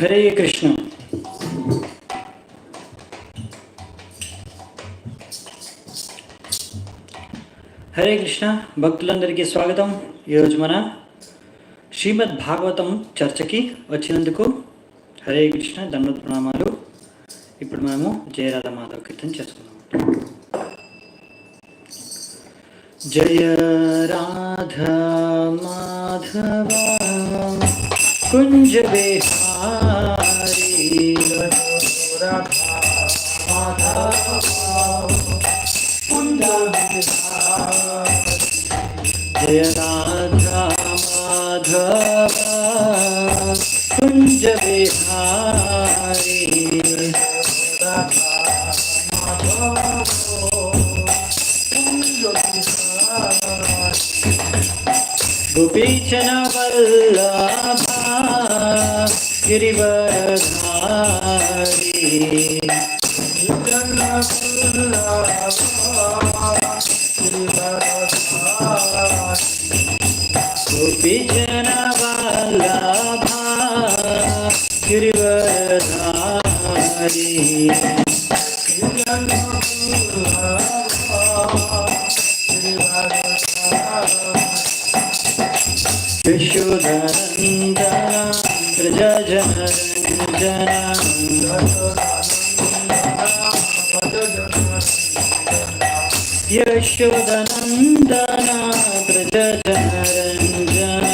హరే కృష్ణ. హరే కృష్ణ భక్తులందరికీ స్వాగతం. ఈరోజు మన శ్రీమద్ భాగవతం చర్చకి వచ్చినందుకు హరే కృష్ణ, దండవత్ ప్రణామాలు. ఇప్పుడు మనము జయరాధ మాధవ కీర్తన చేసుకుందాం. జయ రాధా మాధవ కుంజ విహారీ जय राधा माधव कुंज बिहारी गोपीचन वल्लभा गिरिवरधारी गोपीजन वल्लभा गिरिवरधारी यशोदनन्दना व्रजजनरञ्जना यशोदनन्दना व्रजजनरञ्जना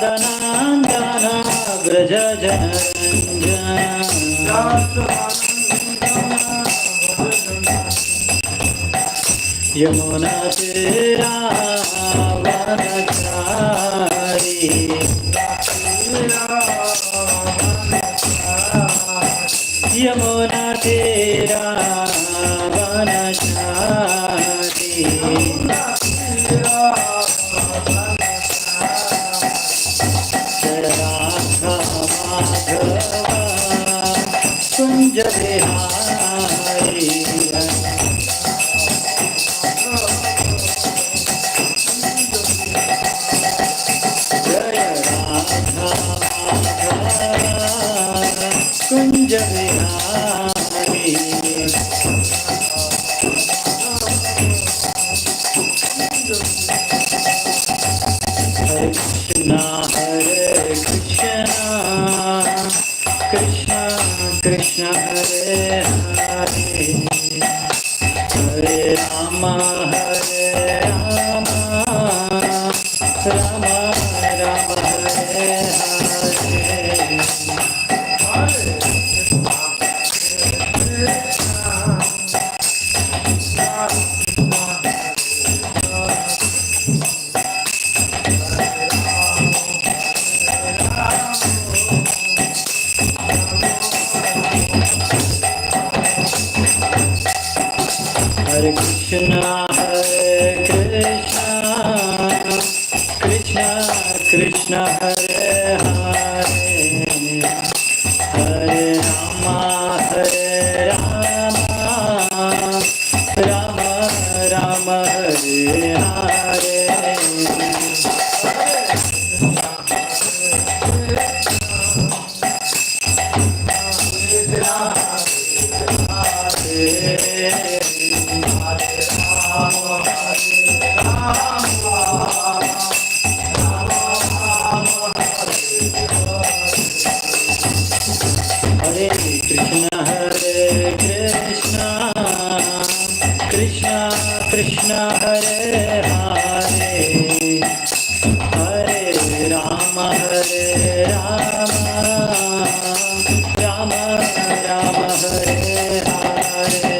यशोदनन्दना व्रजजनरञ्जना यमुना तीरावनचारी यमुना तीरावनचारी जय राधा माधव कुंज बिहारी कुंज बिहारी हरे कृष्णा कृष्णा कृष्णा हरे हरे हरे राम राम राम हरे हरे हरे कृष्णा कृष्णा कृष्णा हरे हरे हरे राम राम राम हरे हरे हरे कृष्णा कृष्णा कृष्णा हरे हरे हरे राम राम राम हरे हरे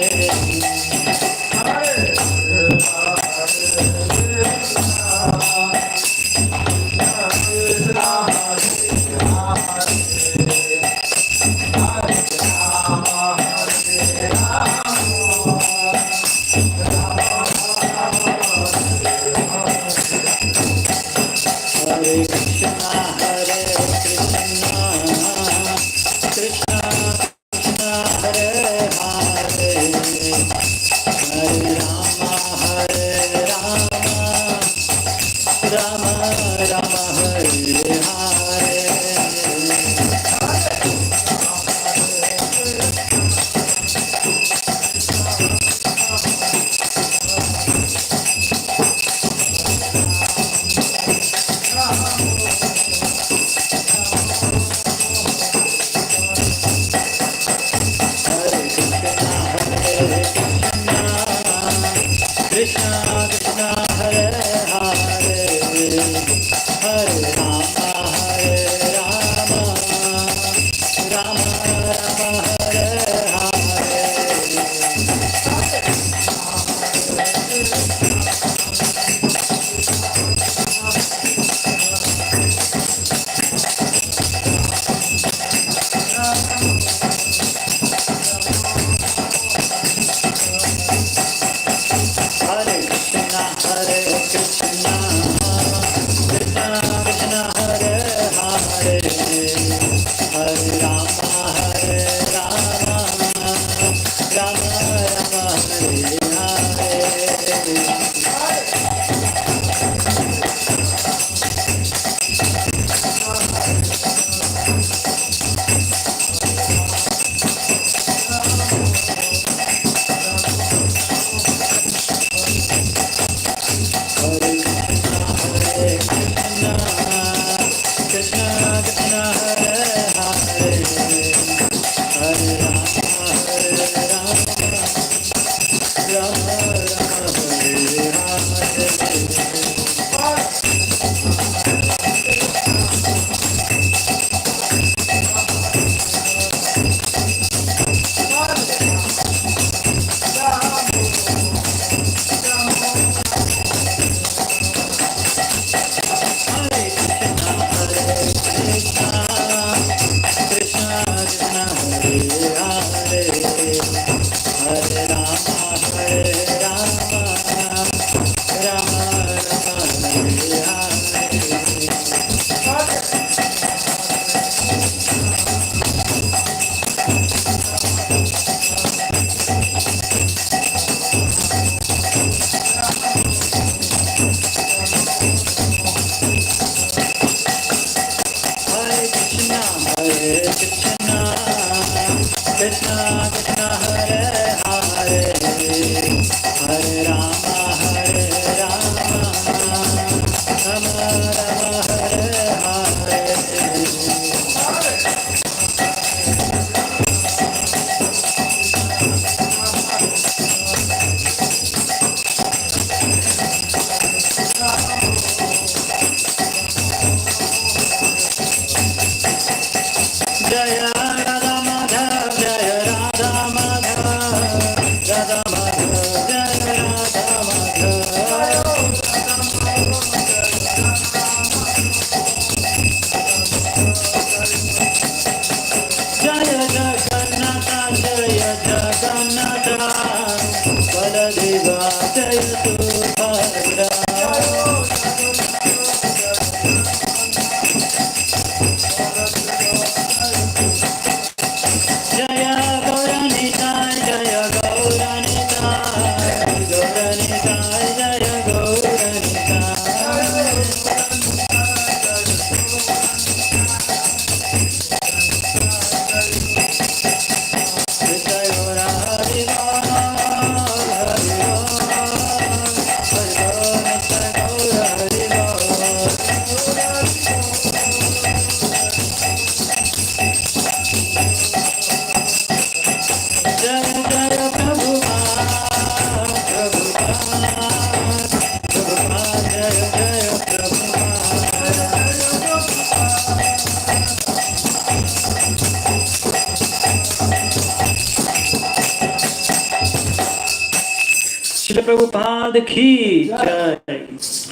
प्रभुपाद की जय,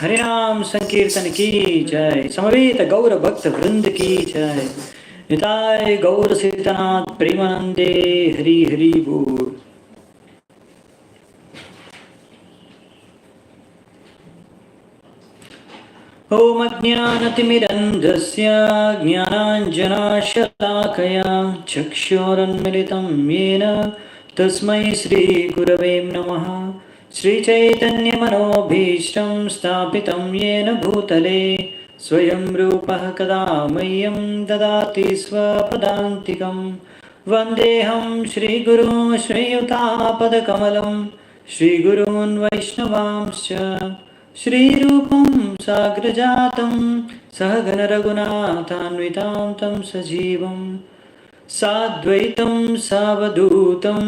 हरिनाम संकीर्तन की जय, समवेत गौर भक्त वृंद की जय, निताय गौर सीतानाथ प्रेमानंदे हरि हरि बोल। ओम अज्ञानतिमिरन्धस्य ज्ञानाञ्जनशलाकया चक्षुरुन्मिलितं येन तस्मै श्रीगुरवे नमः। श्रीचैतन्यमनोभीष्टं स्थापितं येन भूतले स्वयं रूपः कदा मह्यं ददाति स्वपदान्तिकं। वन्देऽहं श्रीगुरुं श्रीयुतापदकमलं श्रीगुरून् वैष्णवांश्च श्रीरूपं साग्रजातं सहगण रघुनाथान्वितां तं सजीवं साद्वैतं सावधूतं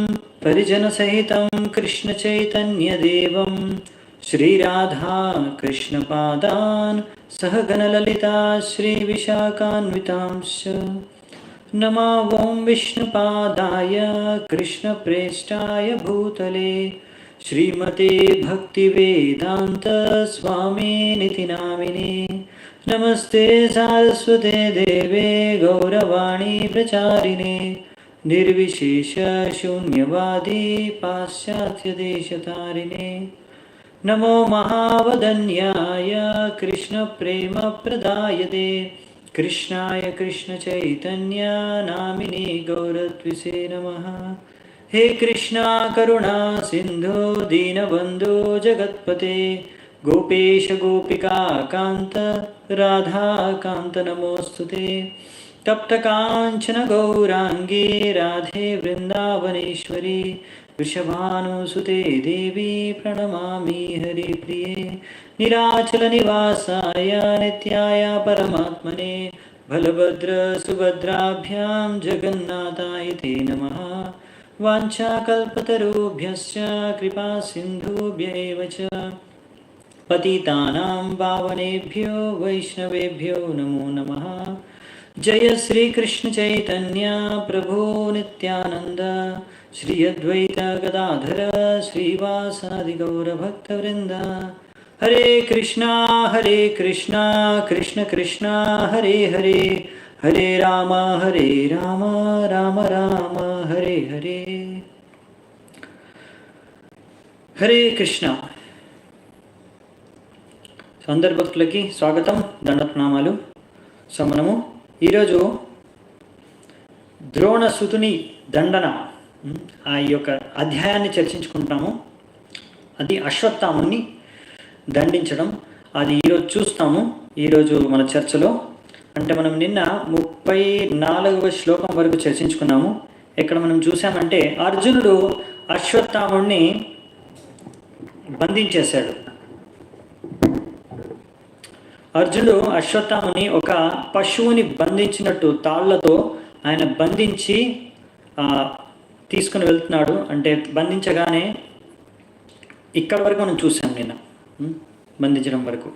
परिजनसहितं कृष्णचैतन्यदेवं श्रीराधा कृष्णपादान् सहगणललिता श्रीविशाखान्वितांश्च नमो ॐ विष्णुपादाय कृष्णप्रेष्ठाय भूतले श्रीमते भक्तिवेदान्त स्वामिनिति नामिने नमस्ते सारस्वते देवे गौरवाणी प्रचारिणे निर्विशेष शून्यवादी पाश्चात्यदेशतारिणे नमो महावदन्याय कृष्णप्रेमप्रदायते कृष्णाय कृष्णचैतन्य नामिने गौरत्विषे नमः। हे कृष्णा करुणा सिंधु दीनबंधु जगत्पते गोपेश गोपिका कांत राधा कांत नमोस्तुते तप्त कांचन गौरांगी राधे वृंदावनेश्वरी वृषभानुसुते देवी प्रणमामि हरिप्रिये नीलाचल निवासाय नित्याय परमात्मने बलभद्र सुभद्राभ्यां जगन्नाथाय ते नमः। वाञ्छाकल्पतरुभ्यश्च कृपा सिन्धुभ्यैव च पतितानां पावनेभ्यो वैष्णवेभ्यो नमो नमः। जय श्री कृष्ण चैतन्य प्रभु नित्यानंद श्री अद्वैत गदाधर श्रीवासादि गौर भक्तवृंद। हरे कृष्णा कृष्ण कृष्ण हरे हरे हरे राम राम राम हरे हरे। హరే కృష్ణ. అందరి భక్తులకి స్వాగతం, దండ ప్రణామాలు. సో మనము ఈరోజు ద్రోణసుతుని దండన ఆ యొక్క అధ్యాయాన్ని చర్చించుకుంటాము. అది అశ్వత్థాముని దండించడం, అది ఈరోజు చూస్తాము. ఈరోజు మన చర్చలో అంటే మనం నిన్న 34వ శ్లోకం వరకు చర్చించుకున్నాము. ఇక్కడ మనం చూసామంటే అర్జునుడు అశ్వత్థాముడిని బంధించేశాడు. అర్జునుడు అశ్వత్థాముని ఒక పశువుని బంధించినట్టు తాళ్లతో ఆయన బంధించి తీసుకుని వెళ్తున్నాడు. అంటే బంధించగానే ఇక్కడ వరకు మనం చూసాం నిన్న, బంధించడం వరకు.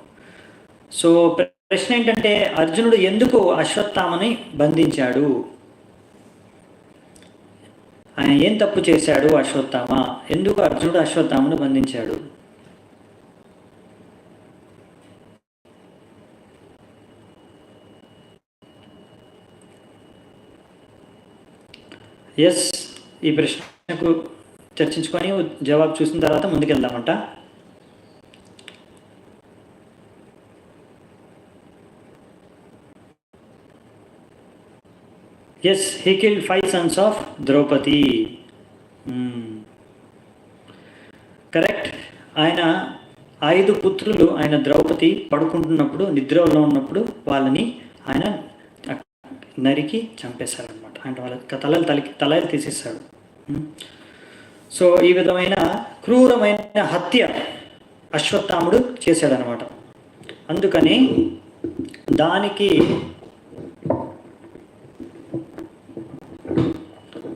సో ప్రశ్న ఏంటంటే అర్జునుడు ఎందుకు అశ్వత్థామని బంధించాడు? ఆయన ఏం తప్పు చేశాడు అశ్వత్థామ? ఎందుకు అర్జునుడు అశ్వత్థామను బంధించాడు? ఎస్, ఈ ప్రశ్నకు చర్చించుకొని జవాబు చూసిన తర్వాత ముందుకెళ్దామంట. Yes, he killed 5 sons of Draupadi. Correct. ఆయన 5 పుత్రులు, ఆయన ద్రౌపది పడుకుంటున్నప్పుడు, నిద్రలో ఉన్నప్పుడు వాళ్ళని ఆయన నరికి చంపేశారనమాట. అంటే వాళ్ళ తలలు తీసేస్తాడు. సో ఈ విధమైన క్రూరమైన హత్య అశ్వత్థాముడు చేశాడనమాట. అందుకని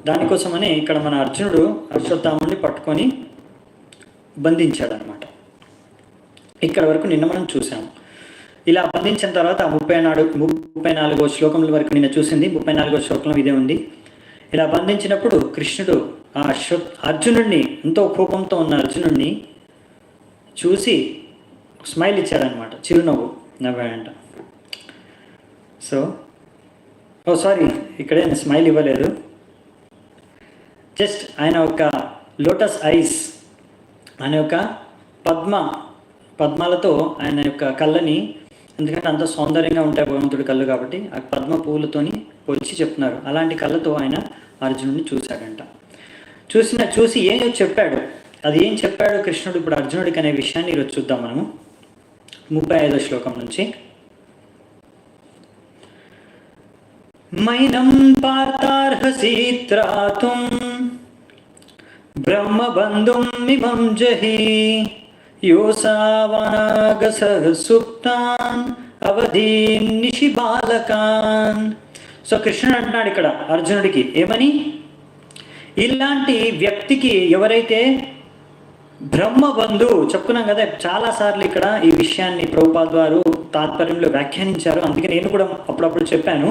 దానికోసమని ఇక్కడ మన అర్జునుడు అశ్వత్థాముడిని పట్టుకొని బంధించాడనమాట. ఇక్కడ వరకు నిన్న మనం చూసాము. ఇలా బంధించిన తర్వాత 34వ శ్లోకంలో వరకు నిన్న చూసింది. 34వ శ్లోకంలో ఇదే ఉంది. ఇలా బంధించినప్పుడు కృష్ణుడు ఆ అర్జునుడిని, ఎంతో కోపంతో ఉన్న అర్జునుడిని చూసి స్మైల్ ఇచ్చాడనమాట, చిరునవ్వు నవ్వాడంట. సో సారీ, ఇక్కడే స్మైల్ ఇవ్వలేదు. జస్ట్ ఆయన ఒక లోటస్ ఐస్, ఆయన యొక్క పద్మాలతో ఆయన యొక్క కళ్ళని, ఎందుకంటే అంత సౌందర్యంగా ఉంటాయి భగవంతుడి కళ్ళు కాబట్టి, ఆ పద్మ పువ్వులతోని వచ్చి చెప్తున్నారు. అలాంటి కళ్ళతో ఆయన అర్జునుడిని చూశాడంట. చూసి ఏం చెప్పాడు, అది ఏం చెప్పాడు కృష్ణుడు ఇప్పుడు అర్జునుడికి అనే విషయాన్ని ఈరోజు చూద్దాం మనము. 35వ శ్లోకం నుంచి. మైనం పాతార్హసి త్రాతుం బ్రహ్మబంధుం మిమం జహి యోసావనాగసః సుప్తాన్ అవధీన్ నిశిబాలకాన్ సో కృష్ణుడు అంటున్నాడు ఇక్కడ అర్జునుడికి ఏమని, ఇలాంటి వ్యక్తికి ఎవరైతే బ్రహ్మబంధు చెప్పుకున్నాం కదా చాలాసార్లు ఇక్కడ ఈ విషయాన్ని ప్రభుపాద్ వారు తాత్పర్యంలో వ్యాఖ్యానించారు. అందుకే నేను కూడా అప్పుడప్పుడు చెప్పాను,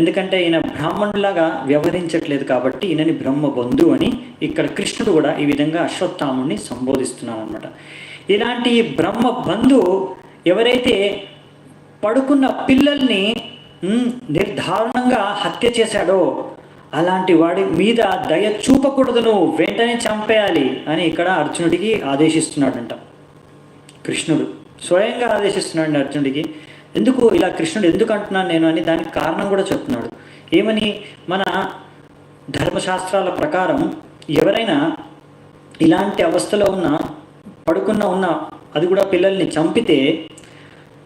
ఎందుకంటే ఈయన బ్రాహ్మణులాగా వ్యవహరించట్లేదు కాబట్టి ఈయనని బ్రహ్మబంధు అని ఇక్కడ కృష్ణుడు కూడా ఈ విధంగా అశ్వత్థాముడిని సంబోధిస్తున్నాడు అనమాట. ఇలాంటి బ్రహ్మబంధు ఎవరైతే పడుకున్న పిల్లల్ని నిర్దారుణంగా హత్య చేశాడో అలాంటి వాడి మీద దయ చూపకూడదు, నువ్వు వెంటనే చంపేయాలి అని ఇక్కడ అర్జునుడికి ఆదేశిస్తున్నాడంట. కృష్ణుడు స్వయంగా ఆదేశిస్తున్నాడు అర్జునుడికి. ఎందుకు ఇలా కృష్ణుడు ఎందుకు అంటున్నాను నేను అని దానికి కారణం కూడా చెప్తున్నాడు. ఏమని, మన ధర్మశాస్త్రాల ప్రకారం ఎవరైనా ఇలాంటి అవస్థలో పడుకున్న అది కూడా పిల్లల్ని చంపితే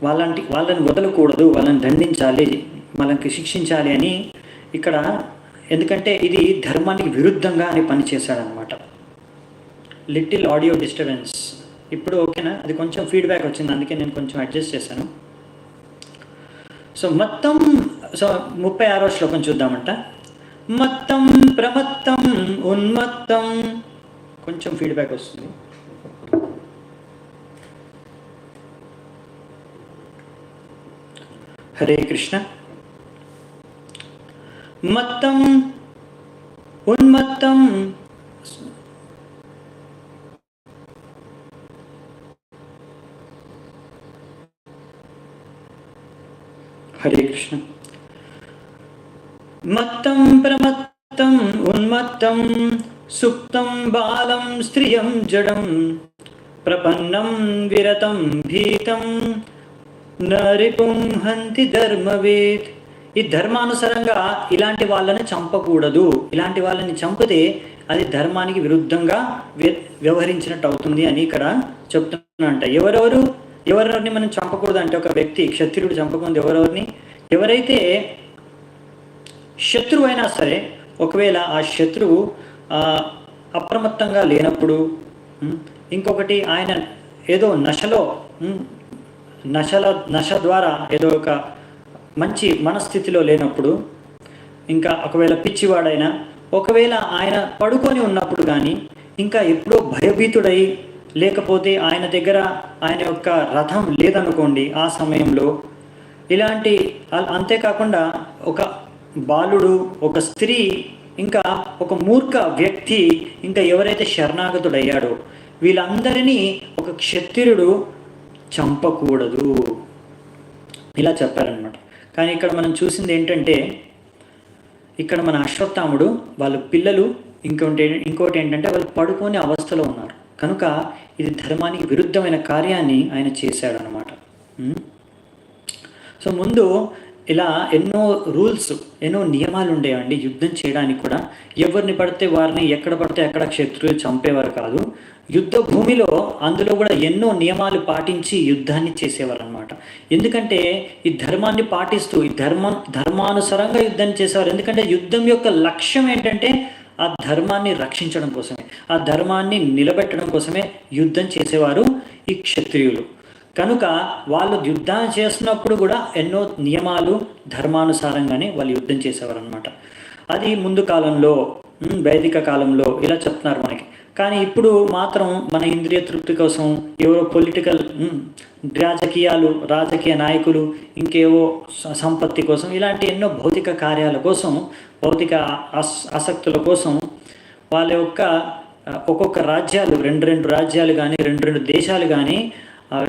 వాళ్ళని వదలకూడదు, వాళ్ళని దండించాలి, వాళ్ళకి శిక్షించాలి అని ఇక్కడ, ఎందుకంటే ఇది ధర్మానికి విరుద్ధంగా అని పనిచేశాడనమాట. లిటిల్ ఆడియో డిస్టర్బెన్స్ ఇప్పుడు ఓకేనా? అది కొంచెం ఫీడ్బ్యాక్ వచ్చింది, అందుకే నేను కొంచెం అడ్జస్ట్ చేశాను. సో 36వ శ్లోకం చూద్దామంట. మత్తం ప్రమత్తం ఉన్మత్తం, కొంచెం ఫీడ్బ్యాక్ వస్తుంది. హరే కృష్ణ. మత్తం ఉన్మత్తం హరే కృష్ణ. మత్తం ప్రమత్తం ఉన్మత్తం సుప్తం బాలం స్త్రియం జడం ప్రపన్నం విరతం భీతం నరిపుం హంతి ధర్మవేత్. ఈ ధర్మానుసారంగా ఇలాంటి వాళ్ళని చంపకూడదు, ఇలాంటి వాళ్ళని చంపితే అది ధర్మానికి విరుద్ధంగా వ్యవహరించినట్టు అవుతుంది అని ఇక్కడ చెప్తున్నా. ఎవరెవరిని మనం చంపకూడదు అంటే, ఒక వ్యక్తి క్షత్రియుడు చంపకూడదు ఎవరైతే శత్రువు అయినా సరే, ఒకవేళ ఆ శత్రువు అప్రమత్తంగా లేనప్పుడు, ఇంకొకటి ఆయన ఏదో నశ ద్వారా ఏదో ఒక మంచి మనస్థితిలో లేనప్పుడు, ఇంకా ఒకవేళ పిచ్చివాడైనా, ఒకవేళ ఆయన పడుకొని ఉన్నప్పుడు కానీ, ఇంకా ఎప్పుడో భయభీతుడై, లేకపోతే ఆయన దగ్గర ఆయన యొక్క రథం లేదనుకోండి ఆ సమయంలో, ఇలాంటి అంతేకాకుండా ఒక బాలుడు, ఒక స్త్రీ, ఇంకా ఒక మూర్ఖ వ్యక్తి, ఇంకా ఎవరైతే శరణాగతుడయ్యాడో వీళ్ళందరినీ ఒక క్షత్రియుడు చంపకూడదు ఇలా చెప్పారనమాట. కానీ ఇక్కడ మనం చూసింది ఏంటంటే, ఇక్కడ మన అశ్వత్థాముడు వాళ్ళ పిల్లలు ఇంకోటి ఏంటంటే వాళ్ళు పడుకునే అవస్థలో ఉన్నారు కనుక ఇది ధర్మానికి విరుద్ధమైన కార్యాన్ని ఆయన చేశాడనమాట. సో ముందు ఇలా ఎన్నో రూల్స్, ఎన్నో నియమాలు ఉండేవండి యుద్ధం చేయడానికి కూడా. ఎవరిని పడితే వారిని ఎక్కడ పడితే అక్కడ శత్రువులు చంపేవారు కాదు. యుద్ధ భూమిలో అందులో కూడా ఎన్నో నియమాలు పాటించి యుద్ధాన్ని చేసేవారు అనమాట. ఎందుకంటే ఈ ధర్మాన్ని పాటిస్తూ ఈ ధర్మానుసారంగా యుద్ధం చేసేవారు. ఎందుకంటే యుద్ధం యొక్క లక్ష్యం ఏంటంటే ఆ ధర్మాన్ని రక్షించడం కోసమే, ఆ ధర్మాన్ని నిలబెట్టడం కోసమే యుద్ధం చేసేవారు ఈ క్షత్రియులు. కనుక వాళ్ళు యుద్ధం చేస్తున్నప్పుడు కూడా ఎన్నో నియమాలు ధర్మానుసారంగానే వాళ్ళు యుద్ధం చేసేవారు అనమాట. అది ముందు కాలంలో, వైదిక కాలంలో ఇలా చెప్తున్నారు మనకి. కానీ ఇప్పుడు మాత్రం మన ఇంద్రియ తృప్తి కోసం ఎవరో పొలిటికల్ రాజకీయ నాయకులు ఇంకేవో సంపత్తి కోసం ఇలాంటి ఎన్నో భౌతిక కార్యాల కోసం, భౌతిక ఆసక్తుల కోసం వాళ్ళ యొక్క ఒక్కొక్క రాజ్యాలు, రెండు రాజ్యాలు కానీ రెండు దేశాలు కానీ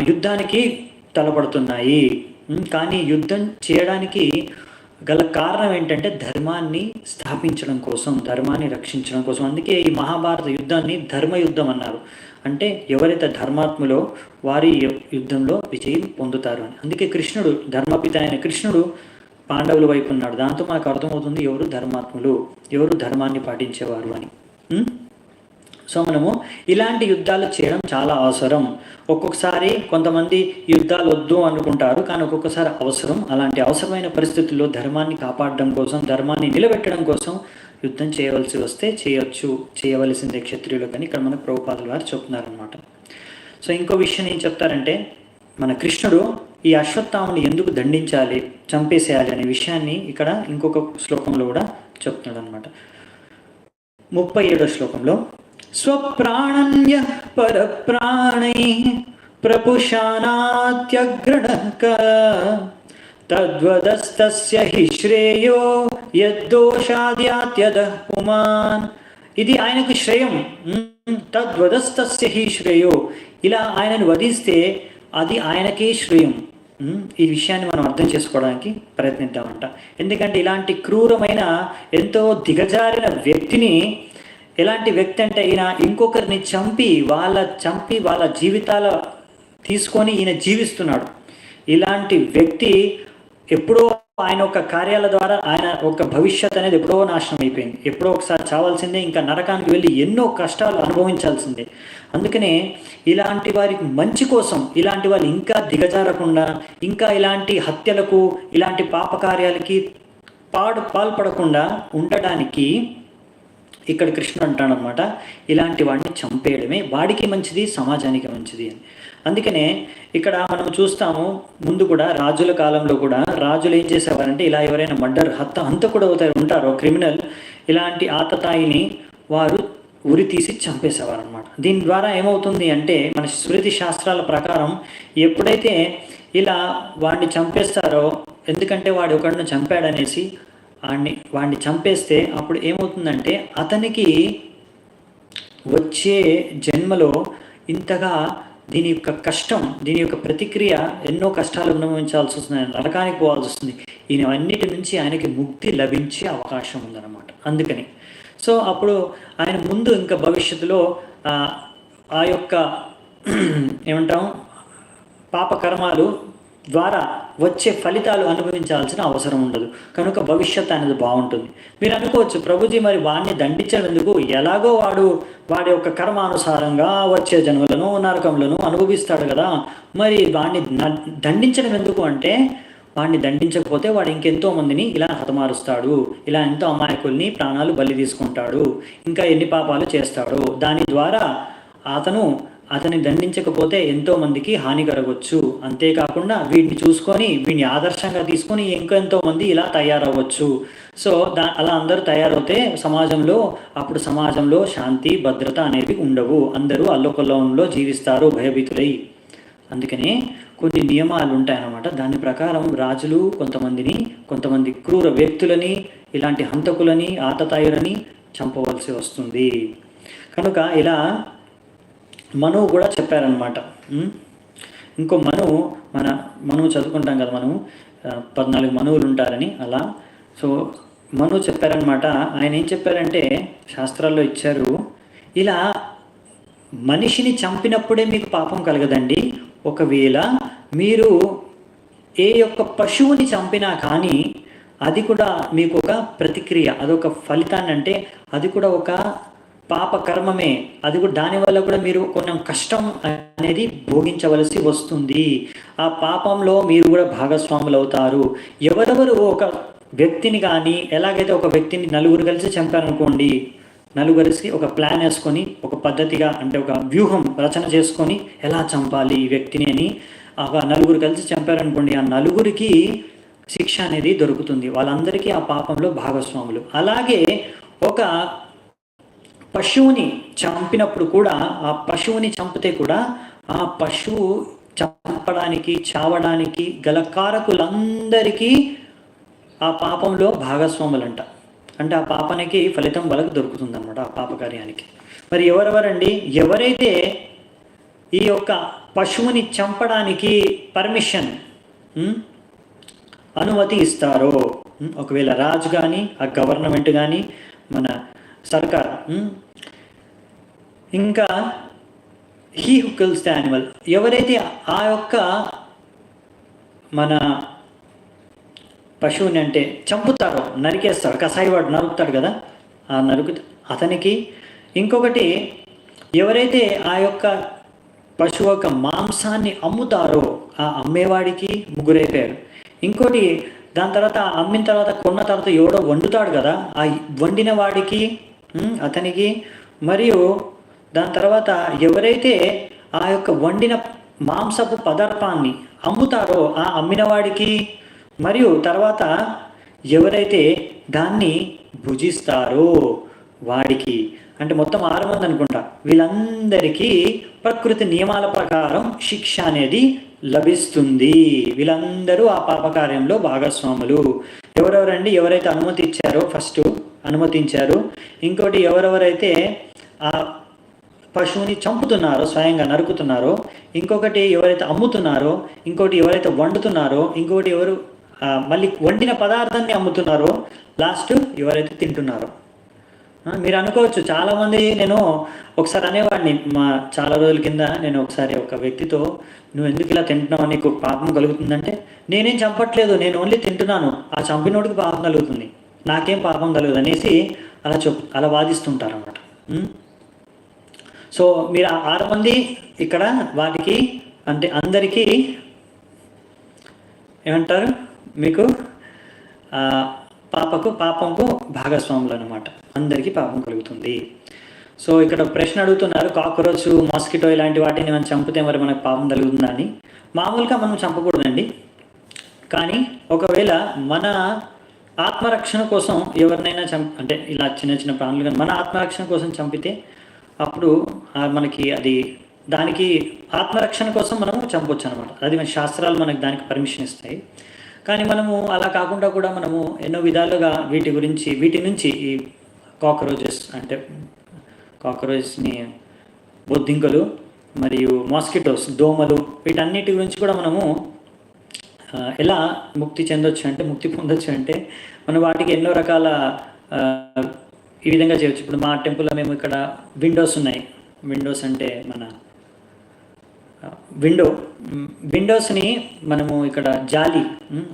యుద్ధానికి తలపడుతున్నాయి. కానీ యుద్ధం చేయడానికి గల కారణం ఏంటంటే ధర్మాన్ని స్థాపించడం కోసం, ధర్మాన్ని రక్షించడం కోసం. అందుకే ఈ మహాభారత యుద్ధాన్ని ధర్మయుద్ధం అన్నారు. అంటే ఎవరైతే ధర్మాత్ములో వారి యుద్ధంలో విజయం పొందుతారు అని. అందుకే కృష్ణుడు, ధర్మపిత అయిన కృష్ణుడు పాండవుల వైపు ఉన్నాడు. దాంతో మనకు అర్థమవుతుంది ఎవరు ధర్మాత్ములు, ఎవరు ధర్మాన్ని పాటించేవారు అని. సో మనము ఇలాంటి యుద్ధాలు చేయడం చాలా అవసరం. ఒక్కొక్కసారి కొంతమంది యుద్ధాలు వద్దు అనుకుంటారు, కానీ ఒక్కొక్కసారి అవసరం. అలాంటి అవసరమైన పరిస్థితుల్లో ధర్మాన్ని కాపాడడం కోసం, ధర్మాన్ని నిలబెట్టడం కోసం యుద్ధం చేయవలసి వస్తే చేయవలసిందే క్షత్రియులు. కానీ ఇక్కడ మన ప్రభుపాదుల వారు చెప్తున్నారనమాట. సో ఇంకో విషయం ఏం చెప్తారంటే, మన కృష్ణుడు ఈ అశ్వత్థామని ఎందుకు దండించాలి, చంపేసేయాలి అనే విషయాన్ని ఇక్కడ ఇంకొక శ్లోకంలో కూడా చెప్తున్నాడు అనమాట. 37వ శ్లోకంలో స్వప్రాణన్య పరప్రాణై ప్రపుషానాత్యగ్రణక తద్వదస్తస్య హి శ్రేయో యద్దోషాద్యాత్యదః పుమాన్. ఇది ఆయనకు శ్రేయం. తద్వదస్తస్య హి శ్రేయో, ఇలా ఆయనను వధిస్తే అది ఆయనకే శ్రేయం. ఈ విషయాన్ని మనం అర్థం చేసుకోవడానికి ప్రయత్నిద్దామంట. ఎందుకంటే ఇలాంటి క్రూరమైన, ఎంతో దిగజారిన వ్యక్తిని, ఎలాంటి వ్యక్తి అంటే ఈయన ఇంకొకరిని చంపి వాళ్ళ జీవితాల తీసుకొని ఈయన జీవిస్తున్నాడు. ఇలాంటి వ్యక్తి ఎప్పుడో ఆయన ఒక కార్యాల ద్వారా ఆయన ఒక భవిష్యత్ అనేది ఎప్పుడో నాశనం అయిపోయింది. ఎప్పుడో ఒకసారి చావాల్సిందే, ఇంకా నరకానికి వెళ్ళి ఎన్నో కష్టాలు అనుభవించాల్సిందే. అందుకనే ఇలాంటి వారికి మంచి కోసం, ఇలాంటి వాళ్ళు ఇంకా దిగజారకుండా, ఇంకా ఇలాంటి హత్యలకు, ఇలాంటి పాపకార్యాలకి పాల్పడకుండా ఉండడానికి ఇక్కడ కృష్ణుడు అంటాడనమాట, ఇలాంటి వాడిని చంపేయడమే వాడికి మంచిది, సమాజానికి మంచిది అని. అందుకనే ఇక్కడ మనం చూస్తాము, ముందు కూడా రాజుల కాలంలో కూడా రాజులు ఏం చేసేవారంటే, ఇలా ఎవరైనా హంతకుడు ఉంటారో, క్రిమినల్, ఇలాంటి ఆతతాయిని వారు ఉరి తీసి చంపేసేవారు అనమాట. దీని ద్వారా ఏమవుతుంది అంటే, మన స్మృతి శాస్త్రాల ప్రకారం ఎప్పుడైతే ఇలా వాడిని చంపేస్తారో, ఎందుకంటే వాడు ఒకడిని చంపాడనేసి వాడిని చంపేస్తే అప్పుడు ఏమవుతుందంటే అతనికి వచ్చే జన్మలో ఇంతగా దీని యొక్క కష్టం, దీని యొక్క ప్రతిక్రియ, ఎన్నో కష్టాలు అనుభవించాల్సి వస్తుంది, నరకానికి పోవాల్సి వస్తుంది. ఈయనన్నిటి నుంచి ఆయనకి ముక్తి లభించే అవకాశం ఉందన్నమాట. అందుకని సో అప్పుడు ఆయన ముందు ఇంకా భవిష్యత్తులో ఆ యొక్క ఏమంటాం పాపకర్మాలు ద్వారా వచ్చే ఫలితాలు అనుభవించాల్సిన అవసరం ఉండదు. కనుక భవిష్యత్తు అనేది బాగుంటుంది. మీరు అనుకోవచ్చు, ప్రభుజీ మరి వాడిని దండించేందుకు, ఎలాగో వాడి యొక్క కర్మానుసారంగా వచ్చే జన్మలను, నరకములను అనుభవిస్తాడు కదా, మరి వాడిని దండించడం ఎందుకు అంటే, వాడిని దండించకపోతే వాడు ఇంకెంతో మందిని ఇలా హతమారుస్తాడు, ఇలా ఎంతో అమాయకుల్ని ప్రాణాలు బలి తీసుకుంటాడు, ఇంకా ఎన్ని పాపాలు చేస్తాడు. దాని ద్వారా అతన్ని దండించకపోతే ఎంతో మందికి హాని కలగవచ్చు. అంతేకాకుండా వీడిని చూసుకొని, వీడిని ఆదర్శంగా తీసుకొని ఎంతో మంది ఇలా తయారవ్వచ్చు. సో అలా అందరూ తయారవుతే అప్పుడు సమాజంలో శాంతి, భద్రత అనేవి ఉండవు. అందరూ అల్లకొల్లంలో జీవిస్తారు భయభీతులై. అందుకనే కొన్ని నియమాలు ఉంటాయన్నమాట. దాని ప్రకారం రాజులు కొంతమంది క్రూర వ్యక్తులని, ఇలాంటి హంతకులని, ఆతతాయులని చంపవలసి వస్తుంది. కనుక ఇలా మనువు కూడా చెప్పారనమాట. ఇంకో మనువు చదువుకుంటాం కదా, మనం 14 మనువులు ఉంటారని. అలా సో మనువు చెప్పారనమాట. ఆయన ఏం చెప్పారంటే, శాస్త్రాల్లో ఇచ్చారు, ఇలా మనిషిని చంపినప్పుడే మీకు పాపం కలగదండి. ఒకవేళ మీరు ఏ యొక్క పశువుని చంపినా కానీ అది కూడా మీకు ఒక ప్రతిక్రియ, అదొక ఫలితాన్ని, అంటే అది కూడా ఒక పాప కర్మమే. అది కూడా దానివల్ల కూడా మీరు కొంచెం కష్టం అనేది భోగించవలసి వస్తుంది. ఆ పాపంలో మీరు కూడా భాగస్వాములు అవుతారు. ఎవరెవరు ఒక వ్యక్తిని కానీ, ఎలాగైతే ఒక వ్యక్తిని నలుగురు కలిసి చంపారనుకోండి, నలుగురికి ఒక ప్లాన్ వేసుకొని, ఒక పద్ధతిగా, అంటే ఒక వ్యూహం రచన చేసుకొని ఎలా చంపాలి ఈ వ్యక్తిని అని నలుగురు కలిసి చంపారనుకోండి, ఆ నలుగురికి శిక్ష అనేది దొరుకుతుంది. వాళ్ళందరికీ ఆ పాపంలో భాగస్వాములు. అలాగే ఒక పశువుని చంపినప్పుడు కూడా, ఆ పశువుని చంపితే కూడా ఆ పశువు చంపడానికి, చావడానికి గల కారకులందరికీ ఆ పాపంలో భాగస్వాములంట. అంటే ఆ పాపానికి ఫలితం వాళ్ళకు దొరుకుతుంది అన్నమాట, ఆ పాపకార్యానికి. మరి ఎవరెవరండి? ఎవరైతే ఈ యొక్క పశువుని చంపడానికి పర్మిషన్, అనుమతి ఇస్తారో, ఒకవేళ రాజు కానీ, ఆ గవర్నమెంట్ కానీ, మన సర్కార్, ఇంకా he who kills the animal, ఎవరైతే ఆ యొక్క మన పశువుని అంటే చంపుతారో, నరికేస్తాడు, కసాయివాడు నరుకుతాడు కదా, ఆ అతనికి. ఇంకొకటి, ఎవరైతే ఆ యొక్క పశువు యొక్క మాంసాన్ని అమ్ముతారో ఆ అమ్మేవాడికి ముగ్గురైపోయారు. ఇంకోటి, దాని తర్వాత అమ్మిన తర్వాత, కొన్న తర్వాత ఎవడో వండుతాడు కదా, ఆ వండిన వాడికి, అతనికి. మరియు దాని తర్వాత ఎవరైతే ఆ యొక్క వండిన మాంసపు పదార్థాన్ని, అమ్ముతారో ఆ అమ్మిన వాడికి, మరియు తర్వాత ఎవరైతే దాన్ని భుజిస్తారో వాడికి, అంటే మొత్తం 6 మంది అనుకుంటా, వీళ్ళందరికీ ప్రకృతి నియమాల ప్రకారం శిక్ష అనేది లభిస్తుంది. వీళ్ళందరూ ఆ పాపకార్యంలో భాగస్వాములు. ఎవరెవరండి? ఎవరైతే అనుమతి ఇచ్చారో, ఫస్ట్ అనుమతించారు, ఇంకోటి ఎవరెవరైతే ఆ పశువుని చంపుతున్నారో, స్వయంగా నరుకుతున్నారో, ఇంకొకటి ఎవరైతే అమ్ముతున్నారో, ఇంకోటి ఎవరైతే వండుతున్నారో, ఇంకోటి ఎవరు మళ్ళీ వండిన పదార్థాన్ని అమ్ముతున్నారో, లాస్ట్ ఎవరైతే తింటున్నారో. మీరు అనుకోవచ్చు చాలామంది, నేను ఒకసారి అనేవాడిని చాలా రోజుల కింద, నేను ఒకసారి ఒక వ్యక్తితో, నువ్వు ఎందుకు ఇలా తింటున్నావు, నీకు పాపం కలుగుతుందంటే, నేనేం చంపట్లేదు, నేను ఓన్లీ తింటున్నాను, ఆ చంపినోడికి పాపం కలుగుతుంది, నాకేం పాపం కలుగుతుంది అనేసి అలా వాదిస్తుంటారు అన్నమాట. సో మీరు 6 మంది ఇక్కడ వాటికి, అంటే అందరికీ ఏమంటారు, మీకు పాపంకు భాగస్వాములు అనమాట, అందరికీ పాపం కలుగుతుంది. సో ఇక్కడ ప్రశ్న అడుగుతున్నారు, కాక్రోచ్, మాస్కిటో ఇలాంటి వాటిని మనం చంపితే మరి మనకు పాపం కలుగుతుందా అని. మామూలుగా మనం చంపకూడదండి, కానీ ఒకవేళ మన ఆత్మరక్షణ కోసం ఎవరినైనా అంటే ఇలా చిన్న చిన్న ప్రాణులు కానీ మన ఆత్మరక్షణ కోసం చంపితే అప్పుడు మనకి అది, దానికి ఆత్మరక్షణ కోసం మనము చంపవచ్చు అనమాట. అది మన శాస్త్రాలు మనకు దానికి పర్మిషన్ ఇస్తాయి. కానీ మనము అలా కాకుండా కూడా మనము ఎన్నో విధాలుగా వీటి నుంచి ఈ కాక్రోచెస్, అంటే కాక్రోచెస్ని, బొద్దింకలు మరియు మాస్కిటోస్, దోమలు, వీటన్నిటి గురించి కూడా మనము ఎలా ముక్తి పొందొచ్చు అంటే మనం వాటికి ఎన్నో రకాల ఈ విధంగా చేయవచ్చు. ఇప్పుడు మా టెంపుల్లో మేము ఇక్కడ విండోస్ ఉన్నాయి. విండోస్ అంటే మన విండోస్ని మనము ఇక్కడ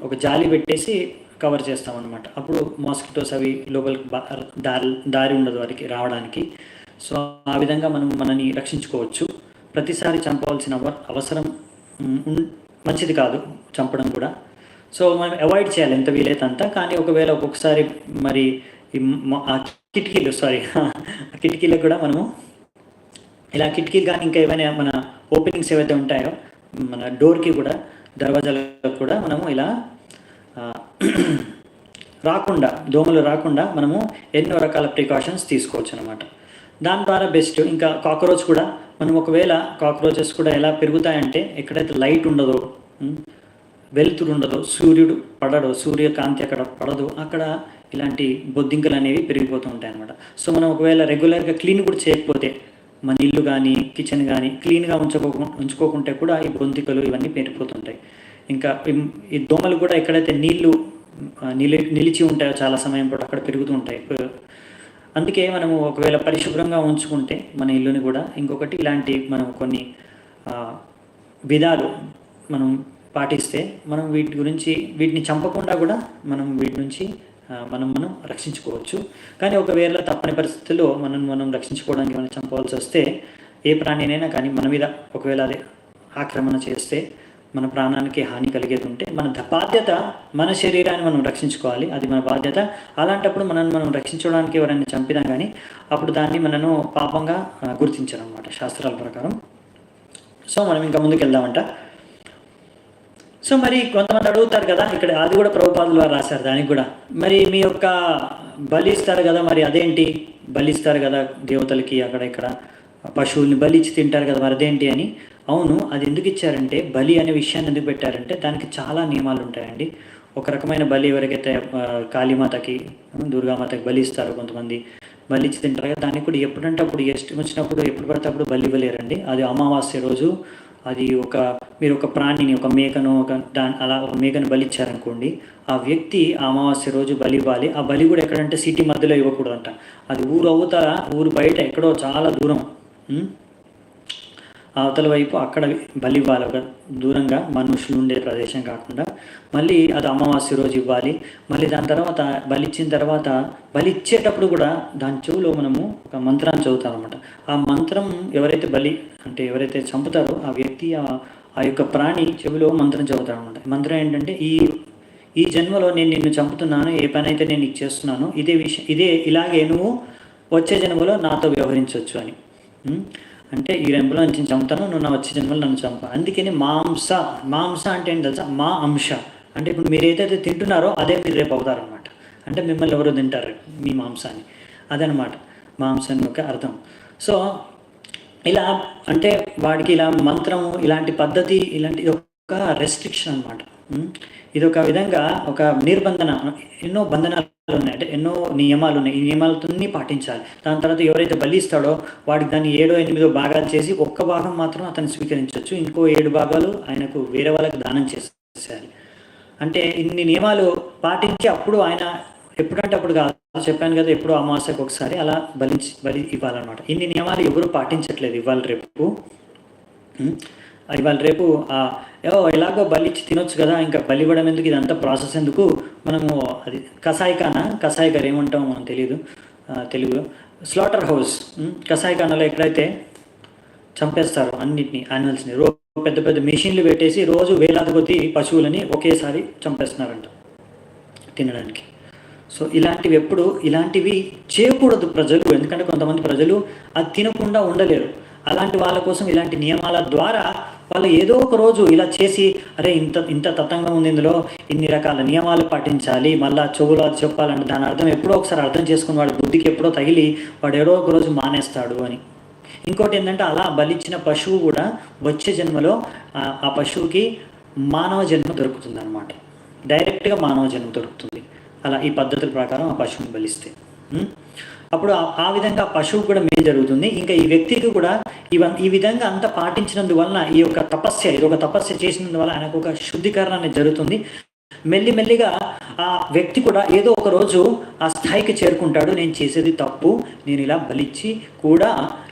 ఒక జాలి పెట్టేసి కవర్ చేస్తామన్నమాట. అప్పుడు మాస్కిటోస్ అవి లోపలికి దారి ఉండదు వారికి రావడానికి. సో ఆ విధంగా మనం మనని రక్షించుకోవచ్చు. ప్రతిసారి చంపవలసిన అవసరం మంచిది కాదు, చంపడం కూడా. సో మనం అవాయిడ్ చేయాలి ఎంత వీలైతే అంత. కానీ ఒకవేళ ఒక్కొక్కసారి మరి ఆ కిటికీలకు కూడా మనము ఇలా కిటికీలు కానీ ఇంకా ఏమైనా మన ఓపెనింగ్స్ ఏవైతే ఉంటాయో మన డోర్కి కూడా, దర్వాజాలకు కూడా మనము ఇలా దోమలు రాకుండా మనము ఎన్నో రకాల ప్రికాషన్స్ తీసుకోవచ్చు అనమాట. దాని ద్వారా బెస్ట్. ఇంకా కాక్రోచ్ కూడా మనం ఒకవేళ కాక్రోచెస్ కూడా ఎలా పెరుగుతాయంటే, ఎక్కడైతే లైట్ ఉండదో, వెలుతురు ఉండదో, సూర్యుడు పడడో, సూర్యకాంతి అక్కడ పడదో, అక్కడ ఇలాంటి బొద్దింకలు అనేవి పెరిగిపోతూ ఉంటాయి అన్నమాట. సో మనం ఒకవేళ రెగ్యులర్గా క్లీన్ కూడా చేయకపోతే, మన ఇల్లు కానీ కిచెన్ కానీ క్లీన్గా ఉంచుకోకుంటే కూడా ఈ బొద్దింకలు ఇవన్నీ పెరిగిపోతుంటాయి. ఇంకా ఈ దోమలు కూడా ఎక్కడైతే నిలిచి ఉంటాయో చాలా సమయం పాటు అక్కడ పెరుగుతూ ఉంటాయి. అందుకే మనము ఒకవేళ పరిశుభ్రంగా ఉంచుకుంటే మన ఇల్లుని కూడా, ఇంకొకటి ఇలాంటి మనం కొన్ని విధాలు మనం పాటిస్తే మనం వీటిని చంపకుండా కూడా మనం వీటి నుంచి మనం రక్షించుకోవచ్చు. కానీ ఒకవేళ తప్పని పరిస్థితుల్లో మనం రక్షించుకోవడానికి మనం చంపవలసి వస్తే, ఏ ప్రాణినైనా కానీ మన మీద ఒకవేళ అది ఆక్రమణ చేస్తే, మన ప్రాణానికి హాని కలిగేది ఉంటే, మన బాధ్యత మన శరీరాన్ని మనం రక్షించుకోవాలి, అది మన బాధ్యత. అలాంటప్పుడు మనం రక్షించడానికి ఎవరైనా చంపినా కానీ అప్పుడు దాన్ని మనను పాపంగా గుర్తించారనమాట శాస్త్రాల ప్రకారం. సో మనం ఇంకా ముందుకు వెళ్దామంట. సో మరి కొంతమంది అడుగుతారు కదా, ఇక్కడ అది కూడా ప్రభుపాదులు వారు రాశారు దానికి కూడా, మరి మీ యొక్క బలి ఇస్తారు కదా, మరి అదేంటి బలి ఇస్తారు కదా దేవతలకి, అక్కడ ఇక్కడ పశువుల్ని బలి ఇచ్చి తింటారు కదా, మరి అదేంటి అని. అవును, అది ఎందుకు ఇచ్చారంటే, బలి అనే విషయాన్ని ఎందుకు పెట్టారంటే దానికి చాలా నియమాలు ఉంటాయండి. ఒక రకమైన బలి ఎవరికైతే కాళీమాతకి, దుర్గామాతకి బలి ఇస్తారు, కొంతమంది బలి ఇచ్చి తింటారు కదా, దానికి కూడా ఎప్పుడంటే అప్పుడు ఇష్టం వచ్చినప్పుడు ఎప్పుడు పడితే అప్పుడు బలి ఇవ్వలేరండి. అది అమావాస్య రోజు, అది మీరు ఒక ప్రాణిని, ఒక మేకను, అలా ఒక మేకను బలి ఇచ్చారనుకోండి, ఆ వ్యక్తి ఆ అమావాస్య రోజు బలి ఇవ్వాలి. ఆ బలి కూడా ఎక్కడంటే సిటీ మధ్యలో ఇవ్వకూడదంట, అది ఊరు బయట ఎక్కడో చాలా దూరం, అవతల వైపు అక్కడ బలి ఇవ్వాలి. ఒక దూరంగా మనుషులు ఉండే ప్రదేశం కాకుండా మళ్ళీ అది అమావాస్య రోజు ఇవ్వాలి. మళ్ళీ దాని తర్వాత బలి ఇచ్చిన తర్వాత, బలి ఇచ్చేటప్పుడు కూడా దాని చెవులో మనము ఒక మంత్రాన్ని చదువుతాం అనమాట. ఆ మంత్రం ఎవరైతే చంపుతారో ఆ వ్యక్తి ఆ యొక్క ప్రాణి చెవిలో మంత్రం చదువుతాడు అనమాట. మంత్రం ఏంటంటే, ఈ జన్మలో నేను నిన్ను చంపుతున్నాను, ఏ పని అయితే నేను నీకు చేస్తున్నానో ఇలాగే నువ్వు వచ్చే జన్మలో నాతో వ్యవహరించవచ్చు అని. అంటే ఈ జన్మలో నేను చంపుతాను, నువ్వు నా వచ్చే జన్మలో నన్ను చంప. అందుకని మాంస అంటే ఏంటి తెలుసా, మా అంశ అంటే ఇప్పుడు మీరు ఏదైతే తింటున్నారో అదే మీరు రేపు అవుతారనమాట. అంటే మిమ్మల్ని ఎవరో తింటారు మీ మాంసాన్ని, అదనమాట మాంసాన్ని యొక్క అర్థం. సో ఇలా అంటే వాడికి ఇలా మంత్రము, ఇలాంటి పద్ధతి, ఇలాంటి ఒక రెస్ట్రిక్షన్ అనమాట. ఇది ఒక విధంగా ఒక నిర్బంధన. ఎన్నో బంధనాలు ఉన్నాయి, అంటే ఎన్నో నియమాలు ఉన్నాయి. ఈ నియమాలన్నీ పాటించాలి. దాని తర్వాత ఎవరైతే బలిస్తాడో వాడికి దాన్ని 7 8 భాగాలు చేసి ఒక్క భాగం మాత్రం అతను స్వీకరించవచ్చు, ఇంకో 7 భాగాలు ఆయనకు వేరే వాళ్ళకి దానం చేసేయాలి. అంటే ఇన్ని నియమాలు పాటించి అప్పుడు ఆయన ఎప్పుడంటే అప్పుడు కాదు, చెప్పాను కదా, ఎప్పుడు అమావాస్యకు ఒకసారి అలా బలి ఇవ్వాలన్నమాట. ఇన్ని నియమాలు ఎవరు పాటించట్లేదు ఇవాళ రేపు ఎలాగో బలి ఇచ్చి తినొచ్చు కదా, ఇంకా బలి ఇవ్వడం ఎందుకు, ఇదంతా ప్రాసెస్ ఎందుకు, మనము అది కసాయిగారు ఏమంటామో మనం తెలియదు తెలుగు, స్లాటర్ హౌస్, కసాయిఖానాలో ఎక్కడైతే చంపేస్తారు అన్నిటిని, యానిమల్స్ని పెద్ద పెద్ద మెషిన్లు పెట్టేసి రోజు వేలాది కొద్ది పశువులని ఒకేసారి చంపేస్తున్నారంట తినడానికి. సో ఇలాంటివి చేయకూడదు ప్రజలు, ఎందుకంటే కొంతమంది ప్రజలు అది తినకుండా ఉండలేరు. అలాంటి వాళ్ళ కోసం ఇలాంటి నియమాల ద్వారా వాళ్ళు ఏదో ఒక రోజు ఇలా చేసి, అరే ఇంత తతంగం ఉంది ఇందులో, ఇన్ని రకాల నియమాలు పాటించాలి, మళ్ళీ చెవులు అది చెప్పాలంటే దాని అర్థం ఎప్పుడో ఒకసారి అర్థం చేసుకుని వాడి బుద్ధికి ఎప్పుడో తగిలి వాడు ఏడో ఒక రోజు మానేస్తాడు అని. ఇంకోటి ఏంటంటే అలా బలిచ్చిన పశువు కూడా వచ్చే జన్మలో ఆ పశువుకి మానవ జన్మ దొరుకుతుంది అనమాట, డైరెక్ట్గా మానవ జన్మ దొరుకుతుంది. అలా ఈ పద్ధతుల ప్రకారం ఆ పశువుని బలిస్తే అప్పుడు ఆ విధంగా పశువు కూడా మేలు జరుగుతుంది. ఇంకా ఈ వ్యక్తికి కూడా ఈ విధంగా అంతా పాటించినందువలన ఇది ఒక తపస్య చేసినందువల్ల ఆయనకు ఒక శుద్ధీకరణ అనేది జరుగుతుంది. మెల్లిమెల్లిగా ఆ వ్యక్తి కూడా ఏదో ఒక రోజు ఆ స్థాయికి చేరుకుంటాడు, నేను చేసేది తప్పు, నేను ఇలా బలిచ్చి కూడా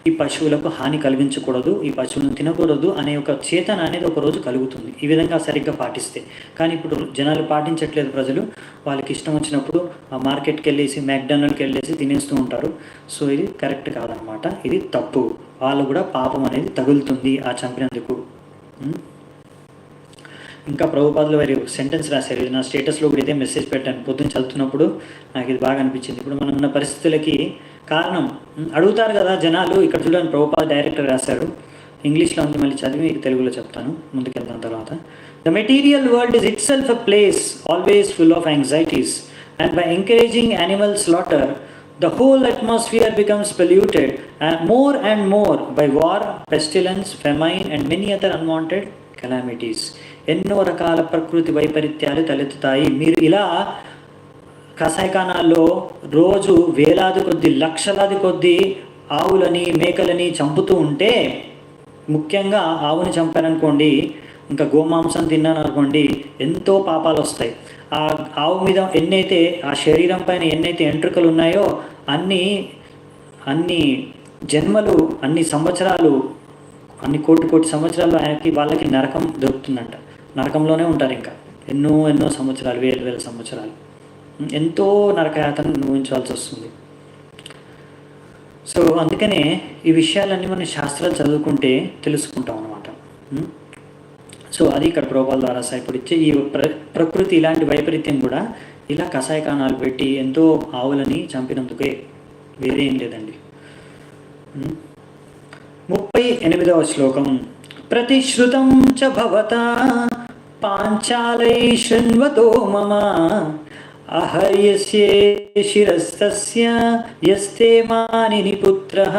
ఈ పశువులకు హాని కలిగించకూడదు, ఈ పశువులను తినకూడదు అనే ఒక చేతన అనేది ఒక రోజు కలుగుతుంది ఈ విధంగా సరిగ్గా పాటిస్తే. కానీ ఇప్పుడు జనాలు పాటించట్లేదు, ప్రజలు వాళ్ళకి ఇష్టం వచ్చినప్పుడు ఆ మార్కెట్కి వెళ్ళేసి మ్యాక్డొనాల్డ్కి వెళ్ళేసి తినేస్తూ ఉంటారు. సో ఇది కరెక్ట్ కాదనమాట, ఇది తప్పు, వాళ్ళు కూడా పాపం అనేది తగులుతుంది ఆ చంపినందుకు. ఇంకా ప్రభుపాదులు వారి సెంటెన్స్ రాశారు, ఇది నా స్టేటస్లో కూడా ఇదే మెసేజ్ పెట్టాను పొద్దున్న చదువుతున్నప్పుడు, నాకు ఇది బాగా అనిపించింది. ఇప్పుడు మనం ఉన్న పరిస్థితులకి కారణం అడుగుతారు కదా జనాలు, ఇక్కడ చూడండి ప్రభుపాద డైరెక్టర్ రాశారు, ఇంగ్లీష్లో ఉంది, మళ్ళీ చదివి తెలుగులో చెప్తాను ముందుకెళ్తాను తర్వాత. The material world is it self a place always full of anxieties and by encouraging animal slaughter the whole atmosphere becomes polluted and more by war, pestilence, famine and many other unwanted calamities. ఎన్నో రకాల ప్రకృతి వైపరీత్యాలు తలెత్తుతాయి. మీరు ఇలా కసాయిఖానాల్లో రోజు వేలాది కొద్ది లక్షలాది కొద్ది ఆవులని మేకలని చంపుతూ ఉంటే, ముఖ్యంగా ఆవుని చంపారనుకోండి, ఇంకా గోమాంసం తిన్నాను అనుకోండి, ఎంతో పాపాలు వస్తాయి. ఆ ఆవు మీద ఎన్నైతే, ఆ శరీరం పైన ఎన్నైతే ఎంట్రుకలు ఉన్నాయో అన్ని జన్మలు, అన్ని సంవత్సరాలు, అన్ని కోటి సంవత్సరాలు వాళ్ళకి నరకం దొరుకుతుందంట. నరకంలోనే ఉంటారు ఇంకా ఎన్నో సంవత్సరాలు, వేల సంవత్సరాలు, ఎంతో నరకయాతను అనుభవించాల్సి వస్తుంది. సో అందుకనే ఈ విషయాలన్నీ మనం శాస్త్రాలు చదువుకుంటే తెలుసుకుంటాం అన్నమాట. సో అది ఇక్కడ ప్రభుపాద ద్వారా సహాయపడిచ్చే ఈ ప్రకృతి ఇలాంటి వైపరీత్యం కూడా ఇలా కషాయఖానాలు పెట్టి ఎంతో ఆవులని చంపినందుకే, వేరే ఏం లేదండి. 38వ శ్లోకం. ప్రతిశ్రుతం చ భవతా పాంచాలై శృణ్వతో మమ అహర్యస్యే శిరస్తస్య యస్తే మానిని పుత్రః.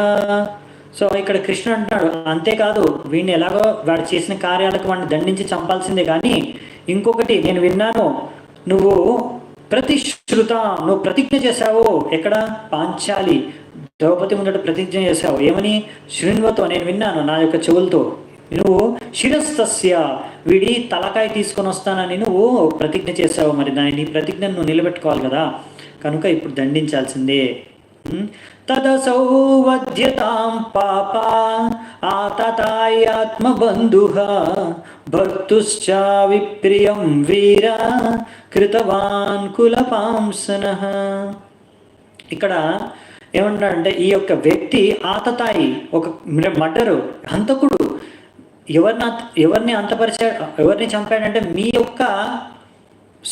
సో ఇక్కడ కృష్ణుడు అంటున్నాడు, అంతేకాదు వీడిని ఎలాగో వాడు చేసిన కార్యాలకు వాడిని దండించి చంపాల్సిందే, కానీ ఇంకొకటి నేను విన్నాను, నువ్వు నువ్వు ప్రతిజ్ఞ చేశావు. ఎక్కడ? పాంచాలి ద్రౌపది ముందట ప్రతిజ్ఞ చేశావు. ఏమని? శృణ్వతో, నేను విన్నాను నా యొక్క చెవులతో. నువ్వు శిరస్తస్య, వీడి తలకాయ తీసుకొని వస్తానని నువ్వు ప్రతిజ్ఞ చేశావు. మరి నీ ప్రతిజ్ఞను నువ్వు నిలబెట్టుకోవాలి కదా, కనుక ఇప్పుడు దండించాల్సిందే. తదసౌ వధ్యతాం పాపా ఆతతాయాత్మబంధుః భర్తుశ్చ విప్రియం వీర కృతవాన్ కులపాంసనః. ఇక్కడ ఏమంటాడంటే, ఈ యొక్క వ్యక్తి ఆతతాయి, ఒక మర్డరు, హంతకుడు. ఎవరిని అంతపరిచాడు, ఎవరిని చంపాడంటే మీ యొక్క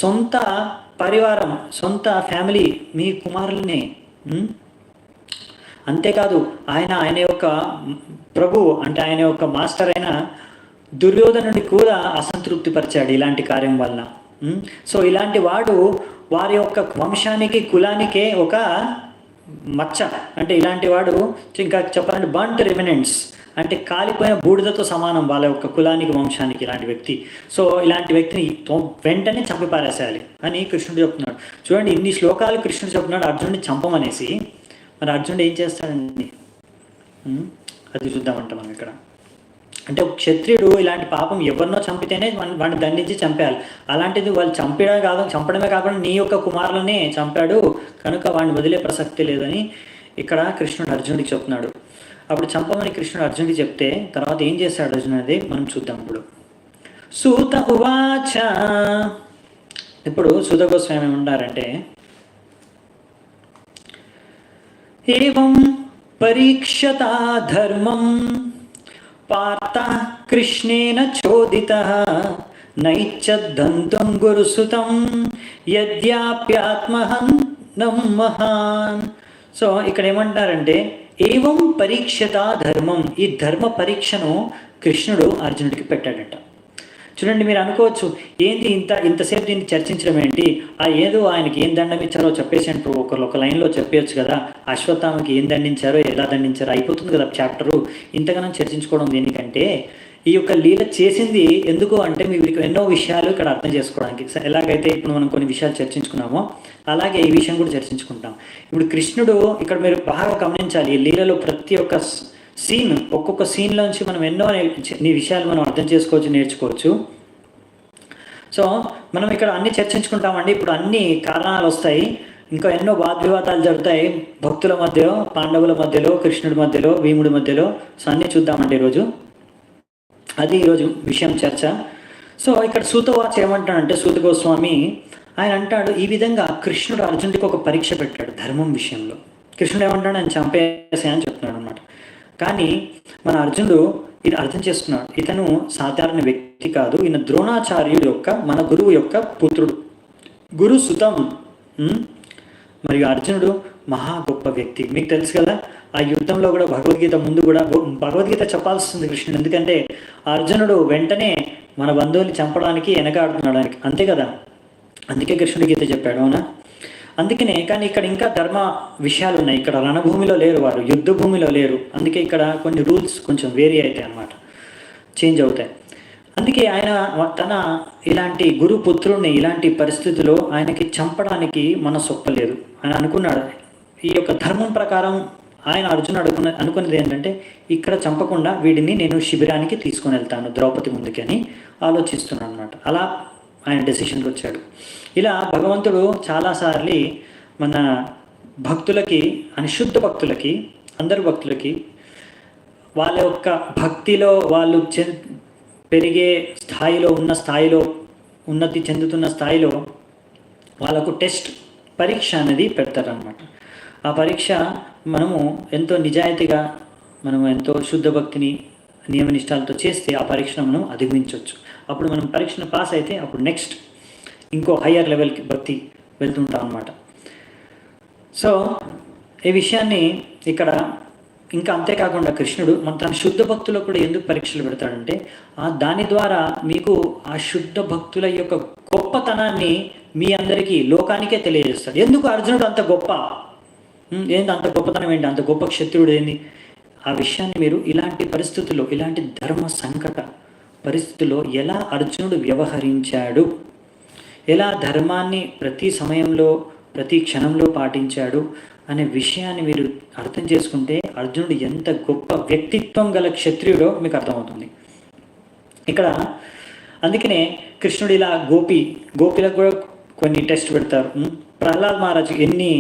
సొంత పరివారం, సొంత ఫ్యామిలీ, మీ కుమారుల్ని. అంతేకాదు ఆయన యొక్క ప్రభు అంటే ఆయన యొక్క మాస్టర్ అయిన దుర్యోధనుని కూడా అసంతృప్తి పరిచాడు ఇలాంటి కార్యం వలన. సో ఇలాంటి వాడు వారి యొక్క వంశానికి కులానికే ఒక మచ్చ. అంటే ఇలాంటి వాడు ఇంకా చెప్పాలంటే బంట్ రెమినెంట్స్ అంటే కాలిపోయిన బూడిదతో సమానం వాళ్ళ యొక్క కులానికి వంశానికి ఇలాంటి వ్యక్తి. సో ఇలాంటి వ్యక్తిని వెంటనే చంపి పారేసేయాలి అని కృష్ణుడు చెప్తున్నాడు. చూడండి, ఇన్ని శ్లోకాలు కృష్ణుడు చెప్తున్నాడు అర్జునుడిని చంపమనేసి. మరి అర్జునుడు ఏం చేస్తాడండి? అది చూద్దామంట మనం ఇక్కడ. అంటే ఒక క్షత్రియుడు ఇలాంటి పాపం ఎవరినో చంపితేనే వాడిని దండించి చంపేయాలి. అలాంటిది వాళ్ళు చంపడమే కాకుండా నీ యొక్క కుమారులనే చంపాడు కనుక వాడిని వదిలే ప్రసక్తి లేదని ఇక్కడ కృష్ణుడు అర్జునుడికి చెప్తున్నాడు. అప్పుడు చంపమని కృష్ణుడు అర్జునుడికి చెప్తే తర్వాత ఏం చేశాడు అర్జునుడు అనేది మనం చూద్దాం. సూత ఉవాచ. ఇప్పుడు సూత గోస్వామి ఏమంటారంటే, ఏవం పరీక్షతా ధర్మం పార్థ కృష్ణేన చోదితః నైచ్ఛద్దంతం గురుసుతం యద్యాప్యాత్మహనం మహాన్. సో ఇక్కడ ఏమంటారంటే ఏవం పరీక్షతా ధర్మం, ఈ ధర్మ పరీక్షను కృష్ణుడు అర్జునుడికి పెట్టాడట. చూడండి, మీరు అనుకోవచ్చు ఏంటి ఇంతసేపు దీన్ని చర్చించడం ఏంటి, ఏదో ఆయనకి ఏం దండం ఇచ్చారో చెప్పేసి అంటూ ఒక లైన్లో చెప్పేయచ్చు కదా. అశ్వత్థామకి ఏం దండించారో ఎలా దండించారో అయిపోతుంది కదా చాప్టరు. ఇంతగానో చర్చించుకోవడం దేనికంటే ఈ యొక్క లీల చేసింది ఎందుకు అంటే మీకు ఎన్నో విషయాలు ఇక్కడ అర్థం చేసుకోవడానికి. ఎలాగైతే ఇప్పుడు మనం కొన్ని విషయాలు చర్చించుకున్నామో అలాగే ఈ విషయం కూడా చర్చించుకుంటాం. ఇప్పుడు కృష్ణుడు ఇక్కడ మీరు బాగా గమనించాలి, ఈ లీలలో ప్రతి ఒక్క సీన్ ఒక్కొక్క సీన్లోంచి మనం ఎన్నో విషయాలు మనం అర్థం చేసుకోవచ్చు, నేర్చుకోవచ్చు. సో మనం ఇక్కడ అన్ని చర్చించుకుంటామండి. ఇప్పుడు అన్ని కారణాలు వస్తాయి, ఇంకా ఎన్నో వాగ్వివాదాలు జరుగుతాయి భక్తుల మధ్యలో, పాండవుల మధ్యలో, కృష్ణుడి మధ్యలో, భీముడి మధ్యలో. సో అన్నీ చూద్దామండి ఈరోజు. అది ఈరోజు విషయం చర్చ. సో ఇక్కడ సూతవాచ ఏమంటాడంటే, సూత గోస్వామి ఆయన అంటాడు ఈ విధంగా కృష్ణుడు అర్జునుడికి ఒక పరీక్ష పెట్టాడు ధర్మం విషయంలో. కృష్ణుడు ఏమంటాడు, ఆయన చంపేసాయని చెప్తున్నాడు అనమాట. కానీ మన అర్జునుడు ఇది అర్థం చేసుకున్నాడు, ఇతను సాధారణ వ్యక్తి కాదు, ఈయన ద్రోణాచార్యుడు యొక్క మన గురువు యొక్క పుత్రుడు, గురు సుతం. మరియు అర్జునుడు మహా గొప్ప వ్యక్తి. మీకు తెలుసు కదా, ఆ యుద్ధంలో కూడా భగవద్గీత ముందు కూడా భగవద్గీత చెప్పాల్సింది కృష్ణుడు. ఎందుకంటే అర్జునుడు వెంటనే మన బంధువుని చంపడానికి వెనకాడుతున్నాడు, అంతే కదా. అందుకే కృష్ణుడి గీత చెప్పాడు, అవునా? అందుకనే. కానీ ఇక్కడ ఇంకా ధర్మ విషయాలు ఉన్నాయి. ఇక్కడ రణభూమిలో లేరు, వారు యుద్ధ భూమిలో లేరు. అందుకే ఇక్కడ కొన్ని రూల్స్ కొంచెం వేరీ అవుతాయి అన్నమాట, చేంజ్ అవుతాయి. అందుకే ఆయన తన ఇలాంటి గురుపుత్రుడిని ఇలాంటి పరిస్థితుల్లో ఆయనకి చంపడానికి మనసు ఒప్పలేదు. ఆయన అనుకున్నాడు ఈ యొక్క ధర్మం ప్రకారం. ఆయన అర్జునుడు అనుకున్నది ఏంటంటే ఇక్కడ చంపకుండా వీడిని నేను శిబిరానికి తీసుకొని వెళ్తాను ద్రౌపది ముందుకి అని ఆలోచిస్తున్నాను అనమాట. అలా ఆయన డెసిషన్కి వచ్చాడు. ఇలా భగవంతుడు చాలాసార్లు మన భక్తులకి, అనిశుద్ధ భక్తులకి, అందరు భక్తులకి వాళ్ళ యొక్క భక్తిలో వాళ్ళు పెరిగే స్థాయిలో ఉన్నతి చెందుతున్న స్థాయిలో వాళ్ళకు టెస్ట్ పరీక్ష అనేది పెడతారనమాట. ఆ పరీక్ష మనము ఎంతో నిజాయితీగా, మనము ఎంతో శుద్ధ భక్తిని నియమనిష్టాలతో చేస్తే ఆ పరీక్షను మనం అధిగమించవచ్చు. అప్పుడు మనం పరీక్షను పాస్ అయితే అప్పుడు నెక్స్ట్ ఇంకో హయ్యర్ లెవెల్కి భక్తి వెళ్తుంటాం అన్నమాట. సో ఈ విషయాన్ని ఇక్కడ ఇంకా అంతేకాకుండా కృష్ణుడు తన శుద్ధ భక్తులకు కూడా ఎందుకు పరీక్షలు పెడతాడంటే దాని ద్వారా మీకు ఆ శుద్ధ భక్తుల యొక్క గొప్పతనాన్ని మీ అందరికీ లోకానికే తెలియజేస్తాడు. ఎందుకు అర్జునుడు అంత గొప్ప, ఏంటి అంత గొప్పతనం ఏంటి, అంత గొప్ప క్షత్రుడు ఏంది, ఆ విషయాన్ని మీరు ఇలాంటి పరిస్థితుల్లో, ఇలాంటి ధర్మ సంకట పరిస్థితుల్లో ఎలా అర్జునుడు వ్యవహరించాడు, ఎలా ధర్మాన్ని ప్రతి సమయంలో ప్రతి క్షణంలో పాటించాడు అనే విషయాన్ని మీరు అర్థం చేసుకుంటే అర్జునుడు ఎంత గొప్ప వ్యక్తిత్వం గల క్షత్రియుడో మీకు అర్థమవుతుంది ఇక్కడ. అందుకనే కృష్ణుడు ఇలా గోపిలకు కూడా కొన్ని టెస్ట్ పెడతారు. ప్రహ్లాద్ మహారాజు ఎన్ని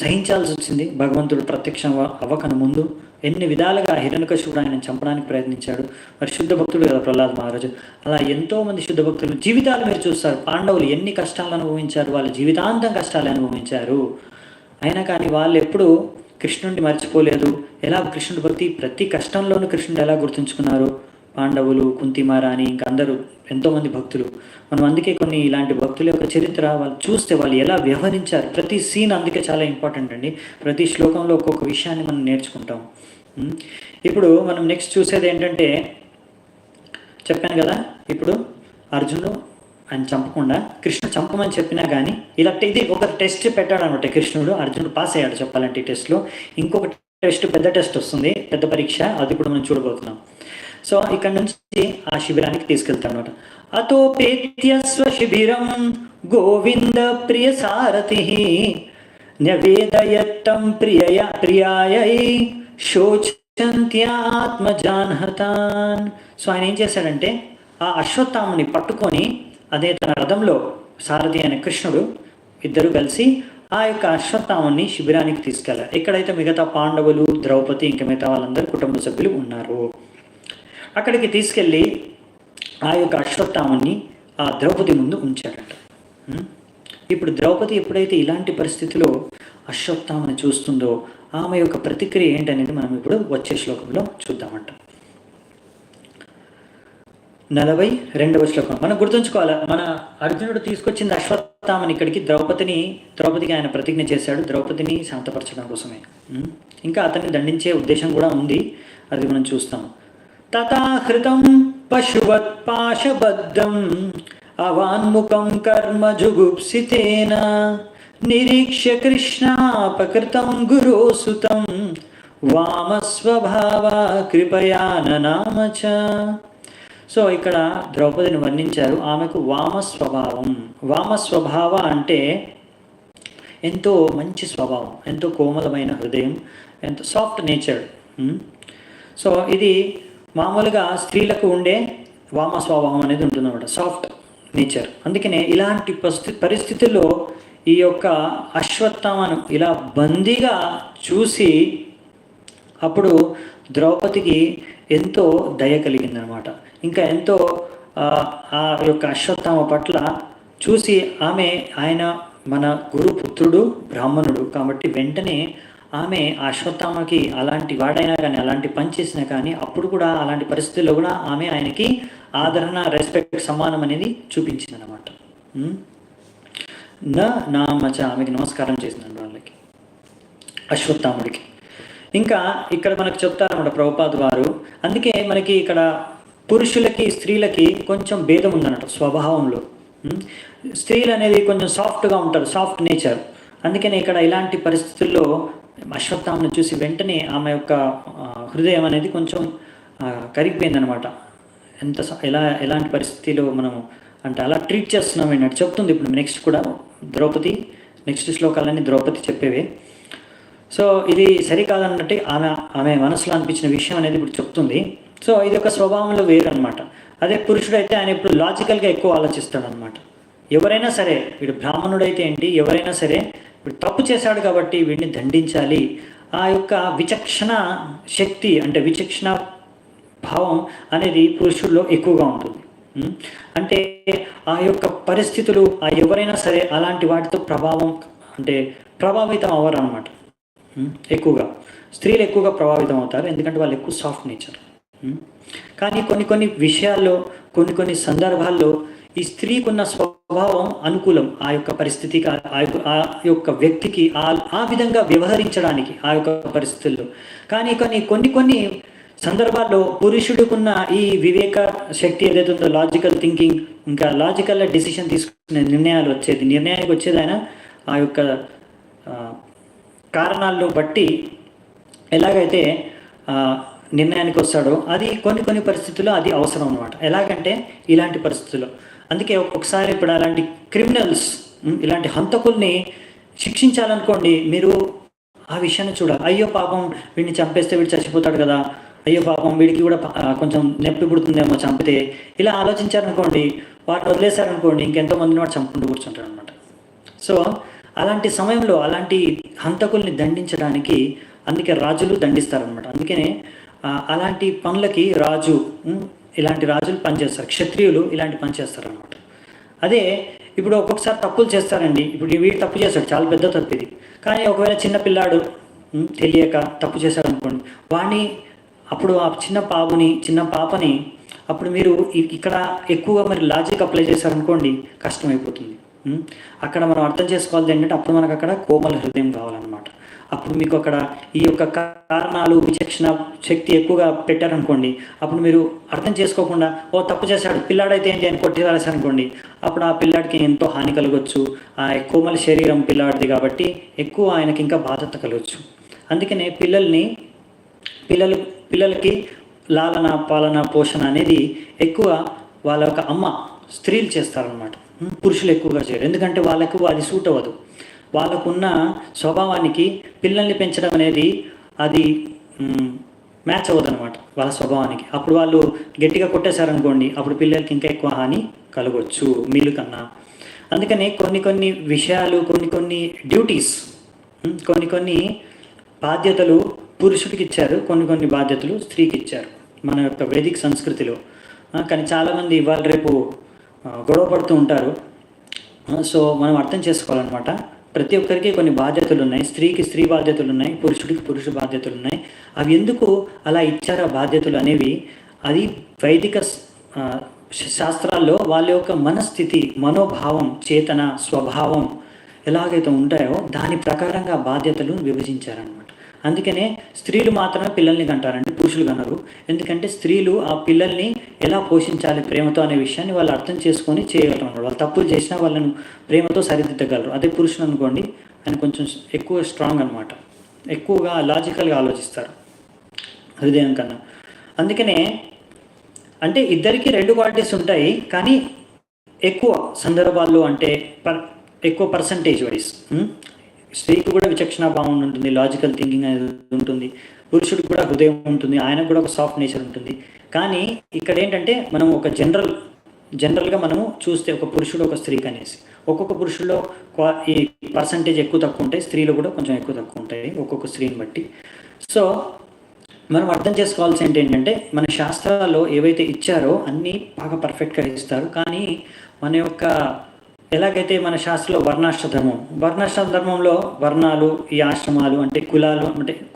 సహించాల్సి వచ్చింది భగవంతుడు ప్రత్యక్షం అవ్వకన ముందు. ఎన్ని విధాలుగా హిరణ్యకశిపుడు ఆయన చంపడానికి ప్రయత్నించాడు. మరి శుద్ధ భక్తుడు కదా ప్రహ్లాద్ మహారాజు. అలా ఎంతోమంది శుద్ధ భక్తులు జీవితాలు మీరు చూస్తారు. పాండవులు ఎన్ని కష్టాలు అనుభవించారు, వాళ్ళ జీవితాంతం కష్టాలు అనుభవించారు. అయినా కానీ వాళ్ళు ఎప్పుడూ కృష్ణుడిని మర్చిపోలేదు. ఎలా కృష్ణుడి భక్తి ప్రతి కష్టంలోనూ కృష్ణుడు ఎలా గుర్తుంచుకున్నారు, పాండవులు, కుంతిమారాణి, ఇంకా అందరూ ఎంతోమంది భక్తులు. మనం అందుకే కొన్ని ఇలాంటి భక్తుల యొక్క చరిత్ర వాళ్ళు చూస్తే వాళ్ళు ఎలా వ్యవహరించారు, ప్రతి సీన్ అందుకే చాలా ఇంపార్టెంట్ అండి. ప్రతి శ్లోకంలో ఒక్కొక్క విషయాన్ని మనం నేర్చుకుంటాం. ఇప్పుడు మనం నెక్స్ట్ చూసేది ఏంటంటే, చెప్పాను కదా, ఇప్పుడు అర్జునుడు ఆయన చంపకుండా కృష్ణుడు చంపమని చెప్పినా కానీ ఇలా ఇది ఒక టెస్ట్ పెట్టాడు అనమాట. కృష్ణుడు అర్జునుడు పాస్ అయ్యాడు చెప్పాలంటే ఈ టెస్ట్లో. ఇంకొక టెస్ట్, పెద్ద టెస్ట్ వస్తుంది, పెద్ద పరీక్ష, అది ఇప్పుడు మనం చూడబోతున్నాం. సో ఇక్కడ నుంచి ఆ శిబిరానికి తీసుకెళ్తాడు అనమాట. అతోపేత్యస్వ శిబిరం గోవింద ప్రియ సారథి న్యవేదయత్తం ప్రియాయై శోచంత్యాత్మజాన్హతాన్. సో ఆయన ఏం చేశాడంటే ఆ అశ్వత్థాముని పట్టుకొని, అదే తన రథంలో సారథి అయిన కృష్ణుడు ఇద్దరు కలిసి ఆ యొక్క అశ్వత్థాముని శిబిరానికి తీసుకెళ్లారు. ఎక్కడైతే మిగతా పాండవులు, ద్రౌపది, ఇంకా మిగతా వాళ్ళందరూ కుటుంబ సభ్యులు ఉన్నారు. అక్కడికి తీసుకెళ్ళి ఆ యొక్క అశ్వత్థాముని ఆ ద్రౌపది ముందు ఉంచాడట. ఇప్పుడు ద్రౌపది ఎప్పుడైతే ఇలాంటి పరిస్థితిలో అశ్వత్థాముని చూస్తుందో ఆమె యొక్క ప్రతిక్రియ ఏంటనేది మనం ఇప్పుడు వచ్చే శ్లోకంలో చూద్దామంట. 42వ శ్లోకం మనం గుర్తుంచుకోవాలి. మన అర్జునుడు తీసుకొచ్చింది అశ్వత్థామని ఇక్కడికి, ద్రౌపదికి ఆయన ప్రతిజ్ఞ చేశాడు, ద్రౌపదిని శాంతపరచడం కోసమే. ఇంకా అతన్ని దండించే ఉద్దేశం కూడా ఉంది, అది మనం చూస్తాం. తథాహృతం పశువత్ పాశబద్ధం అవాన్ముఖం కర్మ జుగుప్సితేన నిరీక్ష్య కృష్ణాపకృతం గురోసుతం వామస్వభావ కృపయా ననామచ. సో ఇక్కడ ద్రౌపదిని వర్ణించారు. ఆమెకు వామస్వభావ అంటే ఎంతో మంచి స్వభావం, ఎంతో కోమలమైన హృదయం, ఎంతో సాఫ్ట్ నేచర్. సో ఇది మామూలుగా స్త్రీలకు ఉండే వామ స్వభావం అనేది ఉంటుందన్నమాట, సాఫ్ట్ నేచర్. అందుకనే ఇలాంటి పరిస్థితుల్లో ఈ యొక్క అశ్వత్థామను ఇలా బందీగా చూసి అప్పుడు ద్రౌపదికి ఎంతో దయ కలిగిందనమాట. ఇంకా ఎంతో ఆ యొక్క అశ్వత్థామ పట్ల చూసి ఆయన మన గురుపుత్రుడు, బ్రాహ్మణుడు కాబట్టి వెంటనే ఆమె అశ్వత్థామకి అలాంటి వాడైనా కానీ, అలాంటి పని చేసినా కానీ, అప్పుడు కూడా అలాంటి పరిస్థితుల్లో కూడా ఆమె ఆయనకి ఆదరణ, రెస్పెక్ట్, సమానం అనేది చూపించింది అనమాట. నామచ ఆమెకి నమస్కారం చేసిందండి వాళ్ళకి, అశ్వత్థాముడికి. ఇంకా ఇక్కడ మనకు చెప్తారన్నమాట ప్రభుపాద్ వారు. అందుకే మనకి ఇక్కడ పురుషులకి స్త్రీలకి కొంచెం భేదం ఉందన్నమాట స్వభావంలో. స్త్రీలు అనేది కొంచెం సాఫ్ట్గా ఉంటారు, సాఫ్ట్ నేచర్. అందుకని ఇక్కడ ఇలాంటి పరిస్థితుల్లో అశ్వత్థామను చూసి వెంటనే ఆమె యొక్క హృదయం అనేది కొంచెం కరిగిపోయిందనమాట. ఎలాంటి పరిస్థితిలో మనము అంటే అలా ట్రీట్ చేస్తున్నాం అన్నట్టు చెప్తుంది. ఇప్పుడు నెక్స్ట్ కూడా ద్రౌపది, నెక్స్ట్ శ్లోకాలన్నీ ద్రౌపది చెప్పేవే. సో ఇది సరికాదన్నట్టు ఆమె మనసులో అనిపించిన విషయం అనేది ఇప్పుడు చెప్తుంది. సో ఇది ఒక స్వభావంలో వేరు అనమాట. అదే పురుషుడైతే ఆయన ఇప్పుడు లాజికల్గా ఎక్కువ ఆలోచిస్తాడనమాట. ఎవరైనా సరే, వీడు బ్రాహ్మణుడైతే ఏంటి, ఎవరైనా సరే వీడు తప్పు చేశాడు కాబట్టి వీడిని దండించాలి. ఆ యొక్క విచక్షణ శక్తి అంటే విచక్షణ భావం అనేది పురుషుల్లో ఎక్కువగా ఉంటుంది. అంటే ఆ యొక్క పరిస్థితులు ఎవరైనా సరే అలాంటి వాటితో ప్రభావితం అవ్వరు అనమాట. ఎక్కువగా స్త్రీలు ఎక్కువగా ప్రభావితం అవుతారు, ఎందుకంటే వాళ్ళు ఎక్కువ సాఫ్ట్ నేచర్. కానీ కొన్ని విషయాల్లో, కొన్ని సందర్భాల్లో ఈ స్త్రీకున్న స్వభావం అనుకూలం ఆ యొక్క పరిస్థితికి, ఆ యొక్క వ్యక్తికి ఆ విధంగా వ్యవహరించడానికి ఆ యొక్క పరిస్థితుల్లో. కానీ కొన్ని సందర్భాల్లో పురుషుడికున్న ఈ వివేక శక్తి ఏదైతే ఉందో, లాజికల్ థింకింగ్, ఇంకా లాజికల్ డిసిషన్ తీసుకునే నిర్ణయానికి వచ్చేది ఆయన ఆ యొక్క కారణాలను బట్టి ఎలాగైతే నిర్ణయానికి వస్తాడో అది కొన్ని పరిస్థితుల్లో అది అవసరం అన్నమాట. ఎలాగంటే ఇలాంటి పరిస్థితుల్లో. అందుకే ఒకసారి ఇప్పుడు అలాంటి క్రిమినల్స్, ఇలాంటి హంతకుల్ని శిక్షించాలనుకోండి, మీరు ఆ విషయాన్ని చూడాలి. అయ్యో పాపం వీడిని చంపేస్తే వీడు చచ్చిపోతాడు కదా, అయ్యో పాపం వీడికి కూడా కొంచెం నొప్పి పుడుతుందేమో చంపితే, ఇలా ఆలోచించారనుకోండి, వాటిని వదిలేశారనుకోండి, ఇంకెంతోమందిని వాడు చంపుకుంటూ కూర్చుంటాడు అనమాట. సో అలాంటి సమయంలో అలాంటి హంతకుల్ని దండించడానికి అందుకే రాజులు దండిస్తారనమాట. అందుకనే అలాంటి పనులకి ఇలాంటి రాజులు పనిచేస్తారు, క్షత్రియులు ఇలాంటి పని చేస్తారనమాట. అదే ఇప్పుడు ఒక్కొక్కసారి తప్పులు చేస్తారండి. ఇప్పుడు వీడు తప్పు చేస్తాడు, చాలా పెద్ద తప్పు ఇది. కానీ ఒకవేళ చిన్న పిల్లాడు తెలియక తప్పు చేశాడు అనుకోండి, వాడిని అప్పుడు ఆ చిన్న పాపని అప్పుడు మీరు ఇక్కడ ఎక్కువగా మరి లాజిక్ అప్లై చేశారనుకోండి కష్టమైపోతుంది. అక్కడ మనం అర్థం చేసుకోవాలి ఏంటంటే అప్పుడు మనకు అక్కడ కోమల హృదయం కావాలన్నమాట. అప్పుడు మీకు అక్కడ ఈ యొక్క కారణాలు విచక్షణ శక్తి ఎక్కువగా పెట్టారనుకోండి, అప్పుడు మీరు అర్థం చేసుకోకుండా తప్పు చేశాడు పిల్లాడైతే ఏంటి అని కొట్టిరాశారనుకోండి, అప్పుడు ఆ పిల్లాడికి ఎంతో హాని కలగవచ్చు. ఆ కోమల శరీరం పిల్లాడిది కాబట్టి ఎక్కువ ఆయనకి ఇంకా బాధ్యత కలగచ్చు. అందుకనే పిల్లలకి లాలన పాలన పోషణ అనేది ఎక్కువ వాళ్ళ యొక్క అమ్మ స్త్రీలు చేస్తారనమాట. పురుషులు ఎక్కువగా చేయరు, ఎందుకంటే వాళ్ళకు అది సూట్ అవ్వదు. వాళ్ళకున్న స్వభావానికి పిల్లల్ని పెంచడం అనేది అది మ్యాచ్ అవ్వదు అనమాట వాళ్ళ స్వభావానికి. అప్పుడు వాళ్ళు గట్టిగా కొట్టేశారనుకోండి, అప్పుడు పిల్లలకి ఇంకా ఎక్కువ హాని కలగవచ్చు మీలు కన్నా. అందుకని కొన్ని విషయాలు, కొన్ని డ్యూటీస్, కొన్ని బాధ్యతలు పురుషుడికి ఇచ్చారు, కొన్ని బాధ్యతలు స్త్రీకి ఇచ్చారు మన యొక్క వేదిక సంస్కృతిలో. కానీ చాలామంది ఇవాళ రేపు గొడవ పడుతూ ఉంటారు. సో మనం అర్థం చేసుకోవాలన్నమాట, ప్రతి ఒక్కరికి కొన్ని బాధ్యతలు ఉన్నాయి. స్త్రీకి స్త్రీ బాధ్యతలు ఉన్నాయి, పురుషుడికి పురుష బాధ్యతలు ఉన్నాయి. అవి ఎందుకు అలా ఇచ్చారు ఆ బాధ్యతలు అనేవి, అది వైదిక శాస్త్రాల్లో వాళ్ళ యొక్క మనస్థితి, మనోభావం, చేతన, స్వభావం ఎలాగైతే ఉంటాయో దాని ప్రకారంగా బాధ్యతలు విభజించారనమాట. అందుకనే స్త్రీలు మాత్రమే పిల్లల్ని కంటారండి, పురుషులు కనరు. ఎందుకంటే స్త్రీలు ఆ పిల్లల్ని ఎలా పోషించాలి ప్రేమతో అనే విషయాన్ని వాళ్ళు అర్థం చేసుకొని చేయగలరు అన్నమాట. వాళ్ళు తప్పులు చేసినా వాళ్ళను ప్రేమతో సరిదిద్దగలరు. అదే పురుషులు అనుకోండి, ఆయన కొంచెం ఎక్కువ స్ట్రాంగ్ అనమాట, ఎక్కువగా లాజికల్గా ఆలోచిస్తారు హృదయం కన్నా. అందుకనే అంటే ఇద్దరికి రెండు క్వాలిటీస్ ఉంటాయి, కానీ ఎక్కువ సందర్భాల్లో అంటే ఎక్కువ పర్సంటేజ్ వైజ్ స్త్రీకి కూడా విచక్షణ భావం ఉంటుంది, లాజికల్ థింకింగ్ అనేది ఉంటుంది. పురుషుడికి కూడా హృదయం ఉంటుంది, ఆయనకు కూడా ఒక సాఫ్ట్ నేచర్ ఉంటుంది. కానీ ఇక్కడ ఏంటంటే మనం ఒక జనరల్గా మనము చూస్తే ఒక పురుషుడు ఒక స్త్రీకి అనేసి ఒక్కొక్క పురుషుల్లో ఈ పర్సంటేజ్ ఎక్కువ తక్కువ ఉంటాయి, స్త్రీలు కూడా కొంచెం ఎక్కువ తక్కువ ఉంటాయి ఒక్కొక్క స్త్రీని బట్టి. సో మనం అర్థం చేసుకోవాల్సి ఏంటంటే మన శాస్త్రాల్లో ఏవైతే ఇచ్చారో అన్నీ బాగా పర్ఫెక్ట్గా ఇస్తారు. కానీ మన యొక్క ఎలాగైతే మన శాస్త్రంలో వర్ణాశ్రమ ధర్మంలో వర్ణాలు, ఈ ఆశ్రమాలు అంటే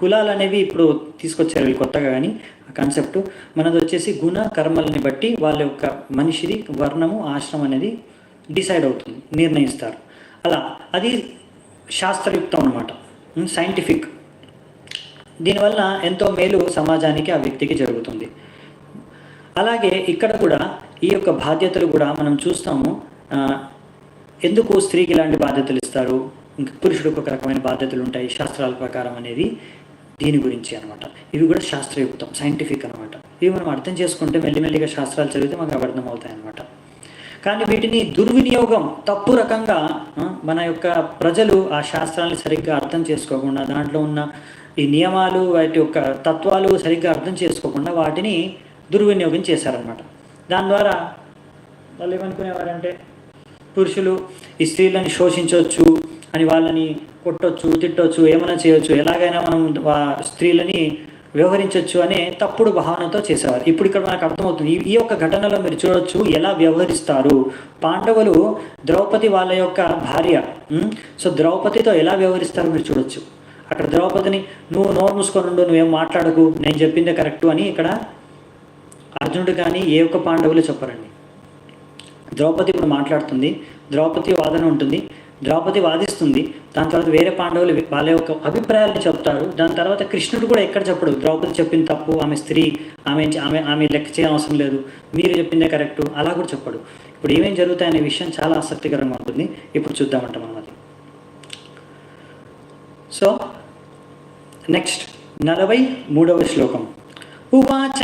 కులాలు అనేవి ఇప్పుడు తీసుకొచ్చారు వీళ్ళు కొత్తగా. కానీ ఆ కాన్సెప్ట్ మనది వచ్చేసి గుణ కర్మల్ని బట్టి వాళ్ళ యొక్క మనిషిది వర్ణము, ఆశ్రమం అనేది డిసైడ్ అవుతుంది, నిర్ణయిస్తారు. అలా అది శాస్త్రయుక్తం అన్నమాట, సైంటిఫిక్. దీనివల్ల ఎంతో మేలు సమాజానికి, ఆ వ్యక్తికి జరుగుతుంది. అలాగే ఇక్కడ కూడా ఈ యొక్క బాధ్యతలు కూడా మనం చూస్తాము. ఎందుకు స్త్రీకి ఇలాంటి బాధ్యతలు ఇస్తారు, ఇంకా పురుషుడికి ఒక రకమైన బాధ్యతలు ఉంటాయి శాస్త్రాల ప్రకారం అనేది దీని గురించి అనమాట. ఇవి కూడా శాస్త్రయుక్తం, సైంటిఫిక్ అనమాట. ఇవి మనం అర్థం చేసుకుంటే మెల్లిమెల్లిగా శాస్త్రాలు చదివితే మనకు అర్థం అవుతాయి అనమాట. కానీ వీటిని దుర్వినియోగం, తప్పు రకంగా మన యొక్క ప్రజలు ఆ శాస్త్రాన్ని సరిగ్గా అర్థం చేసుకోకుండా, దాంట్లో ఉన్న ఈ నియమాలు, వాటి యొక్క తత్వాలు సరిగ్గా అర్థం చేసుకోకుండా వాటిని దుర్వినియోగం చేశారనమాట. దాని ద్వారా వాళ్ళు ఏమనుకునేవారంటే పురుషులు ఈ స్త్రీలను శోషించవచ్చు అని, వాళ్ళని కొట్టొచ్చు, తిట్టొచ్చు, ఏమైనా చేయొచ్చు, ఎలాగైనా మనం స్త్రీలని వ్యవహరించవచ్చు అనే తప్పుడు భావనతో చేసేవారు. ఇప్పుడు ఇక్కడ మనకు అర్థమవుతుంది, ఈ యొక్క ఘటనలో మీరు చూడొచ్చు ఎలా వ్యవహరిస్తారు. పాండవులు ద్రౌపది వాళ్ళ యొక్క భార్య. సో ద్రౌపదితో ఎలా వ్యవహరిస్తారో మీరు చూడొచ్చు. అక్కడ ద్రౌపదిని నువ్వు నోరు మూసుకొని ఉండు, నువ్వేం మాట్లాడకు, నేను చెప్పిందే కరెక్టు అని ఇక్కడ అర్జునుడు కానీ ఏ ఒక్క పాండవులు చెప్పరండి. ద్రౌపది ఇప్పుడు మాట్లాడుతుంది, ద్రౌపది వాదన ఉంటుంది, ద్రౌపది వాదిస్తుంది, దాని తర్వాత వేరే పాండవులు వాళ్ళ యొక్క అభిప్రాయాలను చెప్తారు. దాని తర్వాత కృష్ణుడు కూడా ఎక్కడ చెప్పడు ద్రౌపది చెప్పింది తప్పు, ఆమె స్త్రీ, ఆమె లెక్క చేయడం అవసరం లేదు, మీరు చెప్పిందే కరెక్టు, అలా కూడా చెప్పడు. ఇప్పుడు ఏమేమి జరుగుతాయనే విషయం చాలా ఆసక్తికరంగా ఉంటుంది. ఇప్పుడు చూద్దామంట మనం అది. సో నెక్స్ట్ 43వ శ్లోకం. ఉవాచ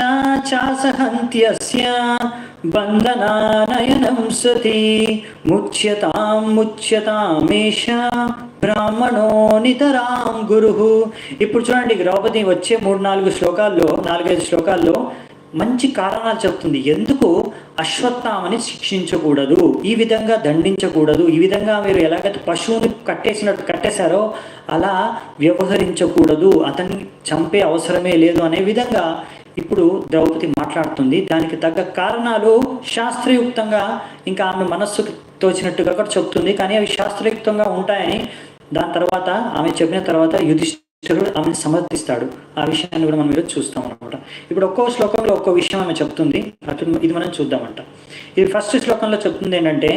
చాసహంత్యస్య బంధనానయనం సతి ముచ్యతామేష బ్రాహ్మణో నితరాం గురు. ఇప్పుడు చూడండి, ద్రౌపది వచ్చే 3-4 శ్లోకాల్లో, 4-5 శ్లోకాల్లో మంచి కారణాలు చెప్తుంది. ఎందుకు అశ్వత్థామని శిక్షించకూడదు, ఈ విధంగా దండించకూడదు, ఈ విధంగా మీరు ఎలాగైతే పశువుని కట్టేశారో అలా వ్యవహరించకూడదు, అతన్ని చంపే అవసరమే లేదు అనే విధంగా ఇప్పుడు ద్రౌపది మాట్లాడుతుంది. దానికి తగ్గ కారణాలు శాస్త్రయుక్తంగా, ఇంకా ఆమె మనస్సుకు తోచినట్టుగా కూడా చెప్తుంది. కానీ అవి శాస్త్రయుక్తంగా ఉంటాయని దాని తర్వాత ఆమె చెప్పిన తర్వాత యుధిష్ఠిరుడు ఆమెను సమర్థిస్తాడు. ఆ విషయాన్ని కూడా మనం ఈరోజు చూస్తాం అనమాట. ఇప్పుడు ఒక్కో శ్లోకంలో ఒక్కో విషయం ఆమె చెప్తుంది. ఇది మనం చూద్దామంట. ఇది ఫస్ట్ శ్లోకంలో చెప్తుంది ఏంటంటే,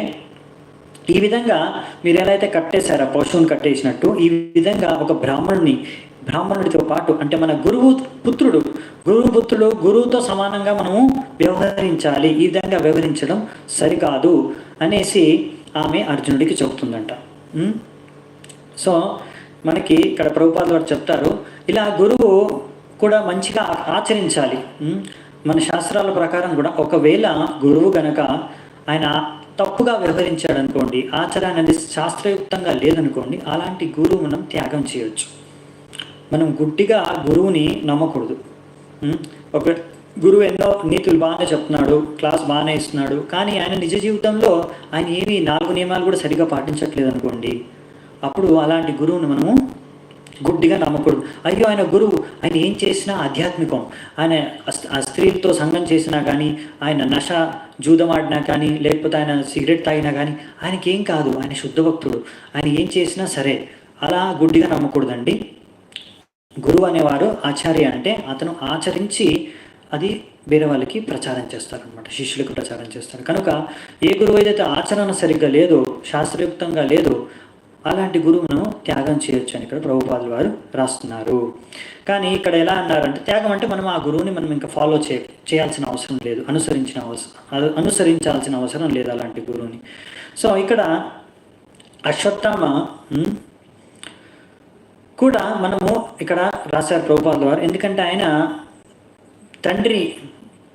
ఈ విధంగా మీరు ఎలా అయితే కట్టేశారో పశువుని కట్టేసినట్టు, ఈ విధంగా ఒక బ్రాహ్మణుడితో పాటు, అంటే మన పుత్రుడు గురువుతో సమానంగా మనము వ్యవహరించాలి. ఈ విధంగా వ్యవహరించడం సరికాదు అనేసి ఆమె అర్జునుడికి చెబుతుందంట. సో మనకి ఇక్కడ ప్రభుపాద వారు చెప్తారు, ఇలా గురువు కూడా మంచిగా ఆచరించాలి. మన శాస్త్రాల ప్రకారం కూడా ఒకవేళ గురువు గనక ఆయన తప్పుగా వ్యవహరించాడు అనుకోండి, ఆచరణ అనేది శాస్త్రయుక్తంగా లేదనుకోండి, అలాంటి గురువు మనం త్యాగం చేయొచ్చు. మనం గుడ్డిగా గురువుని నమ్మకూడదు. ఒక గురువు ఎన్నో నీతులు బాగానే చెప్తున్నాడు, క్లాస్ బాగానే ఇస్తున్నాడు, కానీ ఆయన నిజ జీవితంలో ఆయన ఏమీ 4 నియమాలు కూడా సరిగ్గా పాటించట్లేదు అనుకోండి, అప్పుడు అలాంటి గురువుని మనము గుడ్డిగా నమ్మకూడదు. అయ్యో ఆయన గురువు, ఆయన ఏం చేసినా ఆధ్యాత్మికం, ఆయన స్త్రీలతో సంఘం చేసినా కానీ, ఆయన జూదమాడినా కానీ, లేకపోతే ఆయన సిగరెట్ తాగినా కానీ ఆయనకి ఏం కాదు, ఆయన శుద్ధ భక్తుడు, ఆయన ఏం చేసినా సరే, అలా గుడ్డిగా నమ్మకూడదండి. గురువు అనేవాడు ఆచార్య అంటే అతను ఆచరించి అది వేరే వాళ్ళకి ప్రచారం చేస్తారనమాట, శిష్యులకు ప్రచారం చేస్తారు. కనుక ఏ గురువు ఏదైతే ఆచరణ సరిగ్గా లేదో, శాస్త్రయుక్తంగా లేదో, అలాంటి గురువును త్యాగం చేయొచ్చు అని ఇక్కడ ప్రభుపాదులు వారు రాస్తున్నారు. కానీ ఇక్కడ ఎలా అన్నారంటే, త్యాగం అంటే మనం ఆ గురువుని మనం ఇంకా ఫాలో చేయాల్సిన అవసరం లేదు, అనుసరించాల్సిన అవసరం లేదు అలాంటి గురువుని. సో ఇక్కడ అశ్వత్థామ కూడా మనము ఇక్కడ రాశారు ప్రభుపాదులు వారు. ఎందుకంటే ఆయన తండ్రి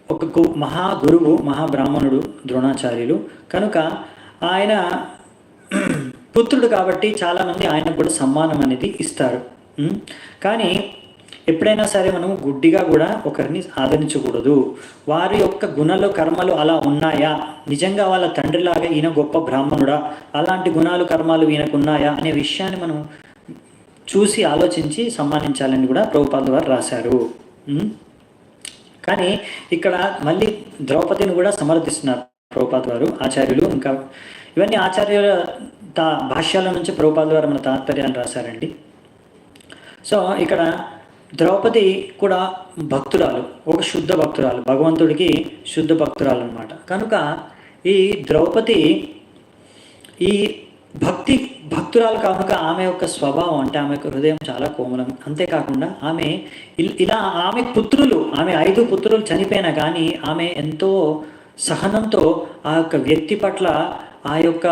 ఒక మహాగురువు, మహాబ్రాహ్మణుడు ద్రోణాచార్యులు, కనుక ఆయన పుత్రుడు కాబట్టి చాలామంది ఆయనకు కూడా సమ్మానం అనేది ఇస్తారు. కానీ ఎప్పుడైనా సరే మనం గుడ్డిగా కూడా ఒకరిని ఆదరించకూడదు. వారి యొక్క గుణాలు కర్మలు అలా ఉన్నాయా, నిజంగా వాళ్ళ తండ్రిలాగా ఈయన గొప్ప బ్రాహ్మణుడా, అలాంటి గుణాలు కర్మాలు ఈయనకు ఉన్నాయా అనే విషయాన్ని మనం చూసి ఆలోచించి సమ్మానించాలని కూడా ప్రభుపాదులు వారు రాశారు. కానీ ఇక్కడ మళ్ళీ ద్రౌపదిని కూడా సమర్థిస్తున్నారు ప్రభుపాదులు వారు, ఆచార్యులు. ఇంకా ఇవన్నీ ఆచార్యుల భాష్యాల నుంచి ప్రభుపాదులు వారు మన తాత్పర్యాన్ని రాశారండి. సో ఇక్కడ ద్రౌపది కూడా భక్తురాలు, ఒక శుద్ధ భక్తురాలు, భగవంతుడికి శుద్ధ భక్తురాలు అనమాట. కనుక ఈ ద్రౌపది ఈ భక్తురాలు కనుక ఆమె యొక్క స్వభావం, అంటే ఆమె యొక్క హృదయం చాలా కోమలం. అంతేకాకుండా ఆమె పుత్రులు, ఆమె 5 పుత్రులు చనిపోయినా కానీ ఆమె ఎంతో సహనంతో ఆ యొక్క వ్యక్తి పట్ల ఆ యొక్క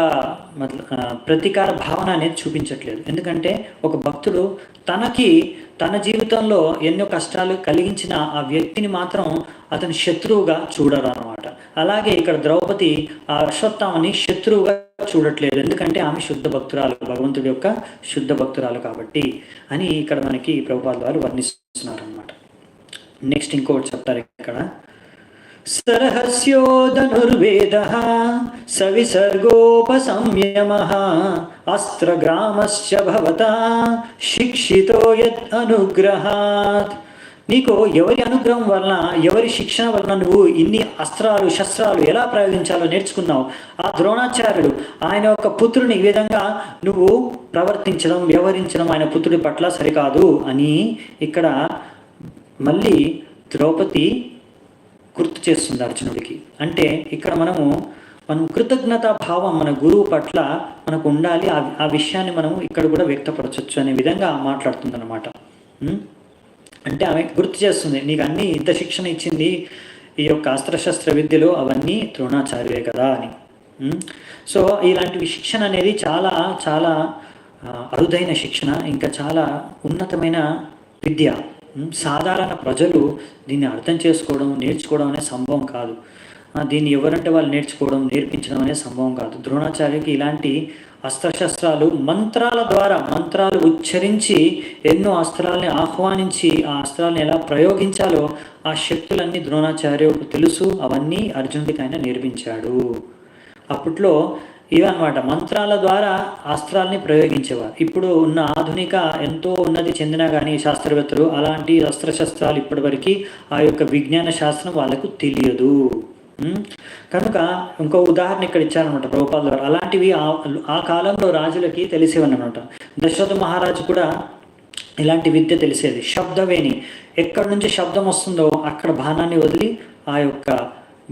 ప్రతీకార భావన అనేది చూపించట్లేదు. ఎందుకంటే ఒక భక్తుడు తన జీవితంలో ఎన్నో కష్టాలు కలిగించిన ఆ వ్యక్తిని మాత్రం అతని శత్రువుగా చూడరు అన్నమాట. అలాగే ఇక్కడ ద్రౌపది ఆ అశ్వత్థామని శత్రువుగా చూడట్లేదు, ఎందుకంటే ఆమె శుద్ధ భక్తురాలు, భగవంతుడి యొక్క శుద్ధ భక్తురాలు కాబట్టి అని ఇక్కడ మనకి ప్రభుపాదులు వారు వర్ణిస్తున్నారు అన్నమాట. నెక్స్ట్ ఇంకోటి చెప్తారు ఇక్కడ, సరహస్యో ధనుర్వేదః సవిసర్గోపసంయమః అస్త్రగ్రామశ్చ భవతా శిక్షితో యద్ అనుగ్రహాత్. నీకు ఎవరి అనుగ్రహం వలన, ఎవరి శిక్షణ వలన నువ్వు ఇన్ని అస్త్రాలు శస్త్రాలు ఎలా ప్రయోగించాలో నేర్చుకున్నావు. ఆ ద్రోణాచార్యుడు ఆయన యొక్క పుత్రుని ఈ విధంగా నువ్వు వ్యవహరించడం ఆయన పుత్రుడి పట్ల సరికాదు అని ఇక్కడ మళ్ళీ ద్రౌపది గుర్తు చేస్తుంది అర్జునుడికి. అంటే ఇక్కడ మనం కృతజ్ఞతా భావం మన గురువు పట్ల మనకు ఉండాలి, ఆ విషయాన్ని మనము ఇక్కడ కూడా వ్యక్తపరచవచ్చు అనే విధంగా మాట్లాడుతుంది అన్నమాట. అంటే ఆమె గుర్తు చేస్తుంది, నీకు అన్ని ఇంత శిక్షణ ఇచ్చింది ఈ యొక్క అస్త్రశస్త్ర విద్యలో అవన్నీ ద్రోణాచార్యులే కదా అని. సో ఇలాంటి శిక్షణ అనేది చాలా చాలా అరుదైన శిక్షణ, ఇంకా చాలా ఉన్నతమైన విద్య. సాధారణ ప్రజలు దీన్ని అర్థం చేసుకోవడం, నేర్చుకోవడం అనే సంభవం కాదు. దీన్ని ఎవరంటే వాళ్ళు నేర్చుకోవడం, నేర్పించడం అనే సంభవం కాదు. ద్రోణాచార్యుకి ఇలాంటి అస్త్రశస్త్రాలు మంత్రాల ద్వారా, మంత్రాలు ఉచ్చరించి ఎన్నో అస్త్రాలని ఆహ్వానించి ఆ అస్త్రాలను ఎలా ప్రయోగించాలో ఆ శక్తులన్నీ ద్రోణాచార్యుకు తెలుసు. అవన్నీ అర్జునుడికి ఆయన నేర్పించాడు. అప్పట్లో ఇవన్నమాట మంత్రాల ద్వారా అస్త్రాలని ప్రయోగించేవారు. ఇప్పుడు ఉన్న ఆధునిక ఎంతో ఉన్నతి చెందినా కానీ శాస్త్రవేత్తలు అలాంటి అస్త్రశస్త్రాలు ఇప్పటివరకు ఆ యొక్క విజ్ఞాన శాస్త్రం వాళ్ళకు తెలియదు. కనుక ఇంకో ఉదాహరణ ఇక్కడ ఇచ్చారనమాట ప్రభుపాదులు గారు. అలాంటివి ఆ కాలంలో రాజులకి తెలిసేవన్నమాట. దశరథ మహారాజు కూడా ఇలాంటి విద్య తెలిసేది. శబ్దవేణి, ఎక్కడి నుంచి శబ్దం వస్తుందో అక్కడ బాణాన్ని వదిలి ఆ యొక్క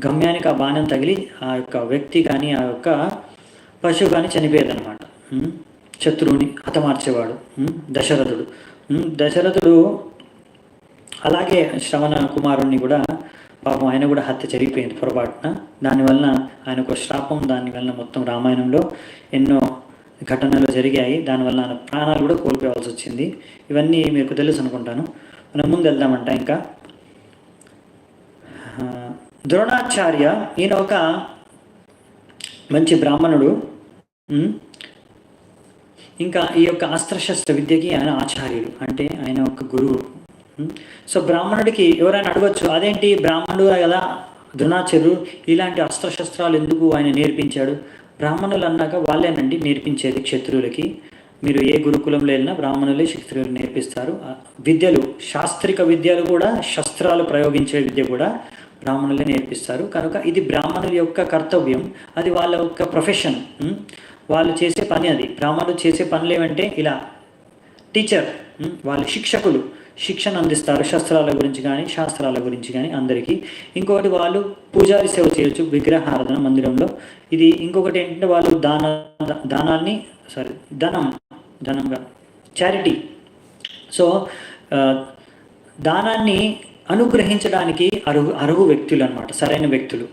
గమ్యానికి ఆ బాణం తగిలి ఆ యొక్క వ్యక్తి కానీ ఆ యొక్క పశువు కానీ చనిపోయేదన్నమాట. శత్రువుని హతమార్చేవాడు దశరథుడు. దశరథుడు అలాగే శ్రవణ కుమారుణ్ణి కూడా పాపం ఆయన కూడా హత్య జరిగిపోయింది పొరపాటున. దానివలన ఆయనకు శ్రాపం, దానివలన మొత్తం రామాయణంలో ఎన్నో ఘటనలు జరిగాయి. దానివల్ల ఆయన ప్రాణాలు కూడా కోల్పోవాల్సి వచ్చింది. ఇవన్నీ మీకు తెలుసు అనుకుంటాను. మనం ముందు వెళ్దామంట. ఇంకా ద్రోణాచార్య, ఈయన ఒక మంచి బ్రాహ్మణుడు. ఇంకా ఈ యొక్క అస్త్రశస్త్ర విద్యకి ఆయన ఆచార్యుడు, అంటే ఆయన ఒక గురువు. సో బ్రాహ్మణుడికి ఎవరైనా అడగచ్చు, అదేంటి బ్రాహ్మణుడు కదా ద్రోణాచార్యుడు, ఇలాంటి అస్త్రశస్త్రాలు ఎందుకు ఆయన నేర్పించాడు? బ్రాహ్మణులు అన్నాక వాళ్ళేనండి నేర్పించేది క్షత్రువులకి. మీరు ఏ గురుకులంలో వెళ్ళినా బ్రాహ్మణులే క్షత్రియులు నేర్పిస్తారు. విద్యలు, శాస్త్రిక విద్యలు కూడా, శస్త్రాలు ప్రయోగించే విద్య కూడా బ్రాహ్మణులే నేర్పిస్తారు. కనుక ఇది బ్రాహ్మణుల యొక్క కర్తవ్యం, అది వాళ్ళ యొక్క ప్రొఫెషన్, వాళ్ళు చేసే పని అది. బ్రాహ్మణులు చేసే పనులు ఏమంటే ఇలా టీచర్, వాళ్ళు శిక్షకులు, శిక్షణ అందిస్తారు శస్త్రాల గురించి కానీ శాస్త్రాల గురించి కానీ అందరికీ. ఇంకొకటి వాళ్ళు పూజారి సేవ చేయొచ్చు విగ్రహారాధన మందిరంలో. ఇది ఇంకొకటి ఏంటంటే వాళ్ళు దానాన్ని ధనంగా చారిటీ. సో దానాన్ని అనుగ్రహించడానికి అర్హు వ్యక్తులు అన్నమాట, సరైన వ్యక్తులు.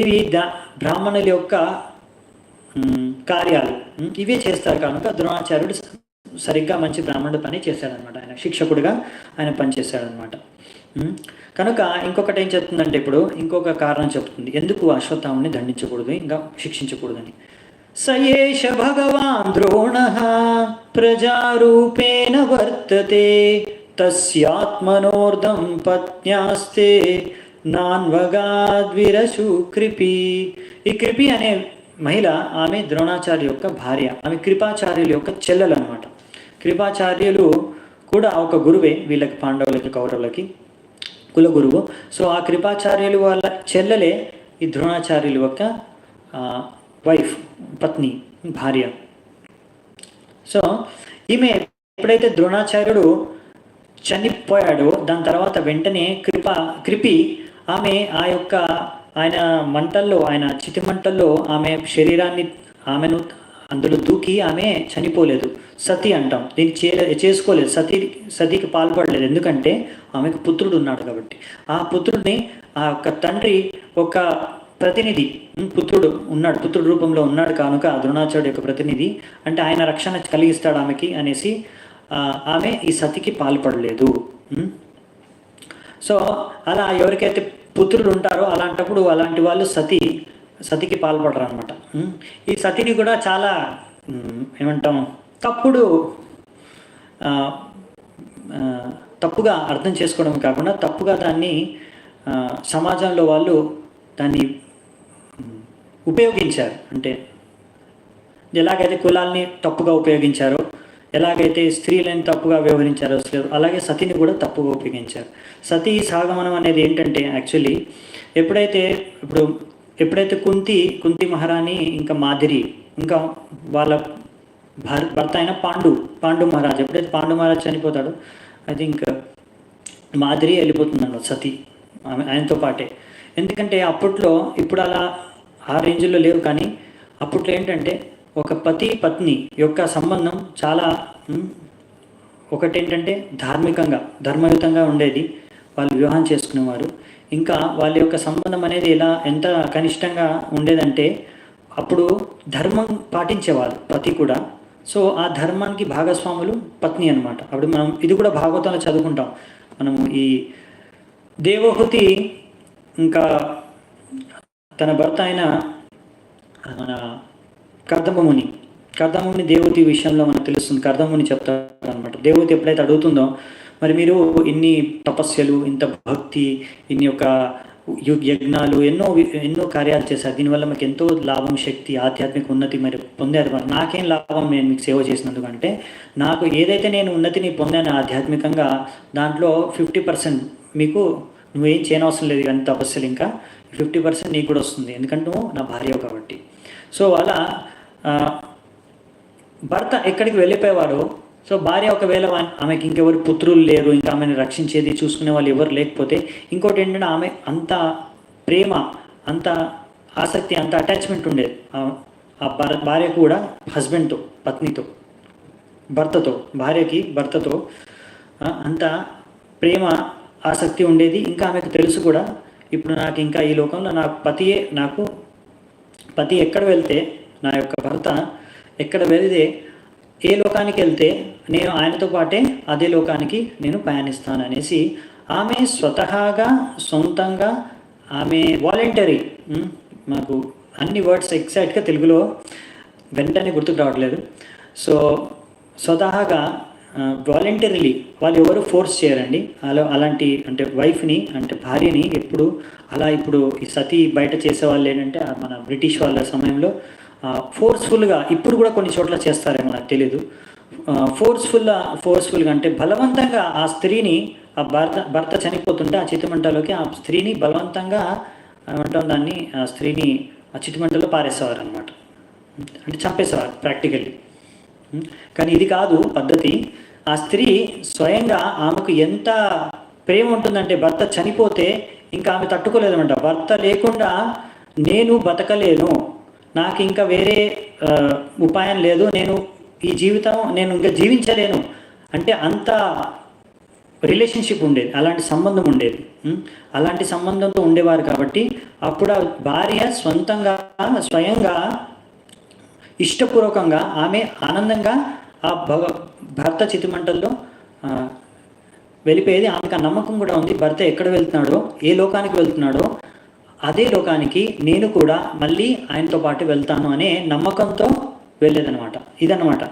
ఇవి బ్రాహ్మణుల యొక్క కార్యాలు, ఇవే చేస్తారు. కనుక ద్రోణాచార్యుడు సరిగ్గా మంచి బ్రాహ్మణుడు పని చేశాడనమాట. ఆయన శిక్షకుడిగా ఆయన పనిచేశాడనమాట. కనుక ఇంకొకటి ఏం చెప్తుందంటే, ఇప్పుడు ఇంకొక కారణం చెప్తుంది ఎందుకు అశ్వత్థాముని దండించకూడదు, ఇంకా శిక్షించకూడదని. సయేష భగవాన్ ద్రోణ ప్రజారూపేణ వర్తతే తస్యాత్మనోర్ధం పత్న్యాస్తే నాన్వగాద్విరసు కృపి. ఈ కృపి అనే మహిళ, ఆమె ద్రోణాచార్య యొక్క భార్య, ఆమె కృపాచార్యుల యొక్క చెల్లెలు అనమాట. కృపాచార్యులు కూడా ఒక గురువే వీళ్ళకి, పాండవులకి కౌరవులకి కుల గురువు. సో ఆ కృపాచార్యులు వాళ్ళ చెల్లెలే ఈ ద్రోణాచార్యుల యొక్క వైఫ్, పత్ని, భార్య. సో ఈమె ఎప్పుడైతే ద్రోణాచార్యుడు చనిపోయాడో దాని తర్వాత వెంటనే కృపి ఆమె ఆ యొక్క ఆయన మంటల్లో, ఆయన చితి మంటల్లో ఆమె శరీరాన్ని, ఆమెను అందులో దూకి ఆమె చనిపోలేదు. సతి అంటాం, దీన్ని చేసుకోలేదు, సతికి పాల్పడలేదు. ఎందుకంటే ఆమెకు పుత్రుడు ఉన్నాడు కాబట్టి. ఆ పుత్రుడిని ఆ యొక్క తండ్రి ఒక ప్రతినిధి, పుత్రుడు ఉన్నాడు, పుత్రుడు రూపంలో ఉన్నాడు కనుక ద్రోణాచార్యుడు యొక్క ప్రతినిధి, అంటే ఆయన రక్షణ కలిగిస్తాడు ఆమెకి అనేసి ఆమె ఈ సతికి పాల్పడలేదు. సో అలా ఎవరికైతే పుత్రుడు ఉంటారో అలాంటప్పుడు అలాంటి వాళ్ళు సతికి పాల్పడరు అనమాట. ఈ సతిని కూడా చాలా ఏమంటాం తప్పుగా అర్థం చేసుకోవడం కాకుండా తప్పుగా దాన్ని సమాజంలో వాళ్ళు దాన్ని ఉపయోగించారు. అంటే ఎలాగైతే కులాల్ని తప్పుగా ఉపయోగించారో, ఎలాగైతే స్త్రీలను తప్పుగా వ్యవహరించారో అలాగే సతిని కూడా తప్పుగా ఉపయోగించారు. సతీ సాగమనం అనేది ఏంటంటే యాక్చువల్లీ ఎప్పుడైతే కుంతి మహారాణి, ఇంకా మాదిరి, ఇంకా వాళ్ళ భర్త అయిన పాండు మహారాజ్, ఎప్పుడైతే పాండు మహారాజ్ చనిపోతాడో ఐ థింక్ మాదిరి వెళ్ళిపోతుందన్న సతీ ఆయనతో పాటే. ఎందుకంటే అప్పట్లో, ఇప్పుడు అలా ఆ రేంజ్లో లేవు, కానీ అప్పట్లో ఏంటంటే ఒక పతి పత్ని యొక్క సంబంధం చాలా ఒకటేంటంటే ధర్మయుతంగా ఉండేది. వాళ్ళు వివాహం చేసుకునేవారు. ఇంకా వాళ్ళ యొక్క సంబంధం అనేది ఎంత కనిష్టంగా ఉండేదంటే అప్పుడు ధర్మం పాటించేవాళ్ళు పతి కూడా. సో ఆ ధర్మానికి భాగస్వాములు పత్ని అనమాట. అప్పుడు మనం ఇది కూడా భాగవతంలో చదువుకుంటాం. మనము ఈ దేవహూతి ఇంకా తన భర్త అయిన మన కర్దమముని దేవహూతి విషయంలో మనకు తెలుస్తుంది. కర్దమముని చెప్తాడు అనమాట, దేవహూతి ఎప్పుడైతే అడుగుతుందో, మరి మీరు ఇన్ని తపస్యలు, ఇంత భక్తి, ఇన్ని యొక్క యజ్ఞాలు, ఎన్నో కార్యాలు చేశారు, దీనివల్ల మీకు ఎంతో లాభం, శక్తి, ఆధ్యాత్మిక ఉన్నతి మరి పొందారు, మరి నాకేం లాభం నేను మీకు సేవ చేసినందుకంటే, నాకు ఏదైతే నేను ఉన్నతిని పొందాను ఆధ్యాత్మికంగా దాంట్లో 50% మీకు, నువ్వేం చేయనవసరం లేదు ఇవన్నీ తపస్సులు, ఇంకా 50% నీకు కూడా వస్తుంది, ఎందుకంటే నువ్వు నా భార్య కాబట్టి. సో అలా భర్త ఎక్కడికి వెళ్ళిపోయేవారో సో భార్య ఒకవేళ ఆమెకి ఇంకెవరు పుత్రులు లేరు, ఇంకా ఆమెను రక్షించేది చూసుకునే వాళ్ళు ఎవరు లేకపోతే, ఇంకోటి ఏంటంటే ఆమె అంత ప్రేమ, అంత ఆసక్తి, అంత అటాచ్మెంట్ ఉండేది ఆ భార్య కూడా హస్బెండ్తో, పత్నితో, భర్తతో, భార్యకి భర్తతో అంత ప్రేమ ఆసక్తి ఉండేది. ఇంకా ఆమెకు తెలుసు కూడా, ఇప్పుడు నాకు ఇంకా ఈ లోకంలో నాకు పతి ఎక్కడ వెళ్తే, నా యొక్క భర్త ఎక్కడ వెళితే, ఏ లోకానికి వెళ్తే నేను ఆయనతో పాటే అదే లోకానికి నేను పయనిస్తాననేసి ఆమె స్వతహాగా సొంతంగా ఆమె వాలంటరీ, మాకు అన్ని వర్డ్స్ ఎగ్జాక్ట్గా తెలుగులో వెంటనే గుర్తుకు రావట్లేదు. సో స్వతహాగా వాలంటరీలీ వాళ్ళు ఎవరు ఫోర్స్ చేయరండి. అలాంటి అంటే వైఫ్ని, అంటే భార్యని ఎప్పుడు అలా, ఇప్పుడు ఈ సతీ బయట చేసేవాళ్ళు ఏంటంటే మన బ్రిటిష్ వాళ్ళ సమయంలో ఫోర్స్ఫుల్గా, ఇప్పుడు కూడా కొన్ని చోట్ల చేస్తారేమో నాకు తెలీదు, ఫోర్స్ఫుల్గా అంటే బలవంతంగా ఆ స్త్రీని, ఆ భర్త చనిపోతుంటే ఆ చితిమంటలోకి ఆ స్త్రీని బలవంతంగా ఏమంటాం దాన్ని, ఆ స్త్రీని ఆ చితిమంటలో పారేసేవారు అనమాట, అంటే చంపేసేవారు ప్రాక్టికల్లీ. కానీ ఇది కాదు పద్ధతి. ఆ స్త్రీ స్వయంగా, ఆమెకు ఎంత ప్రేమ ఉంటుందంటే భర్త చనిపోతే ఇంకా ఆమె తట్టుకోలేదన్నమాట. భర్త లేకుండా నేను బతకలేను, నాకు ఇంకా వేరే ఉపాయం లేదు, నేను ఈ జీవితం నేను ఇంకా జీవించలేను అంటే అంత రిలేషన్షిప్ ఉండేది, అలాంటి సంబంధం ఉండేది. అలాంటి సంబంధంతో ఉండేవారు కాబట్టి అప్పుడు ఆ భార్య స్వయంగా ఇష్టపూర్వకంగా ఆమె ఆనందంగా ఆ భర్త చితిమంటల్లో వెళ్ళిపోయేది. ఆమెకు ఆ నమ్మకం కూడా ఉంది, భర్త ఎక్కడ వెళ్తున్నాడో, ఏ లోకానికి వెళ్తున్నాడో అదే లోకానికి నేను కూడా మళ్ళీ ఆయనతో పాటు వెళ్తాను అనే నమ్మకంతో వెళ్ళేదనమాట. ఇదన్నమాట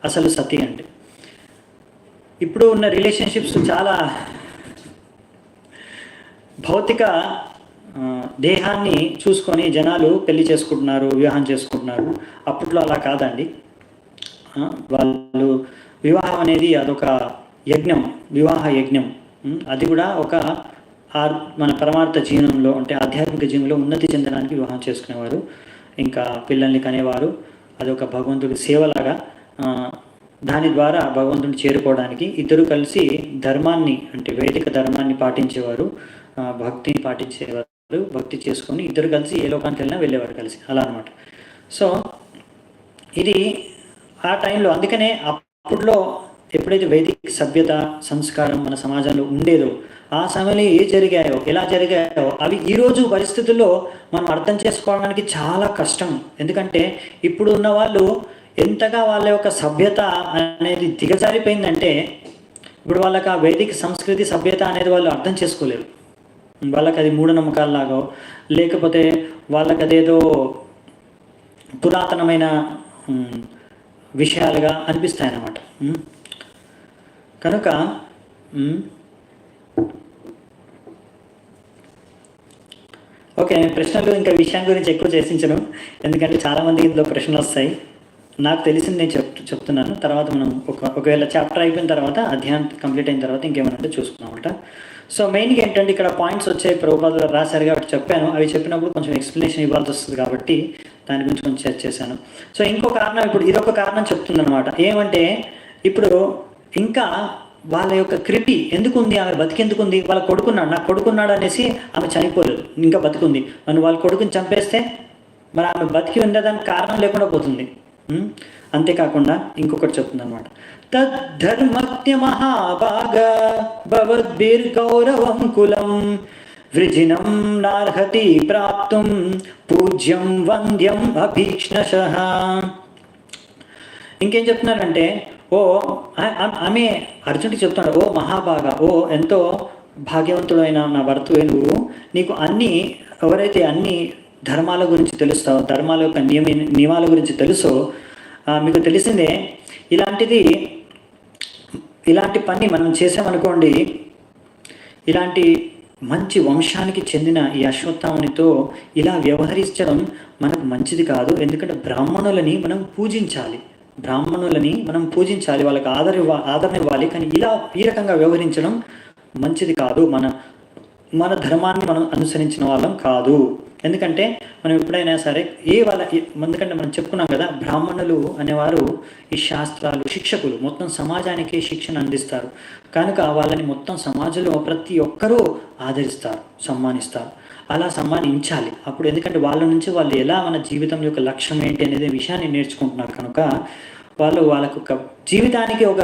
అసలు సతీ అంటే. ఇప్పుడు ఉన్న రిలేషన్షిప్స్ చాలా భౌతిక దేహాన్ని చూసుకొని జనాలు పెళ్లి చేసుకుంటున్నారు, వివాహం చేసుకుంటున్నారు. అప్పట్లో అలా కాదండి. వాళ్ళు వివాహం అనేది అదొక యజ్ఞం, వివాహ యజ్ఞం. అది కూడా ఒక మన పరమార్థ జీవనంలో, అంటే ఆధ్యాత్మిక జీవనంలో ఉన్నతి చెందడానికి వివాహం చేసుకునేవారు, ఇంకా పిల్లల్ని కనేవారు. అదొక భగవంతుడి సేవలాగా. దాని ద్వారా భగవంతుడిని చేరుకోవడానికి ఇద్దరు కలిసి ధర్మాన్ని, అంటే వేదిక ధర్మాన్ని పాటించేవారు, భక్తిని పాటించేవారు, భక్తి చేసుకొని ఇద్దరు కలిసి ఏ లోకానికి వెళ్ళినా వెళ్ళేవారు కలిసి, అలా అనమాట. సో ఇది ఆ టైంలో, అందుకనే అప్పుడులో ఎప్పుడైతే వైదిక సభ్యత సంస్కారం మన సమాజంలో ఉండేదో, ఆ సమయంలో ఎలా జరిగాయో అవి ఈరోజు పరిస్థితుల్లో మనం అర్థం చేసుకోవడానికి చాలా కష్టం. ఎందుకంటే ఇప్పుడు ఉన్న వాళ్ళు ఎంతగా వాళ్ళ యొక్క సభ్యత అనేది దిగజారిపోయిందంటే, ఇప్పుడు వాళ్ళకి ఆ వైదిక సంస్కృతి సభ్యత అనేది వాళ్ళు అర్థం చేసుకోలేరు. వాళ్ళకి అది మూఢనమ్మకాలలాగో, లేకపోతే వాళ్ళకి అదేదో పురాతనమైన విషయాలుగా అనిపిస్తాయి అన్నమాట. కనుక ఓకే, నేను ప్రశ్నలు ఇంకా విషయం గురించి ఎక్కువ చర్చించను, ఎందుకంటే చాలామంది ఇందులో ప్రశ్నలు వస్తాయి. నాకు తెలిసింది నేను చెప్తున్నాను. తర్వాత మనం ఒకవేళ చాప్టర్ అయిపోయిన తర్వాత, అధ్యాయం కంప్లీట్ అయిన తర్వాత ఇంకేమైనా ఉంటే చూసుకున్నామంట. సో మెయిన్గా ఏంటంటే ఇక్కడ పాయింట్స్ వచ్చాయి, ప్రభుపాదులు రాశారు కాబట్టి చెప్పాను. అవి చెప్పినప్పుడు కొంచెం ఎక్స్ప్లెనేషన్ ఇవ్వాల్సి వస్తుంది కాబట్టి దాని గురించి కొంచెం చర్చ చేశాను. సో ఇంకో కారణం, ఇప్పుడు ఇదొక కారణం చెప్తుందన్నమాట. ఏమంటే ఇప్పుడు ఇంకా వాళ్ళ యొక్క కృపి ఎందుకుంది, ఆమె బతికెందుకుంది, వాళ్ళ కొడుకున్నాడు, నాకు కొడుకున్నాడు అనేసి ఆమె చనిపోలేదు, ఇంకా బతుకుంది. మనం వాళ్ళ కొడుకుని చంపేస్తే మరి ఆమె బతికి ఉండేదానికి కారణం లేకుండా పోతుంది. అంతేకాకుండా ఇంకొకటి చెప్తుంది అనమాట. తద్ధర్మజ్ఞ మహాభాగ భవద్భిర్గౌరవం కులం వృజినం నార్హతి ప్రాప్తుం పూజ్యం వంద్యం అభీక్ష్ణశః. ఇంకేం చెప్తున్నారంటే, ఆమె అర్జునుడికి చెప్తున్నాడు, ఓ మహాభాగ, ఓ ఎంతో భాగ్యవంతుడైన నా భర్తవే నువ్వు, నీకు ఎవరైతే అన్ని ధర్మాల గురించి తెలుస్తావు, ధర్మాల యొక్క నియమాల గురించి తెలుసో, మీకు తెలిసిందే ఇలాంటి పని మనం చేసామనుకోండి, ఇలాంటి మంచి వంశానికి చెందిన ఈ అశ్వత్థామునితో ఇలా వ్యవహరించడం మనకు మంచిది కాదు. ఎందుకంటే బ్రాహ్మణులని మనం పూజించాలి, వాళ్ళకి ఆదరణ ఇవ్వాలి. కానీ ఈ రకంగా వ్యవహరించడం మంచిది కాదు, మన ధర్మాన్ని మనం అనుసరించిన వాళ్ళం కాదు ఎందుకంటే మనం ఎప్పుడైనా సరే ఎందుకంటే మనం చెప్పుకున్నాం కదా, బ్రాహ్మణులు అనేవారు ఈ శాస్త్రాలు శిక్షకులు, మొత్తం సమాజానికి శిక్షణ అందిస్తారు. కనుక వాళ్ళని మొత్తం సమాజంలో ప్రతి ఒక్కరూ ఆదరిస్తారు, సన్మానిస్తారు. అలా సన్మానించాలి. అప్పుడు ఎందుకంటే వాళ్ళ నుంచి వాళ్ళు ఎలా మన జీవితం యొక్క లక్ష్యం ఏంటి అనేది విషయాన్ని నేర్చుకుంటున్నారు కనుక వాళ్ళకు ఒక జీవితానికి ఒక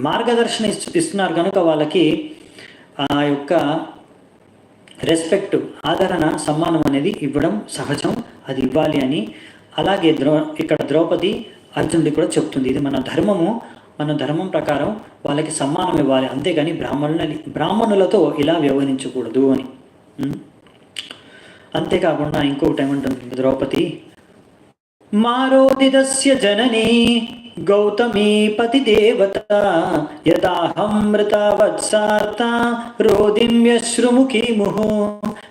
మార్గదర్శన ఇస్తున్నారు కనుక వాళ్ళకి ఆ యొక్క రెస్పెక్ట్, ఆదరణ, సమ్మానం అనేది ఇవ్వడం సహజం, అది ఇవ్వాలి అని. అలాగే ఇక్కడ ద్రౌపది అర్జునుడికి కూడా చెప్తుంది, ఇది మన ధర్మము, మన ధర్మం ప్రకారం వాళ్ళకి సమ్మానం ఇవ్వాలి, అంతేగాని బ్రాహ్మణులతో ఇలా వ్యవహరించకూడదు అని. అంతేకాకుండా ఇంకొకటి ఏమంటుంది ద్రౌపది, మారోదిదస్య జననీ గౌతమీ పతిదేవత యథాహమృతవత్సార్త రోదిమ్యశ్రుముఖీ ముహు.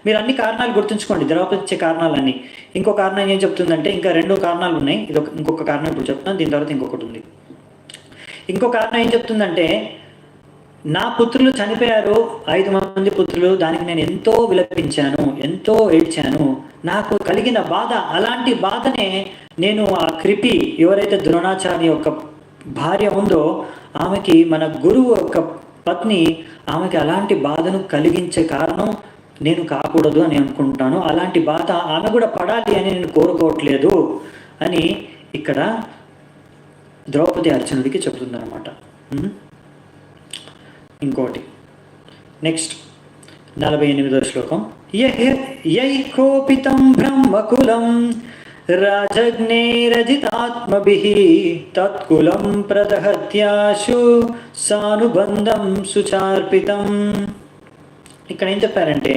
మీరు అన్ని కారణాలు గుర్తుంచుకోండి, ద్రౌపది ఇచ్చే కారణాలన్నీ. ఇంకో కారణం ఏం చెప్తుందంటే, ఇంకా 2 కారణాలు ఉన్నాయి, ఇంకొక కారణం ఇప్పుడు చెప్తున్నాను, దీని తర్వాత ఇంకొకటి ఉంది. ఇంకో కారణం ఏం చెప్తుందంటే, నా పుత్రులు చనిపోయారు, 5 మంది పుత్రులు, దానికి నేను ఎంతో విలపించాను, ఎంతో ఏడ్చాను, నాకు కలిగిన బాధ, అలాంటి బాధనే నేను ఆ కృపి, ఎవరైతే ద్రోణాచార్య యొక్క భార్య ఉందో ఆమెకి, మన గురువు యొక్క పత్ని, ఆమెకి అలాంటి బాధను కలిగించే కారణం నేను కాకూడదు అని అనుకుంటాను. అలాంటి బాధ ఆమె కూడా పడాలి అని నేను కోరుకోవట్లేదు అని ఇక్కడ ద్రౌపది అర్జునుడికి చెబుతుందన్నమాట. ఇంకోటి నెక్స్ట్ 48వ శ్లోకం, యైకోపితం బ్రహ్మకులం రాజజ్ఞైరజితాత్మభిః తత్కులం ప్రదహత్యాశు సానుబంధం సుచార్పితం. ఇక్కడ ఏం చెప్పారంటే,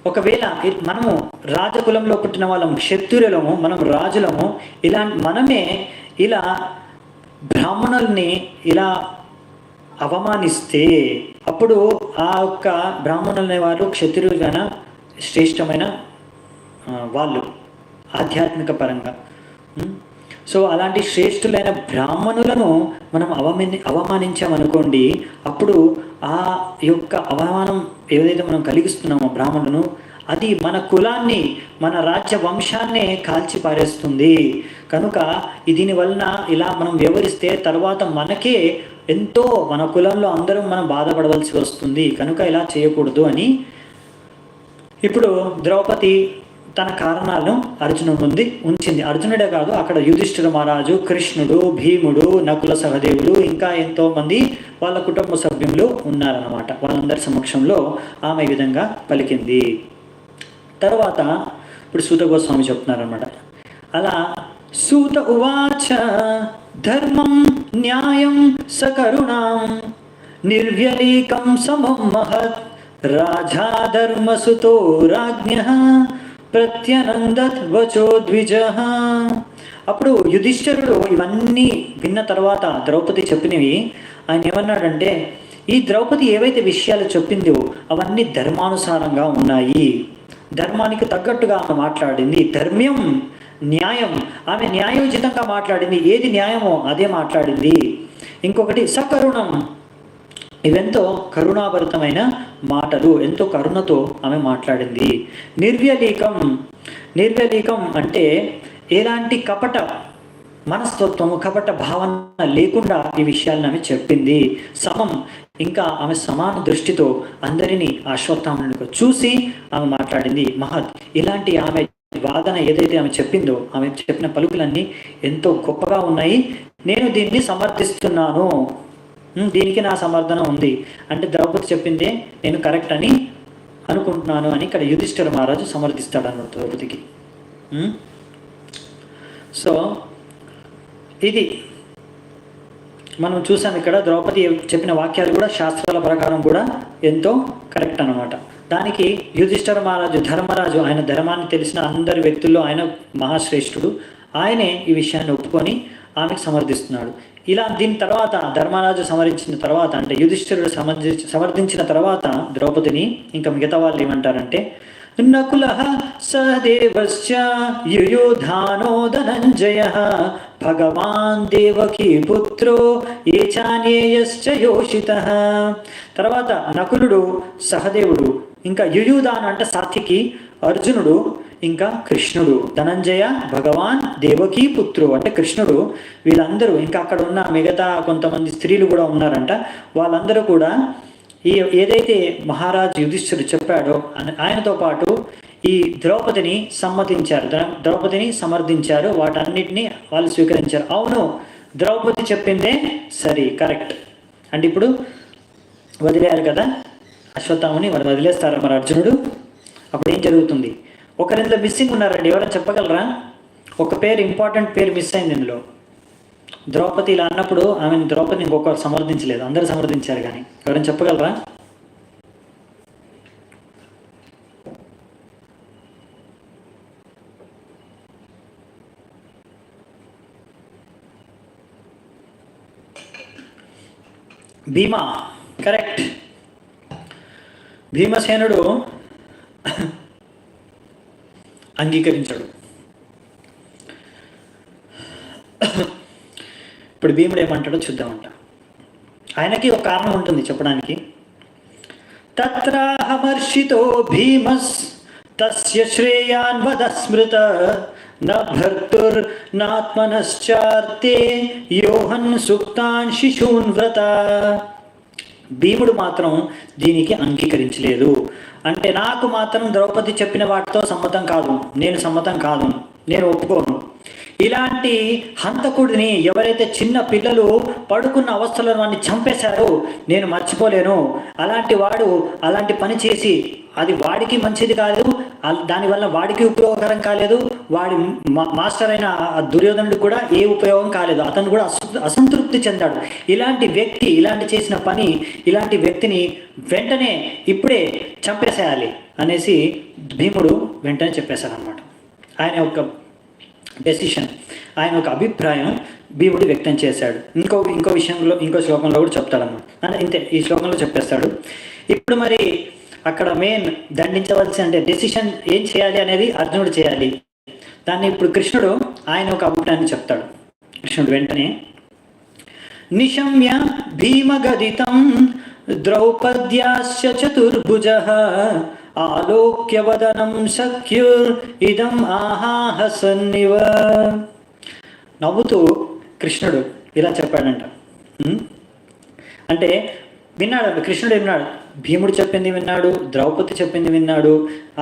ఒకవేళ మనము రాజకులంలో పుట్టిన వాళ్ళము, క్షత్రియులము, మనం రాజులము, మనమే ఇలా బ్రాహ్మణుల్ని ఇలా అవమానిస్తే, అప్పుడు ఆ యొక్క బ్రాహ్మణులు అనేవారు క్షత్రియులైన శ్రేష్టమైన వాళ్ళు ఆధ్యాత్మిక పరంగా. సో అలాంటి శ్రేష్ఠులైన బ్రాహ్మణులను మనం అవమానించామనుకోండి, అప్పుడు ఆ యొక్క అవమానం ఏదైతే మనం కలిగిస్తున్నామో బ్రాహ్మణులను, అది మన కులాన్ని, మన రాజ్య వంశాన్నే కాల్చి పారేస్తుంది. కనుక దీనివలన ఇలా మనం వ్యవహరిస్తే తర్వాత మనకే ఎంతో, మన కులంలో అందరం మనం బాధపడవలసి వస్తుంది. కనుక ఇలా చేయకూడదు అని ఇప్పుడు ద్రౌపది తన కారణాలను అర్జునుడి ముందు ఉంచింది. అర్జునుడే కాదు, అక్కడ యుధిష్ఠిర మహారాజు, కృష్ణుడు, భీముడు, నకుల సహదేవులు, ఇంకా ఎంతోమంది వాళ్ళ కుటుంబ సభ్యులు ఉన్నారన్నమాట. వాళ్ళందరి సమక్షంలో ఆమె ఈ విధంగా పలికింది. తర్వాత ఇప్పుడు సూత గోస్వామి చెప్తున్నారన్నమాట. అలా సూత ఉవాచ ధర్మం న్యాయం సకరుణాం నిర్వ్యలీకం సమం మహత్ రాజా ధర్మసుతో రాజ్ఞః ప్రత్యనందత్ వచో ద్విజః. అప్పుడు యుధిష్ఠిరుడు ఇవన్నీ విన్న తర్వాత ద్రౌపది చెప్పినవి ఆయన ఏమన్నాడంటే, ఈ ద్రౌపది ఏవైతే విషయాలు చెప్పిందో అవన్నీ ధర్మానుసారంగా ఉన్నాయి, ధర్మానికి తగ్గట్టుగా ఆమె మాట్లాడింది. ధర్మ్యం, న్యాయం, ఆమె న్యాయోచితంగా మాట్లాడింది, ఏది న్యాయమో అదే మాట్లాడింది. ఇంకొకటి సకరుణం, ఇవెంతో కరుణాభరితమైన మాటలు, ఎంతో కరుణతో ఆమె మాట్లాడింది. నిర్వ్యలీకం, నిర్వ్యలీకం అంటే ఎలాంటి కపట మనస్తత్వము, కపట భావన లేకుండా ఈ విషయాలను ఆమె చెప్పింది. సమం, ఇంకా ఆమె సమాన దృష్టితో అందరినీ అశ్వత్థామనుడిగా చూసి ఆమె మాట్లాడింది. మహత్, ఇలాంటి ఆమె వాదన ఏదైతే ఆమె చెప్పిందో, ఆమె చెప్పిన పలుకులన్నీ ఎంతో గొప్పగా ఉన్నాయి, నేను దీన్ని సమర్థిస్తున్నాను, దీనికి నా సమర్థన ఉంది అంటే ద్రౌపది చెప్పిందే నేను కరెక్ట్ అని అనుకుంటున్నాను అని ఇక్కడ యుధిష్ఠిర మహారాజు సమర్థిస్తాడు అన్నమాట ద్రౌపదికి. సో ఇది మనం చూసాం. ఇక్కడ ద్రౌపది చెప్పిన వాక్యాలు కూడా శాస్త్రాల ప్రకారం కూడా ఎంతో కరెక్ట్ అన్నమాట. దానికి యుధిష్ఠిర మహారాజు, ధర్మరాజు, ఆయన ధర్మాన్ని తెలిసిన అందరి వ్యక్తుల్లో ఆయన మహాశ్రేష్ఠుడు, ఆయనే ఈ విషయాన్ని ఒప్పుకొని ఆమెకు సమర్థిస్తున్నాడు. ఇలా దీని తర్వాత ధర్మరాజు సమరించిన తర్వాత, అంటే యుధిష్ఠిరుడు సమర్థించిన తర్వాత ద్రౌపదిని ఇంకా మిగతా వాళ్ళు ఏమంటారంటే, నకులః సహదేవశ్చ యుయోధానో ధనంజయః భగవాన్ దేవకీ పుత్రో ఏ చాన్యేయశ్చ యోషితః. తర్వాత నకులుడు, సహదేవుడు, ఇంకా యుయుధాన అంటే సాత్వికి, అర్జునుడు ఇంకా కృష్ణుడు, ధనంజయ, భగవాన్, దేవకీ పుత్రు అంటే కృష్ణుడు, వీళ్ళందరూ ఇంకా అక్కడ ఉన్న మిగతా కొంతమంది స్త్రీలు కూడా ఉన్నారంట. వాళ్ళందరూ కూడా ఏదైతే మహారాజు యుధిష్ఠిరుడు చెప్పాడో ఆయనతో పాటు ఈ ద్రౌపదిని సమ్మతించారు, ద్రౌపదిని సమర్థించారు, వాటన్నిటిని వాళ్ళు స్వీకరించారు. అవును, ద్రౌపది చెప్పిందే సరి, కరెక్ట్ అంటే ఇప్పుడు వదిలేయాలి కదా అశ్వత్థామని, మరి వదిలేస్తారా మరి అర్జునుడు? అప్పుడు ఏం జరుగుతుంది? ఒకరిందులో మిస్సింగ్ ఉన్నారండి, ఎవరైనా చెప్పగలరా? ఒక పేరు, ఇంపార్టెంట్ పేరు మిస్ అయింది ఇందులో. ద్రౌపది ఇలా అన్నప్పుడు ఆమెను ద్రౌపదిని ఇంకొకరు సమర్థించలేదు, అందరూ సమర్థించారు. కానీ ఎవరైనా చెప్పగలరా? భీమా, కరెక్ట్. భీమసేనుడు అంగీకరించాడు. ఇప్పుడు భీముడు ఏమంటాడో చూద్దామంట. ఆయనకి ఒక కారణం ఉంటుంది చెప్పడానికి. తత్రాహమర్షితో భీమస్ తస్య శ్రేయాన్ వద స్మృత న భర్తుర్నాత్మనశ్చార్తే యోహన్ సుక్తాన్ శిశూన్ వ్రత. భీముడు మాత్రం దీనికి అంగీకరించలేదు. అంటే నాకు మాత్రం ద్రౌపది చెప్పిన వాటితో సమ్మతం కాదు, నేను సమ్మతం కాదు, నేను ఒప్పుకోను. ఇలాంటి హంతకుడిని, ఎవరైతే చిన్న పిల్లలు పడుకున్న అవస్థలో వాడిని చంపేశారో నేను మర్చిపోలేను. అలాంటి వాడు అలాంటి పని చేసి అది వాడికి మంచిది కాదు, దానివల్ల వాడికి ఉపయోగకరం కాలేదు, వాడి మాస్టర్ అయిన దుర్యోధనుడు కూడా ఏ ఉపయోగం కాలేదు, అతను కూడా అసంతృప్తి చెందాడు. ఇలాంటి వ్యక్తి, ఇలాంటి చేసిన పని, ఇలాంటి వ్యక్తిని వెంటనే ఇప్పుడే చంపేసేయాలి అనేసి భీముడు వెంటనే చెప్పేశాడు అనమాట. ఆయన ఒక డెసిషన్, ఆయన ఒక అభిప్రాయం భీముడు వ్యక్తం చేశాడు. ఇంకో విషయంలో, ఇంకో శ్లోకంలో కూడా చెప్తాడన్నమాట. ఇంతే, ఈ శ్లోకంలో చెప్పేస్తాడు. ఇప్పుడు మరి అక్కడ మెయిన్ దండించవలసి అంటే డెసిషన్ ఏం చేయాలి అనేది అర్జునుడు చేయాలి. దాన్ని ఇప్పుడు కృష్ణుడు ఆయన ఒక అభిప్రాయాన్ని చెప్తాడు. కృష్ణుడు వెంటనే నిశమ్య భీమగదితం ద్రౌపద్యాస్య చతుర్భుజః ఆలోక్య వదనం సఖ్యుర్ ఇదం ఆహాహసన్నివ. నవ్వుతూ కృష్ణుడు ఇలా చెప్పాడంట. అంటే విన్నాడు కృష్ణుడు, విన్నాడు, భీముడు చెప్పింది విన్నాడు, ద్రౌపది చెప్పింది విన్నాడు,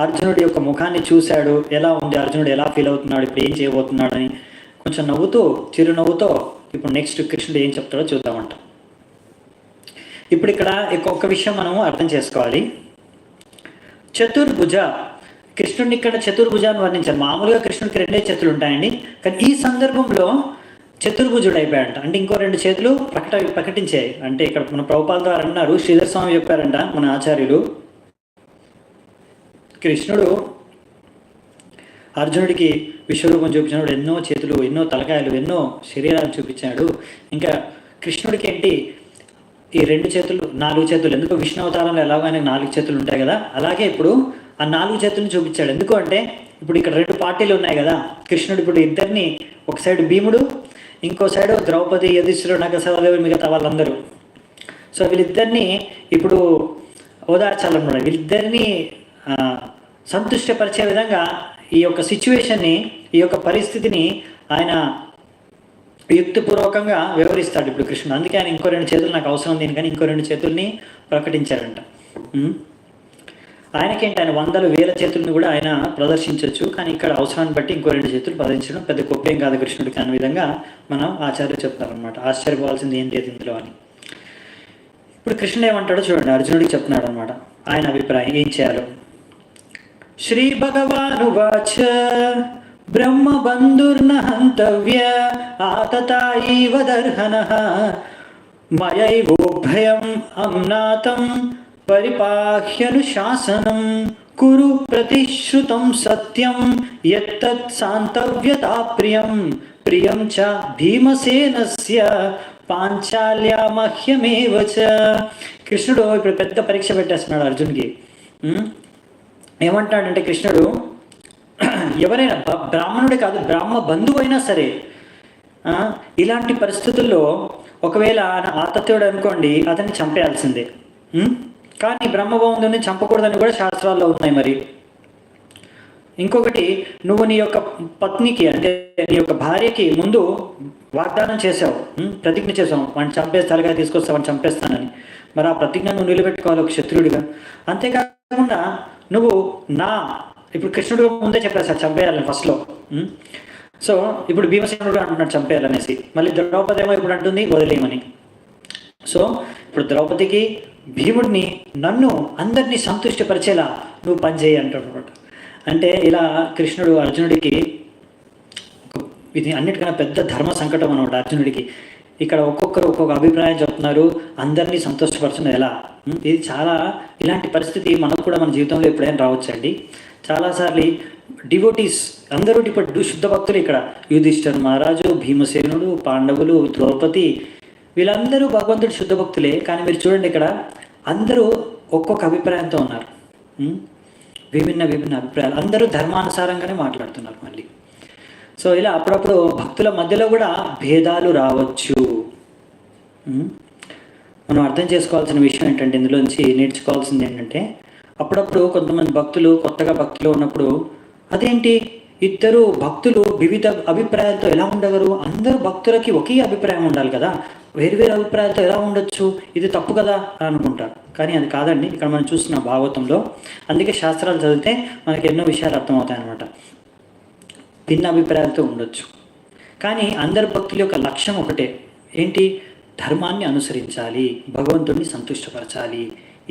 అర్జునుడి యొక్క ముఖాన్ని చూశాడు, ఎలా ఉంది, అర్జునుడు ఎలా ఫీల్ అవుతున్నాడు, ఇప్పుడు ఏం చేయబోతున్నాడు అని కొంచెం నవ్వుతూ, చిరునవ్వుతో ఇప్పుడు నెక్స్ట్ కృష్ణుడు ఏం చెప్తాడో చూద్దామంట. ఇప్పుడు ఇక్కడ ఒక్క విషయం మనము అర్థం చేసుకోవాలి. చతుర్భుజ, కృష్ణుడిని ఇక్కడ చతుర్భుజాన్ని వర్ణించారు. మామూలుగా కృష్ణుడికి 2 చేతులు ఉంటాయండి, కానీ ఈ సందర్భంలో చతుర్భుజుడు అయిపోయాడంట. అంటే ఇంకో 2 చేతులు ప్రకటించాయి. అంటే ఇక్కడ మన ప్రభుపాద ద్వారా అన్నారు, శ్రీధర స్వామి చెప్పారంట మన ఆచార్యులు, కృష్ణుడు అర్జునుడికి విశ్వరూపం చూపించినప్పుడు ఎన్నో చేతులు, ఎన్నో తలకాయలు, ఎన్నో శరీరాలు చూపించాడు. ఇంకా కృష్ణుడికి ఏంటి ఈ 2 చేతులు, 4 చేతులు, ఎందుకు విష్ణు అవతారంలో ఎలాగో ఆయనకు 4 చేతులు ఉంటాయి కదా, అలాగే ఇప్పుడు ఆ 4 చేతులను చూపించాడు. ఎందుకు అంటే ఇప్పుడు ఇక్కడ 2 పార్టీలు ఉన్నాయి కదా, కృష్ణుడు ఇప్పుడు ఇద్దరిని, ఒక సైడ్ భీముడు, ఇంకో సైడ్ ద్రౌపది, యుధిష్ఠిరుడు, నగసహదేవుడు, మిగతా వాళ్ళందరూ. సో వీళ్ళిద్దరిని ఇప్పుడు ఓదార్చాలన్నమాట. వీళ్ళిద్దరిని సంతుష్టపరిచే విధంగా ఈ యొక్క సిచ్యువేషన్ని, ఈ యొక్క పరిస్థితిని ఆయన యుక్తిపూర్వకంగా వ్యవహరిస్తాడు ఇప్పుడు కృష్ణుడు. అందుకే ఆయన ఇంకో 2 చేతులు నాకు అవసరం ఉంది కానీ ఇంకో 2 చేతుల్ని ప్రకటించారంట. ఆయనకేంటి, ఆయన 100,000 చేతులను కూడా ఆయన ప్రదర్శించవచ్చు, కానీ ఇక్కడ అవసరాన్ని బట్టి ఇంకో 2 చేతులు ప్రదర్శించడం పెద్ద గొప్పేం కాదు కృష్ణుడికి అనే విధంగా మనం ఆచార్యులు చెప్తారనమాట. ఆశ్చర్యపోవాల్సింది ఏం లేదు ఇందులో అని. ఇప్పుడు కృష్ణుడు ఏమంటాడో చూడండి, అర్జునుడికి చెప్తున్నాడు అనమాట ఆయన అభిప్రాయం ఏం చేయాలో. శ్రీ భగవానువాచ బ్రహ్మబంధుర్న హంతవ్య ఆతతాయివ దర్హనః మయైవోభయం అమ్నాతం పరిపాహ్యనుశాసనం కురు ప్రతిశ్రుతం సత్యం యత్తత్ సాంతవ్యతా ప్రియం ప్రియం చ భీమసేనస్య పాంచాల్యా మహ్యమేవ చ. కృష్ణుడు ఇప్పుడు పెద్ద పరీక్ష పెట్టేస్తున్నాడు అర్జున్కి. ఏమంటాడంటే కృష్ణుడు, ఎవరైనా బ్రాహ్మణుడే కాదు, బ్రాహ్మ బంధువు అయినా సరే ఇలాంటి పరిస్థితుల్లో ఒకవేళ ఆతత్యుడు అనుకోండి, అతన్ని చంపేయాల్సిందే. కానీ బ్రహ్మబంధువుని చంపకూడదని కూడా శాస్త్రాల్లో ఉన్నాయి. మరి ఇంకొకటి, నువ్వు నీ యొక్క పత్నికి అంటే నీ యొక్క భార్యకి ముందు వాగ్దానం చేసావు, ప్రతిజ్ఞ చేసావు, వాడిని చంపేసి తలగా తీసుకొస్తా, వాడిని చంపేస్తానని. మరి ఆ ప్రతిజ్ఞ నువ్వు నిలబెట్టుకోవాలి ఒక శత్రుడిగా. అంతేకాకుండా నువ్వు ఇప్పుడు కృష్ణుడు ముందే చెప్పారు సార్ చంపేయాలని ఫస్ట్లో. సో ఇప్పుడు భీమసేనుడు అంటున్నాడు చంపేయాలనేసి, మళ్ళీ ద్రౌపది ఏమో ఇప్పుడు అంటుంది వదిలేయమని. సో ఇప్పుడు ద్రౌపదికి భీముడిని నన్ను అందరినీ సంతృష్టిపరిచేలా నువ్వు పనిచేయి అంటున్నాడు. అంటే ఇలా కృష్ణుడు అర్జునుడికి, ఇది అన్నిటికన్నా పెద్ద ధర్మ సంకటం అనమాట అర్జునుడికి. ఇక్కడ ఒక్కొక్కరు ఒక్కొక్క అభిప్రాయం చెప్తున్నారు, అందరినీ సంతోషపరచడం ఎలా. ఇది చాలా, ఇలాంటి పరిస్థితి మనకు కూడా మన జీవితంలో ఎప్పుడైనా రావచ్చండి. చాలాసార్లు డివోటీస్ అందరూ ఇప్పుడు శుద్ధ భక్తులు, ఇక్కడ యుధిష్ఠిర్ మహారాజు, భీమసేనుడు, పాండవులు, ద్రౌపది, వీళ్ళందరూ భగవంతుడి శుద్ధ భక్తులే. కానీ మీరు చూడండి ఇక్కడ అందరూ ఒక్కొక్క అభిప్రాయంతో ఉన్నారు, విభిన్న అభిప్రాయాలు, అందరూ ధర్మానుసారంగానే మాట్లాడుతున్నారు మళ్ళీ. సో ఇలా అప్పుడప్పుడు భక్తుల మధ్యలో కూడా భేదాలు రావచ్చు. మనం అర్థం చేసుకోవాల్సిన విషయం ఏంటంటే, ఇందులోంచి నేర్చుకోవాల్సింది ఏంటంటే, అప్పుడప్పుడు కొంతమంది భక్తులు కొత్తగా భక్తులు ఉన్నప్పుడు, అదేంటి ఇద్దరు భక్తులు వివిధ అభిప్రాయాలతో ఎలా ఉండగలరు, అందరూ భక్తులకి ఒకే అభిప్రాయం ఉండాలి కదా, వేరు అభిప్రాయాలతో ఎలా ఉండొచ్చు, ఇది తప్పు కదా అని అనుకుంటారు. కానీ అది కాదండి. ఇక్కడ మనం చూస్తున్న భాగవతంలో, అందుకే శాస్త్రాలు చదివితే మనకి ఎన్నో విషయాలు అర్థమవుతాయి అన్నమాట. భిన్న అభిప్రాయాలతో ఉండొచ్చు, కానీ అందరి భక్తుల యొక్క లక్ష్యం ఒకటే, ఏంటి, ధర్మాన్ని అనుసరించాలి, భగవంతుడిని సంతుష్టపరచాలి.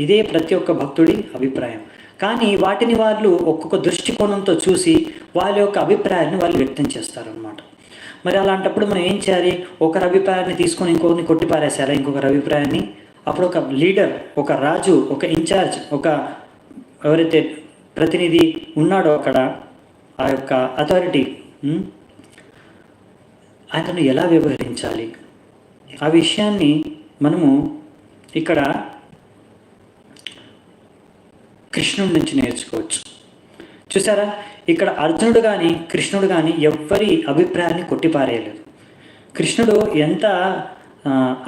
ఇదే ప్రతి ఒక్క భక్తుడి అభిప్రాయం. కానీ వాటిని వాళ్ళు ఒక్కొక్క దృష్టికోణంతో చూసి వాళ్ళ యొక్క అభిప్రాయాన్ని వాళ్ళు వ్యక్తం చేస్తారనమాట. మరి అలాంటప్పుడు మనం ఏం చేయాలి, ఒకరి అభిప్రాయాన్ని తీసుకొని ఇంకొకరిని కొట్టిపారేసేయాలి, ఇంకొకరి అభిప్రాయాన్ని. అప్పుడు ఒక లీడర్, ఒక రాజు, ఒక ఇన్ఛార్జ్, ఒక ఎవరైతే ప్రతినిధి ఉన్నాడో అక్కడ, ఆ యొక్క అథారిటీ, ఆయనను ఎలా వ్యవహరించాలి, ఆ విషయాన్ని మనము ఇక్కడ కృష్ణుడి నుంచి నేర్చుకోవచ్చు. చూసారా, ఇక్కడ అర్జునుడు కానీ కృష్ణుడు కానీ ఎవ్వరి అభిప్రాయాన్ని కొట్టిపారేయలేదు. కృష్ణుడు ఎంత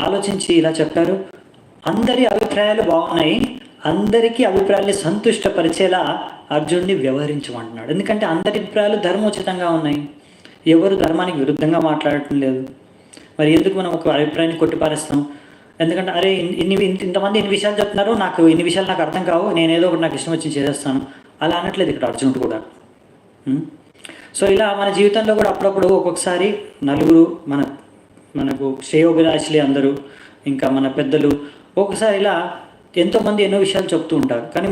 ఆలోచించి ఇలా చెప్పారు, అందరి అభిప్రాయాలు బాగున్నాయి, అందరికీ అభిప్రాయాన్ని సంతుష్టపరిచేలా అర్జునుడిని వ్యవహరించమంటున్నాడు. ఎందుకంటే అందరి అభిప్రాయాలు ధర్మోచితంగా ఉన్నాయి, ఎవరు ధర్మానికి విరుద్ధంగా మాట్లాడటం లేదు. మరి ఎందుకు మనం ఒక అభిప్రాయాన్ని కొట్టిపారేస్తాం? ఎందుకంటే అరే ఇంతమంది ఇన్ని విషయాలు చెప్తున్నారు, ఇన్ని విషయాలు నాకు అర్థం కావు, నేనేదో ఒకటి నాకు ఇష్టం వచ్చి చేసేస్తాను, అలా అనట్లేదు ఇక్కడ అర్జునుడు కూడా. సో ఇలా మన జీవితంలో కూడా అప్పుడప్పుడు ఒక్కొక్కసారి నలుగురు మనకు శ్రేయోభిలాషులే అందరూ, ఇంకా మన పెద్దలు ఒక్కొక్కసారి ఇలా ఎంతోమంది ఎన్నో విషయాలు చెప్తూ ఉంటారు. కానీ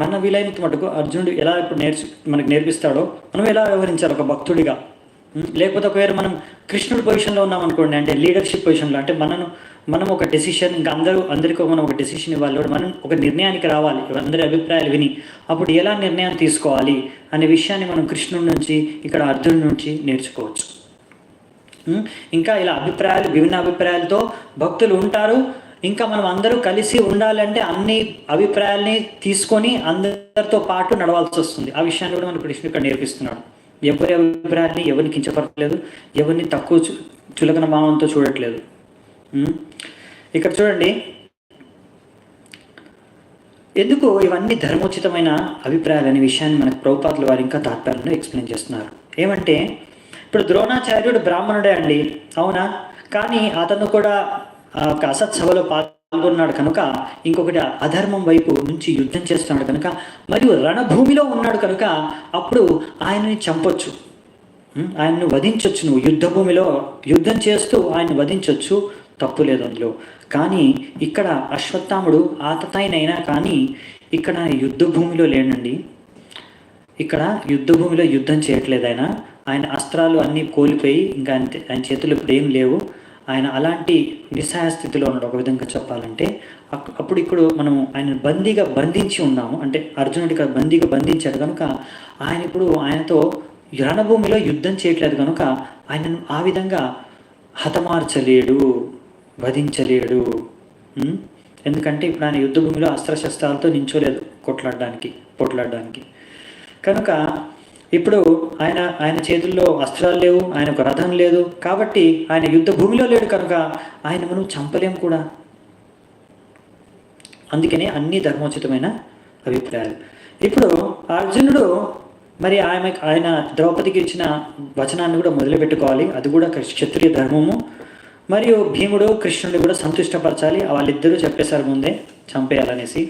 మన వీలైనంత మటుకు అర్జునుడు ఎలా ఇప్పుడు మనకు నేర్పిస్తాడో మనం ఎలా వ్యవహరించాలి ఒక భక్తుడిగా. లేకపోతే ఒకవేళ మనం కృష్ణుడి పొజిషన్లో ఉన్నాం అనుకోండి, అంటే లీడర్షిప్ పొజిషన్లో, అంటే మనం ఒక డెసిషన్, ఇంకా అందరికీ మనం ఒక డెసిషన్ ఇవ్వాలి, మనం ఒక నిర్ణయానికి రావాలి, అందరి అభిప్రాయాలు విని అప్పుడు ఎలా నిర్ణయం తీసుకోవాలి అనే విషయాన్ని మనం కృష్ణుడి నుంచి, ఇక్కడ అర్జునుడి నుంచి నేర్చుకోవచ్చు. ఇంకా ఇలా విభిన్న అభిప్రాయాలతో భక్తులు ఉంటారు. ఇంకా మనం అందరూ కలిసి ఉండాలంటే అన్ని అభిప్రాయాల్ని తీసుకొని అందరితో పాటు నడవాల్సి వస్తుంది. ఆ విషయాన్ని కూడా మన కృష్ణుడు ఇక్కడ నేర్పిస్తున్నాడు. ఎవరి అభిప్రాయాన్ని ఎవరిని కించపరచలేదు, ఎవరిని తక్కువ చులకన భావంతో చూడట్లేదు. ఇక్కడ చూడండి, ఎందుకు ఇవన్నీ ధర్మోచితమైన అభిప్రాయాలు అనే విషయాన్ని మనకు ప్రభుపాదుల వారు ఇంకా తాత్పర్యంలో ఎక్స్ప్లెయిన్ చేస్తున్నారు. ఏమంటే, ఇప్పుడు ద్రోణాచార్యుడు బ్రాహ్మణుడే అండి, అవునా, కానీ అతను కూడా ఒక అసత్సభలో పాల్గొన్నాడు కనుక, ఇంకొకటి అధర్మం వైపు నుంచి యుద్ధం చేస్తున్నాడు కనుక, మరియు రణభూమిలో ఉన్నాడు కనుక అప్పుడు ఆయనని చంపొచ్చు, ఆయన్ను వధించవచ్చు. నువ్వు యుద్ధభూమిలో యుద్ధం చేస్తూ ఆయన్ని వధించవచ్చు, తప్పు లేదు అందులో. కానీ ఇక్కడ అశ్వత్థాముడు ఆతతాయినైనా కానీ ఇక్కడ యుద్ధ భూమిలో లేనండి. ఇక్కడ యుద్ధ భూమిలో యుద్ధం చేయట్లేదు ఆయన అస్త్రాలు అన్నీ కోల్పోయి ఇంకా ఆయన చేతులు ఇప్పుడు ఏం లేవు. ఆయన అలాంటి నిస్సహాయ స్థితిలో ఉన్నాడు ఒక విధంగా చెప్పాలంటే. అప్పుడు ఇప్పుడు మనం ఆయన బందీగా బంధించి ఉన్నాము, అంటే అర్జునుడికి బందీగా బంధించాడు కనుక ఆయన ఇప్పుడు ఆయనతో రణభూమిలో యుద్ధం చేయట్లేదు కనుక ఆయనను ఆ విధంగా హతమార్చలేడు, వధించలేడు. ఎందుకంటే ఇప్పుడు ఆయన యుద్ధభూమిలో అస్త్రశస్త్రాలతో నించోలేదు పొట్లాడడానికి. కనుక ఇప్పుడు ఆయన చేతుల్లో అస్త్రాలు లేవు, ఆయనకు రథం లేదు, కాబట్టి ఆయన యుద్ధ భూమిలో లేడు కనుక ఆయన మనం చంపలేం కూడా. అందుకనే అన్ని ధర్మోచితమైన అభిప్రాయాలు. ఇప్పుడు అర్జునుడు మరి ఆయన ద్రౌపదికి ఇచ్చిన వచనాన్ని కూడా మొదలుపెట్టుకోవాలి, అది కూడా క్షత్రియ ధర్మము. మరియు భీముడు కృష్ణుడిని కూడా సంతుష్టపరచాలి, వాళ్ళిద్దరూ చెప్పేశారు ముందే చంపేయాలనేసి.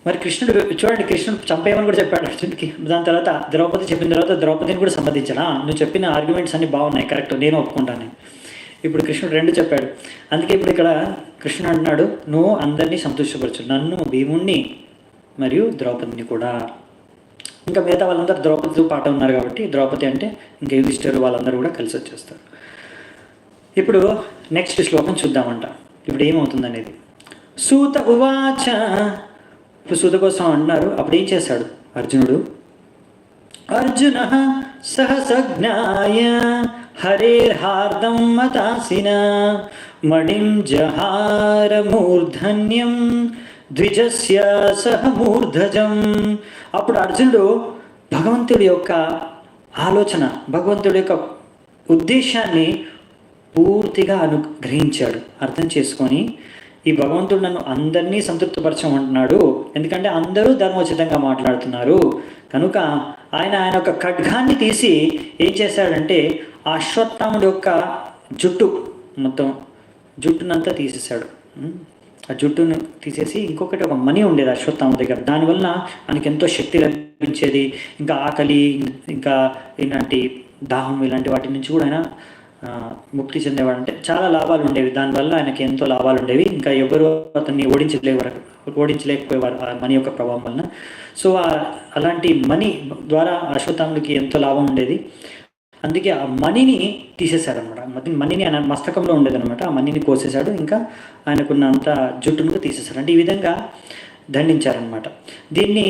మరి కృష్ణుడు చూడండి, కృష్ణుడు చంపేయమని కూడా చెప్పాడు అర్జునుడికి. దాని తర్వాత ద్రౌపది చెప్పిన తర్వాత ద్రౌపదిని కూడా సంబంధించడా, నువ్వు చెప్పిన ఆర్గ్యుమెంట్స్ అన్నీ బాగున్నాయి, కరెక్ట్, నేను ఒప్పుకుంటాను. ఇప్పుడు కృష్ణుడు రెండు చెప్పాడు. అందుకే ఇప్పుడు ఇక్కడ కృష్ణుడు అంటున్నాడు, నువ్వు అందరినీ సంతోషపరచు, నన్ను, భీముణ్ణి మరియు ద్రౌపదిని కూడా. ఇంకా మిగతా వాళ్ళందరూ ద్రౌపదితో పాట ఉన్నారు కాబట్టి ద్రౌపది అంటే ఇంకా యుధిష్ఠిరుడు వాళ్ళందరూ కూడా కలిసి వచ్చేస్తారు. ఇప్పుడు నెక్స్ట్ శ్లోకం చూద్దామంట, ఇప్పుడు ఏమవుతుంది అనేది. సూత ఉవాచ, ఇప్పుడు సూత కోసం అంటున్నారు. అప్పుడు ఏం చేశాడు అర్జునుడు? అర్జున సహసజ్ఞాయ హరేర్హార్దం మతాసిన మణిం జహార మూర్ధన్యం ద్విజస్య సహ మూర్ధజం. అప్పుడు అర్జునుడు భగవంతుడి యొక్క ఆలోచన, భగవంతుడి యొక్క ఉద్దేశాన్ని పూర్తిగా గ్రహించాడు, అర్థం చేసుకొని ఈ భగవంతుడు నన్ను అందరినీ సంతృప్తిపరచమంటున్నాడు, ఎందుకంటే అందరూ ధర్మోచితంగా మాట్లాడుతున్నారు కనుక ఆయన యొక్క ఖడ్గాన్ని తీసి ఏం చేశాడంటే ఆ అశ్వత్థాముడి యొక్క మొత్తం జుట్టునంతా తీసేశాడు. ఆ జుట్టును తీసేసి ఇంకొకటి ఒక మణి ఉండేది అశ్వత్థామ దగ్గర, దానివల్ల ఆయనకి ఎంతో శక్తి లభించేది, ఇంకా ఆకలి, ఇంకా ఇలాంటి దాహం, ఇలాంటి వాటి నుంచి కూడా ఆయన ముక్తి చెందేవాడు. అంటే చాలా లాభాలు ఉండేవి, దానివల్ల ఆయనకి ఎంతో లాభాలు ఉండేవి. ఇంకా ఎవరు అతన్ని ఓడించలేకపోయేవారు ఆ మణి యొక్క ప్రభావం వలన. సో అలాంటి మణి ద్వారా అశ్వత్థాముడికి ఎంతో లాభం ఉండేది. అందుకే ఆ మణిని తీసేశాడనమాట. మణిని ఆయన మస్తకంలో ఉండేదనమాట, ఆ మణిని కోసేశాడు, ఇంకా ఆయనకున్న అంత జుట్టును తీసేశాడు. అంటే ఈ విధంగా దండించారనమాట. దీన్ని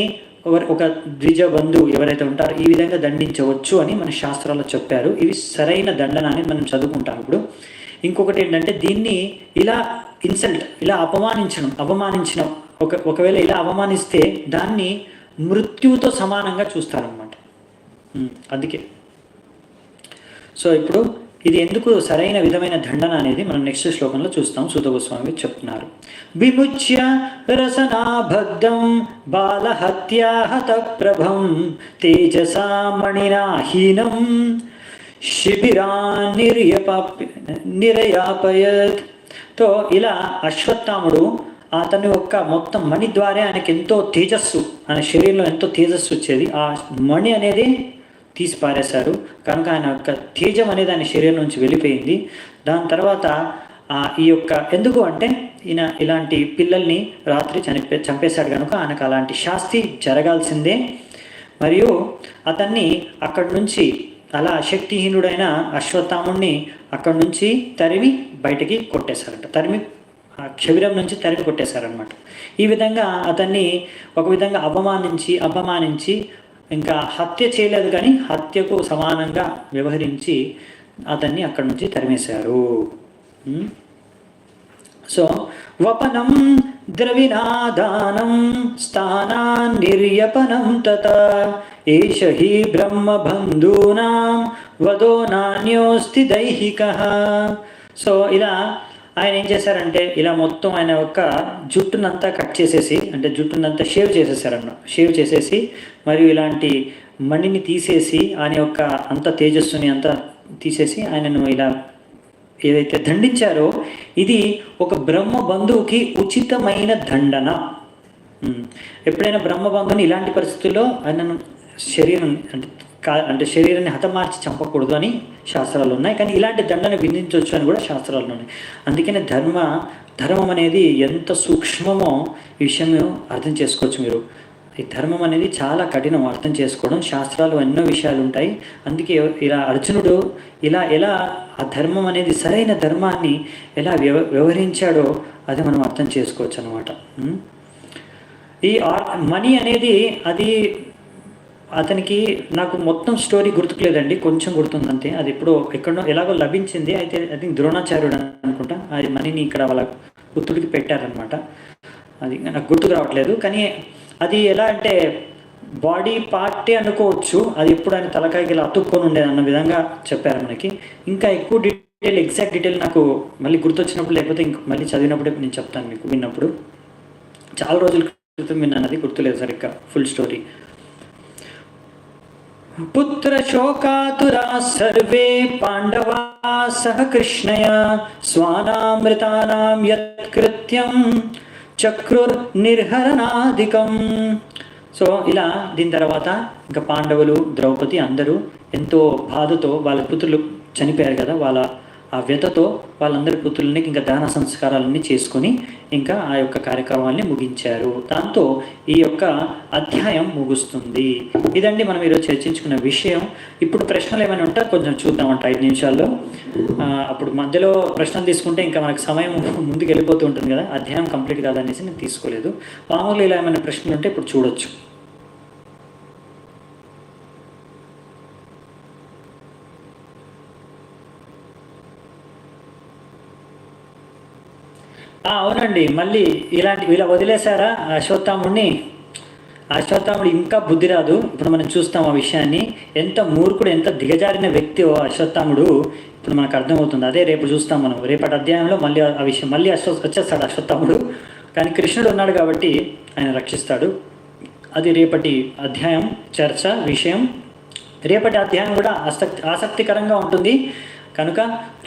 ఒక ద్విజ బంధువు ఎవరైతే ఉంటారో ఈ విధంగా దండించవచ్చు అని మన శాస్త్రాల్లో చెప్పారు. ఇవి సరైన దండన అని మనం చదువుకుంటాం. ఇప్పుడు ఇంకొకటి ఏంటంటే దీన్ని ఇలా ఇన్సల్ట్, ఇలా అవమానించిన ఒకవేళ ఇలా అవమానిస్తే దాన్ని మృత్యువుతో సమానంగా చూస్తారనమాట. అందుకే సో ఇప్పుడు ఇది ఎందుకు సరైన విధమైన దండన అనేది మనం నెక్స్ట్ శ్లోకంలో చూస్తాం. సూత గోస్వామి చెప్తున్నారు. విముచ్య రసనాభగ్ధం బాలహత్యాహత ప్రభం తేజసా మణినాహీనం శిబిరాన్ నిరయాపయత్. తో ఇలా అశ్వత్థాముడు అతని యొక్క మొత్తం మణి ద్వారా ఆయనకి ఎంతో తేజస్సు, ఆయన శరీరంలో ఎంతో తేజస్సు వచ్చేది. ఆ మణి అనేది తీసి పారేశారు కనుక ఆయన యొక్క తేజం అనేది ఆయన శరీరం నుంచి వెళ్ళిపోయింది. దాని తర్వాత ఈ యొక్క ఎందుకు అంటే ఈయన ఇలాంటి పిల్లల్ని రాత్రి చంపేశాడు కనుక ఆయనకు అలాంటి శాస్తి జరగాల్సిందే. మరియు అతన్ని అక్కడి నుంచి అలా శక్తిహీనుడైన అశ్వత్థాముడిని అక్కడి నుంచి తరిమి బయటికి కొట్టేశారంట, శరీరం నుంచి తరిమి కొట్టేశారనమాట. ఈ విధంగా అతన్ని ఒక విధంగా అపమానించి ఇంకా హత్య చేయలేదు కానీ హత్యకు సమానంగా వ్యవహరించి అతన్ని అక్కడి నుంచి తరిమేశారు. సో వపనం ద్రవినాదానం స్థానాన్ నిర్యపనం తత ఏష హి బ్రహ్మబంధూనాం వదో నాన్యోస్తి దైహికః. సో ఇలా ఆయన ఏం చేశారంటే ఇలా మొత్తం ఆయన యొక్క జుట్టునంతా కట్ చేసేసి, అంటే జుట్టునంతా షేవ్ చేసేసి మరియు ఇలాంటి మణిని తీసేసి ఆయన యొక్క అంత తేజస్సుని అంతా తీసేసి ఆయనను ఇలా ఏదైతే దండించారో ఇది ఒక బ్రహ్మ బంధువుకి ఉచితమైన దండన. ఎప్పుడైనా బ్రహ్మ బంధువుని ఇలాంటి పరిస్థితుల్లో ఆయనను అంటే శరీరాన్ని హతమార్చి చంపకూడదు అని శాస్త్రాలు ఉన్నాయి, కానీ ఇలాంటి దండను విధించవచ్చు అని కూడా శాస్త్రాలు ఉన్నాయి. అందుకనే ధర్మం అనేది ఎంత సూక్ష్మమో ఈ విషయం అర్థం చేసుకోవచ్చు మీరు. ఈ ధర్మం అనేది చాలా కఠినం అర్థం చేసుకోవడం, శాస్త్రాలు ఎన్నో విషయాలు ఉంటాయి. అందుకే ఇలా అర్జునుడు ఎలా ఆ ధర్మం అనేది సరైన ధర్మాన్ని ఎలా వ్యవహరించాడో అది మనం అర్థం చేసుకోవచ్చు అనమాట. ఈ మనీ అనేది అది అతనికి నాకు మొత్తం స్టోరీ గుర్తుకులేదండి, కొంచెం గుర్తుందంతే. అది ఎక్కడో ఎలాగో లభించింది. అయితే అది ద్రోణాచార్యుడు అనుకుంటా అది మనీని ఇక్కడ వాళ్ళ పుత్రుడికి పెట్టారనమాట. అది నాకు గుర్తుకు రావట్లేదు, కానీ అది ఎలా అంటే బాడీ పార్టే అనుకోవచ్చు. అది ఎప్పుడు ఆయన తలకాయకి ఇలా అతుక్కొని ఉండేది అన్న విధంగా చెప్పారు మనకి. ఇంకా ఎక్కువ ఎగ్జాక్ట్ డీటెయిల్ నాకు మళ్ళీ గుర్తొచ్చినప్పుడు, లేకపోతే మళ్ళీ చదివినప్పుడే నేను చెప్తాను మీకు, విన్నప్పుడు. చాలా రోజుల సంస్కృతం విన్నది గుర్తులేదు సరిగ్గా ఫుల్ స్టోరీ. పుత్ర శోకాతురా సర్వే పాండవా సహ కృష్ణయ స్వానామృతానాం యత్కృత్యం చక్రుర్ నిర్హరణాధికం. సో ఇలా దీని తర్వాత ఇంకా పాండవులు, ద్రౌపది అందరూ ఎంతో బాధతో వాళ్ళ పుత్రులు చనిపోయారు కదా, వాళ్ళ ఆ వ్యతతో వాళ్ళందరి పుత్రులని ఇంకా దాన సంస్కారాలన్నీ చేసుకొని ఇంకా ఆ యొక్క కార్యక్రమాన్ని ముగించారు. దాంతో ఈ యొక్క అధ్యాయం ముగుస్తుంది. ఇదండి మనం ఈరోజు చర్చించుకున్న విషయం. ఇప్పుడు ప్రశ్నలు ఏమైనా ఉంటే కొంచెం చూద్దామంట 5 నిమిషాల్లో. అప్పుడు మధ్యలో ప్రశ్నలు తీసుకుంటే ఇంకా మనకు సమయం ముందుకు వెళ్ళిపోతూ ఉంటుంది కదా, అధ్యాయం కంప్లీట్ కాదనేసి నేను తీసుకోలేదు. మామూలుగా ఇలా ఏమైనా ప్రశ్నలు ఉంటే ఇప్పుడు చూడొచ్చు. అవునండి, మళ్ళీ ఇలా వదిలేశారా అశ్వత్థాముడిని? అశ్వత్థాముడు ఇంకా బుద్ధి రాదు. ఇప్పుడు మనం చూస్తాం ఆ విషయాన్ని. ఎంత మూర్ఖుడు, ఎంత దిగజారిన వ్యక్తి అశ్వత్థాముడు ఇప్పుడు మనకు అర్థమవుతుంది. అదే రేపు చూస్తాం మనం. రేపటి అధ్యాయంలో మళ్ళీ ఆ విషయం మళ్ళీ వచ్చేస్తాడు అశ్వత్థాముడు. కానీ కృష్ణుడు ఉన్నాడు కాబట్టి ఆయన రక్షిస్తాడు. అది రేపటి అధ్యాయం చర్చ విషయం. రేపటి అధ్యాయం కూడా ఆసక్తికరంగా ఉంటుంది కనుక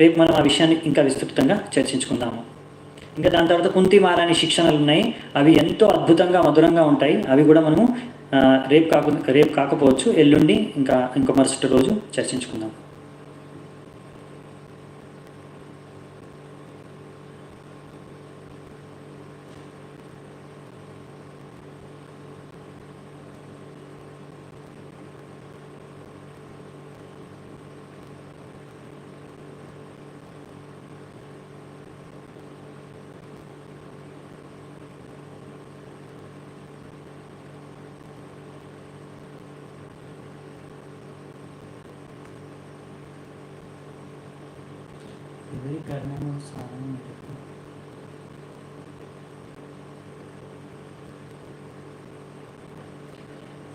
రేపు మనం ఆ విషయాన్ని ఇంకా విస్తృతంగా చర్చించుకుందాము. ఇంకా దాని తర్వాత కుంతి మహారాణి శిక్షణలు ఉన్నాయి. అవి ఎంతో అద్భుతంగా మధురంగా ఉంటాయి. అవి కూడా మనము రేపు కాకపోవచ్చు, ఎల్లుండి ఇంకో మరుసటి రోజు చర్చించుకుందాం.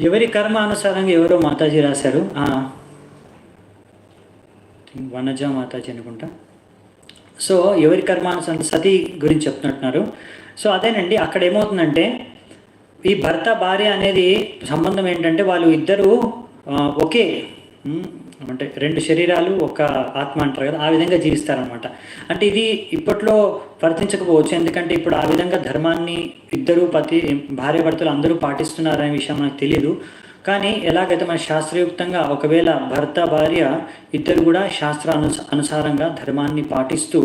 ఎవరి కర్మ అనుసారంగా ఎవరో మాతాజీ రాశారు, వనజా మాతాజీ అనుకుంటా. సో ఎవరి కర్మానుసారం సతీ గురించి చెప్తున్నట్టున్నారు. సో అదేనండి, అక్కడ ఏమవుతుందంటే ఈ భర్త భార్య అనేది సంబంధం ఏంటంటే వాళ్ళు ఇద్దరు ఒకే అంటే 2 శరీరాలు ఒక ఆత్మ అంటారు కదా, ఆ విధంగా జీవిస్తారనమాట. అంటే ఇది ఇప్పట్లో వర్తించకపోవచ్చు, ఎందుకంటే ఇప్పుడు ఆ విధంగా ధర్మాన్ని ఇద్దరు భార్య భర్తలు అందరూ పాటిస్తున్నారనే విషయం నాకు తెలియదు. కానీ ఎలాగైతే మన శాస్త్రయుక్తంగా ఒకవేళ భర్త భార్య ఇద్దరు కూడా అనుసారంగా ధర్మాన్ని పాటిస్తూ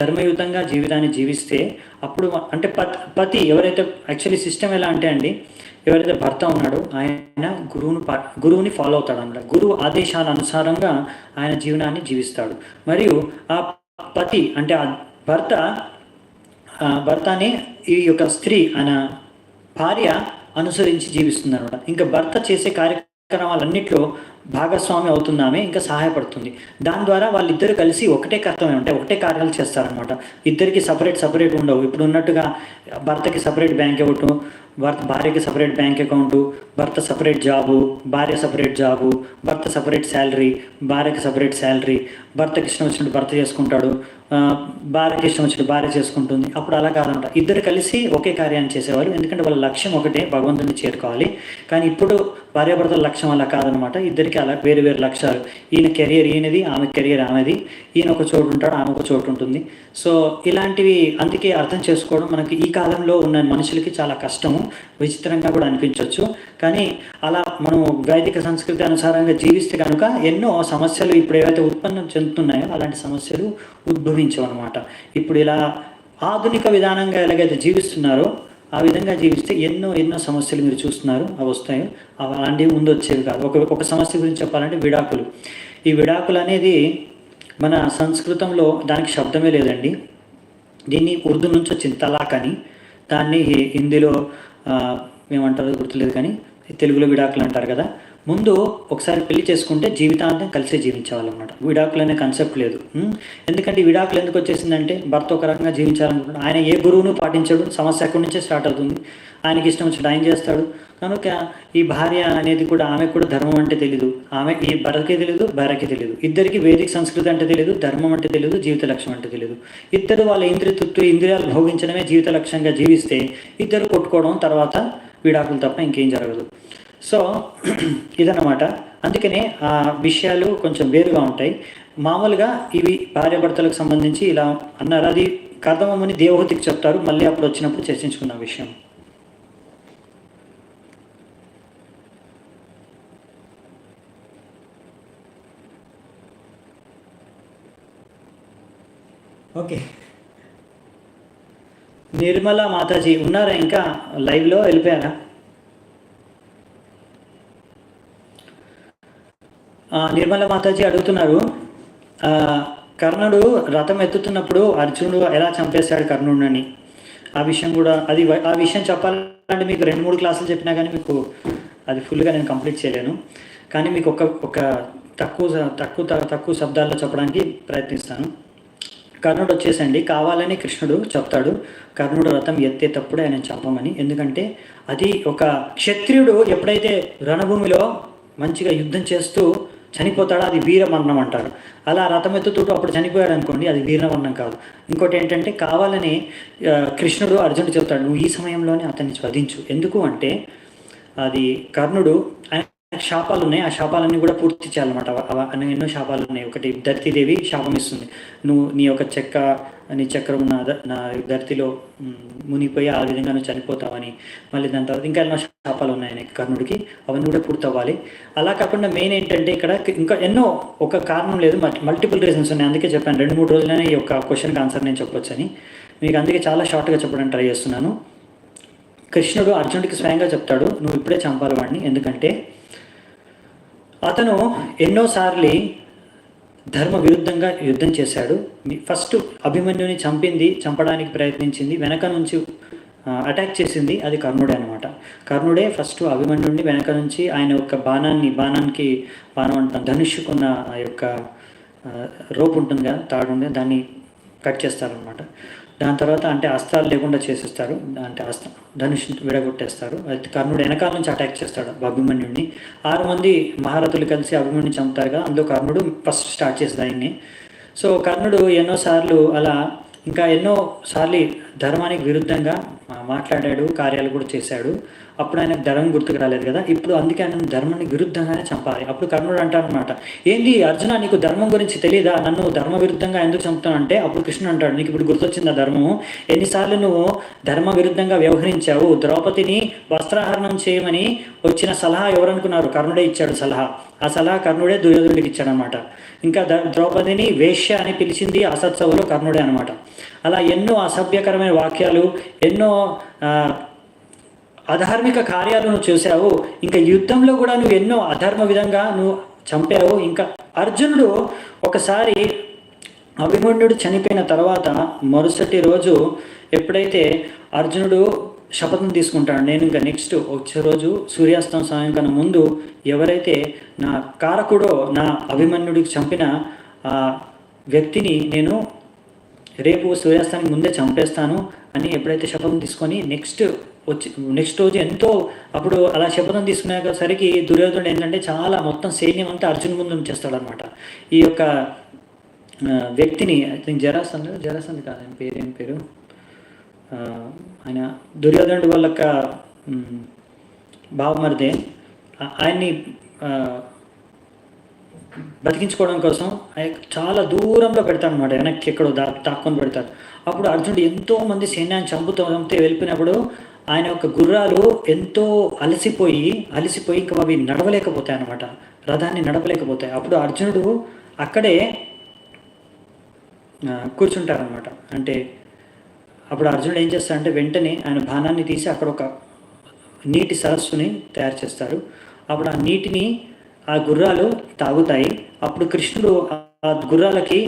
ధర్మయుతంగా జీవితాన్ని జీవిస్తే అప్పుడు అంటే పతి ఎవరైతే యాక్చువల్లీ సిస్టమ్ ఎలా అంటే అండి, ఎవరైతే భర్త ఉన్నాడో ఆయన గురువుని ఫాలో అవుతాడు అన్నమాట. గురువు ఆదేశాల అనుసారంగా ఆయన జీవనాన్ని జీవిస్తాడు. మరియు ఆ పతి అంటే ఆ భర్తని ఈ యొక్క స్త్రీ ఆయన భార్య అనుసరించి జీవిస్తుంది అనమాట. ఇంకా భర్త చేసే కార్యక్రమాలన్నింటిలో భాగస్వామి అవుతున్నామే ఇంకా సహాయపడుతుంది. దాని ద్వారా వాళ్ళిద్దరు కలిసి ఒకటే కర్తవ్యం అంటే ఒకటే కార్యాలు చేస్తారనమాట. ఇద్దరికి సపరేట్ ఉండవు. ఇప్పుడు ఉన్నట్టుగా భర్తకి సపరేట్ బ్యాంక్ అకౌంటు, భార్యకి సపరేట్ బ్యాంక్ అకౌంటు, భర్త సపరేట్ జాబు, భార్య సపరేట్ జాబు, భర్త సపరేట్ శాలరీ, భార్యకి సపరేట్ శాలరీ, భర్తకి ఇష్టం వచ్చినట్టు భర్త చేసుకుంటాడు, భార్యకి ఇష్టం వచ్చినట్టు భార్య చేసుకుంటుంది. అప్పుడు అలా కాదంట, ఇద్దరు కలిసి ఒకే కార్యాన్ని చేసేవారు. ఎందుకంటే వాళ్ళ లక్ష్యం ఒకటే, భగవంతుని చేరుకోవాలి. కానీ ఇప్పుడు భార్యాభర్తల లక్ష్యం అలా కాదనమాట. ఇద్దరికి అలా వేరు లక్ష్యాలు. ఈయన కెరియర్ ఈయనది, ఆమె కెరియర్ ఆమెది. ఈయన ఒక చోటు ఉంటాడు, ఆమె ఒక చోటు ఉంటుంది. సో ఇలాంటివి అందుకే అర్థం చేసుకోవడం మనకి ఈ కాలంలో ఉన్న మనుషులకి చాలా కష్టము, విచిత్రంగా కూడా అనిపించవచ్చు. కానీ అలా మనం వైదిక సంస్కృతి అనుసారంగా జీవిస్తే కనుక ఎన్నో సమస్యలు ఇప్పుడు ఏవైతే ఉత్పన్నం చెందుతున్నాయో అలాంటి సమస్యలు ఉద్భవించవన్నమాట. ఇప్పుడు ఇలా ఆధునిక విధానంగా ఎలాగైతే జీవిస్తున్నారో ఆ విధంగా జీవిస్తే ఎన్నో సమస్యలు మీరు చూస్తున్నారు, అవి వస్తాయి. అలాంటివి ముందు వచ్చేవి కాదు. ఒక సమస్య గురించి చెప్పాలంటే విడాకులు. ఈ విడాకులు అనేది మన సంస్కృతంలో దానికి శబ్దమే లేదండి. దీన్ని ఉర్దూ నుంచి వచ్చింది తలాక్ అని. దాన్ని హిందీలో ఏమంటారో గుర్తులేదు, కానీ తెలుగులో విడాకులు అంటారు కదా. ముందు ఒకసారి పెళ్లి చేసుకుంటే జీవితాంతం కలిసే జీవించేవాళ్ళన్నమాట. విడాకులు అనే కాన్సెప్ట్ లేదు. ఎందుకంటే ఈ విడాకులు ఎందుకు వచ్చేసిందంటే భర్త ఒక రకంగా జీవించాలనుకుంటున్నాడు. ఆయన ఏ గురువును పాటించాడు, సమస్య అక్కడి నుంచే స్టార్ట్ అవుతుంది. ఆయనకి ఇష్టం వచ్చినట్టు ఆయన చేస్తాడు. కనుక ఈ భార్య అనేది కూడా ఆమెకు కూడా ధర్మం అంటే తెలియదు, ఆమె ఈ భర్తకి తెలియదు, భార్యకి తెలియదు, ఇద్దరికి వేదిక సంస్కృతి అంటే తెలియదు, ధర్మం అంటే తెలియదు, జీవిత లక్ష్యం అంటే తెలియదు. ఇద్దరు వాళ్ళ ఇంద్రియాలు భోగించడమే జీవిత లక్ష్యంగా జీవిస్తే ఇద్దరు కొట్టుకోవడం, తర్వాత విడాకులు తప్ప ఇంకేం జరగదు. సో ఇదన్నమాట. అందుకనే ఆ విషయాలు కొంచెం వేరుగా ఉంటాయి. మామూలుగా ఇవి భార్యాభర్తలకు సంబంధించి ఇలా అన్నారు. అది కర్దమని దేవహూతికి చెప్తారు, మళ్ళీ అప్పుడు వచ్చినప్పుడు చర్చించుకున్న విషయం. ఓకే, నిర్మలా మాతాజీ ఉన్నారా? ఇంకా లైవ్లో వెళ్ళిపోయారా? నిర్మలా మాతాజీ అడుగుతున్నారు, కర్ణుడు రథం ఎత్తుతున్నప్పుడు అర్జునుడు ఎలా చంపేశాడు కర్ణుడిని. ఆ విషయం కూడా ఆ విషయం చెప్పాలంటే మీకు 2-3 క్లాసులు చెప్పినా కానీ మీకు అది ఫుల్గా నేను కంప్లీట్ చేయలేను. కానీ మీకు ఒక తక్కువ శబ్దాల్లో చెప్పడానికి ప్రయత్నిస్తాను. కర్ణుడు వచ్చేసండి కావాలని కృష్ణుడు చెప్తాడు కర్ణుడు రథం ఎత్తేటప్పుడు ఆయన చంపమని. ఎందుకంటే అది ఒక క్షత్రియుడు ఎప్పుడైతే రణభూమిలో మంచిగా యుద్ధం చేస్తూ చనిపోతాడో అది వీరమరణం అంటారు. అలా రథం ఎత్తుతూ అప్పుడు చనిపోయాడు అనుకోండి, అది వీరమరణం కాదు. ఇంకోటి ఏంటంటే కావాలని కృష్ణుడు అర్జునుడు చెప్తాడు, నువ్వు ఈ సమయంలోనే అతన్ని వధించు. ఎందుకు అంటే అది కర్ణుడు శాపాలు ఉన్నాయి, ఆ శాపాలన్నీ కూడా పూర్తి చేయాలన్నమాట. ఎన్నో శాపాలు ఉన్నాయి. ఒకటి ధరితీదేవి శాపం ఇస్తుంది, నువ్వు నీ చక్రం నా ధరితిలో మునిగిపోయి ఆ విధంగా నువ్వు చనిపోతావని. మళ్ళీ దాని తర్వాత ఇంకా ఎన్నో శాపాలు ఉన్నాయి కర్ణుడికి, అవన్నీ కూడా పూర్తి అవ్వాలి. అలా కాకుండా మెయిన్ ఏంటంటే ఇక్కడ ఇంకా ఎన్నో ఒక కారణం లేదు, మల్టిపుల్ రీజన్స్ ఉన్నాయి. అందుకే చెప్పాను 2-3 రోజులనే ఈ యొక్క క్వశ్చన్కి ఆన్సర్ నేను చెప్పొచ్చు అని. మీకు అందుకే చాలా షార్ట్గా చెప్పడానికి ట్రై చేస్తున్నాను. కృష్ణుడు అర్జునుడికి స్వయంగా చెప్తాడు, నువ్వు ఇప్పుడే చంపాలి వాడిని. ఎందుకంటే అతను ఎన్నోసార్లు ధర్మ విరుద్ధంగా యుద్ధం చేశాడు. ఫస్ట్ అభిమన్యుని చంపడానికి ప్రయత్నించింది, వెనక నుంచి అటాక్ చేసింది అది కర్ణుడే అనమాట. కర్ణుడే ఫస్ట్ అభిమన్యుడిని వెనక నుంచి ఆయన యొక్క బాణం అంటాం, ధనుష్కున్న ఆ యొక్క రోప్ ఉంటుంది కదా, తాడు ఉండే, దాన్ని కట్ చేస్తారనమాట. దాని తర్వాత అంటే అస్త్రాలు లేకుండా చేసేస్తారు, అంటే ధనుష్ విడగొట్టేస్తారు. అయితే కర్ణుడు వెనకాల నుంచి అటాక్ చేస్తాడు అభిమన్యుడిని. 6 మంది మహారథులు కలిసి అభిమన్యుని చంపుతారుగా, అందులో కర్ణుడు ఫస్ట్ స్టార్ట్ చేస్తుంది ఆయన్ని. సో కర్ణుడు ఎన్నోసార్లు అలా ఇంకా ఎన్నోసార్లు ధర్మానికి విరుద్ధంగా మాట్లాడాడు, కార్యాలు కూడా చేశాడు. అప్పుడు ఆయనకు ధర్మం గుర్తుకు రాలేదు కదా, ఇప్పుడు అందుకే ఆయన ధర్మానికి విరుద్ధంగానే చంపాలి. అప్పుడు కర్ణుడు అంటాడనమాట, ఏంది అర్జున నీకు ధర్మం గురించి తెలియదా, నన్ను ధర్మ విరుద్ధంగా ఎందుకు చంపుతావు అంటే, అప్పుడు కృష్ణుడు అంటాడు, నీకు ఇప్పుడు గుర్తొచ్చింది ఆ ధర్మము, ఎన్నిసార్లు నువ్వు ధర్మ విరుద్ధంగా వ్యవహరించావు. ద్రౌపదిని వస్త్రాహరణం చేయమని వచ్చిన సలహా ఎవరనుకున్నారు, కర్ణుడే ఇచ్చాడు సలహా. ఆ సలహా కర్ణుడే దుర్యోధనుడికి ఇచ్చాడనమాట. ఇంకా ద్రౌపదిని వేశ్య అని పిలిచింది అసత్సభలో కర్ణుడే అనమాట. అలా ఎన్నో అసభ్యకరమైన వాక్యాలు, ఎన్నో అధార్మిక కార్యాలు నువ్వు చేశావు. ఇంకా యుద్ధంలో కూడా నువ్వు ఎన్నో అధర్మ విధంగా నువ్వు చంపావు. ఇంకా అర్జునుడు ఒకసారి అభిమన్యుడు చనిపోయిన తర్వాత మరుసటి రోజు ఎప్పుడైతే అర్జునుడు శపథం తీసుకుంటాడు, నేను ఇంకా నెక్స్ట్ వచ్చే రోజు సూర్యాస్తం సమయం కన్నా ముందు ఎవరైతే నా కారకుడో, నా అభిమన్యుడికి చంపిన ఆ వ్యక్తిని నేను రేపు సూర్యాస్తానికి ముందే చంపేస్తాను అని ఎప్పుడైతే శపథం తీసుకొని నెక్స్ట్ రోజు ఎంతో అప్పుడు అలా శపథం తీసుకునేసరికి దుర్యోధనుడు ఏంటంటే చాలా మొత్తం సైన్యం అంతా అర్జున్ ముందు ఉంచేస్తాడనమాట. ఈ యొక్క వ్యక్తిని ఐ థింక్ జరాసంధ్ కాదు, ఆయన ఏం పేరు ఆయన దుర్యోధనుడు వాళ్ళ బావమరిదే, ఆయన్ని బతికించుకోవడం కోసం చాలా దూరంలో పెడతాడు అనమాట, వెనక్కి ఎక్కడో తాక్కొని పెడతారు. అప్పుడు అర్జునుడు ఎంతోమంది సైన్యాన్ని చంపుతూ వెళ్ళిపోయినప్పుడు ఆయన యొక్క గుర్రాలు ఎంతో అలసిపోయి ఇంకా అవి నడవలేకపోతాయి అనమాట, రథాన్ని నడపలేకపోతాయి. అప్పుడు అర్జునుడు అక్కడే కూర్చుంటారనమాట. అంటే అప్పుడు అర్జునుడు ఏం చేస్తాడంటే వెంటనే ఆయన బాణాన్ని తీసి అక్కడ ఒక నీటి సరస్సుని తయారు చేస్తారు. అప్పుడు ఆ నీటిని ఆ గుర్రాలు తాగుతాయి. అప్పుడు కృష్ణుడు ఆ గుర్రాలకి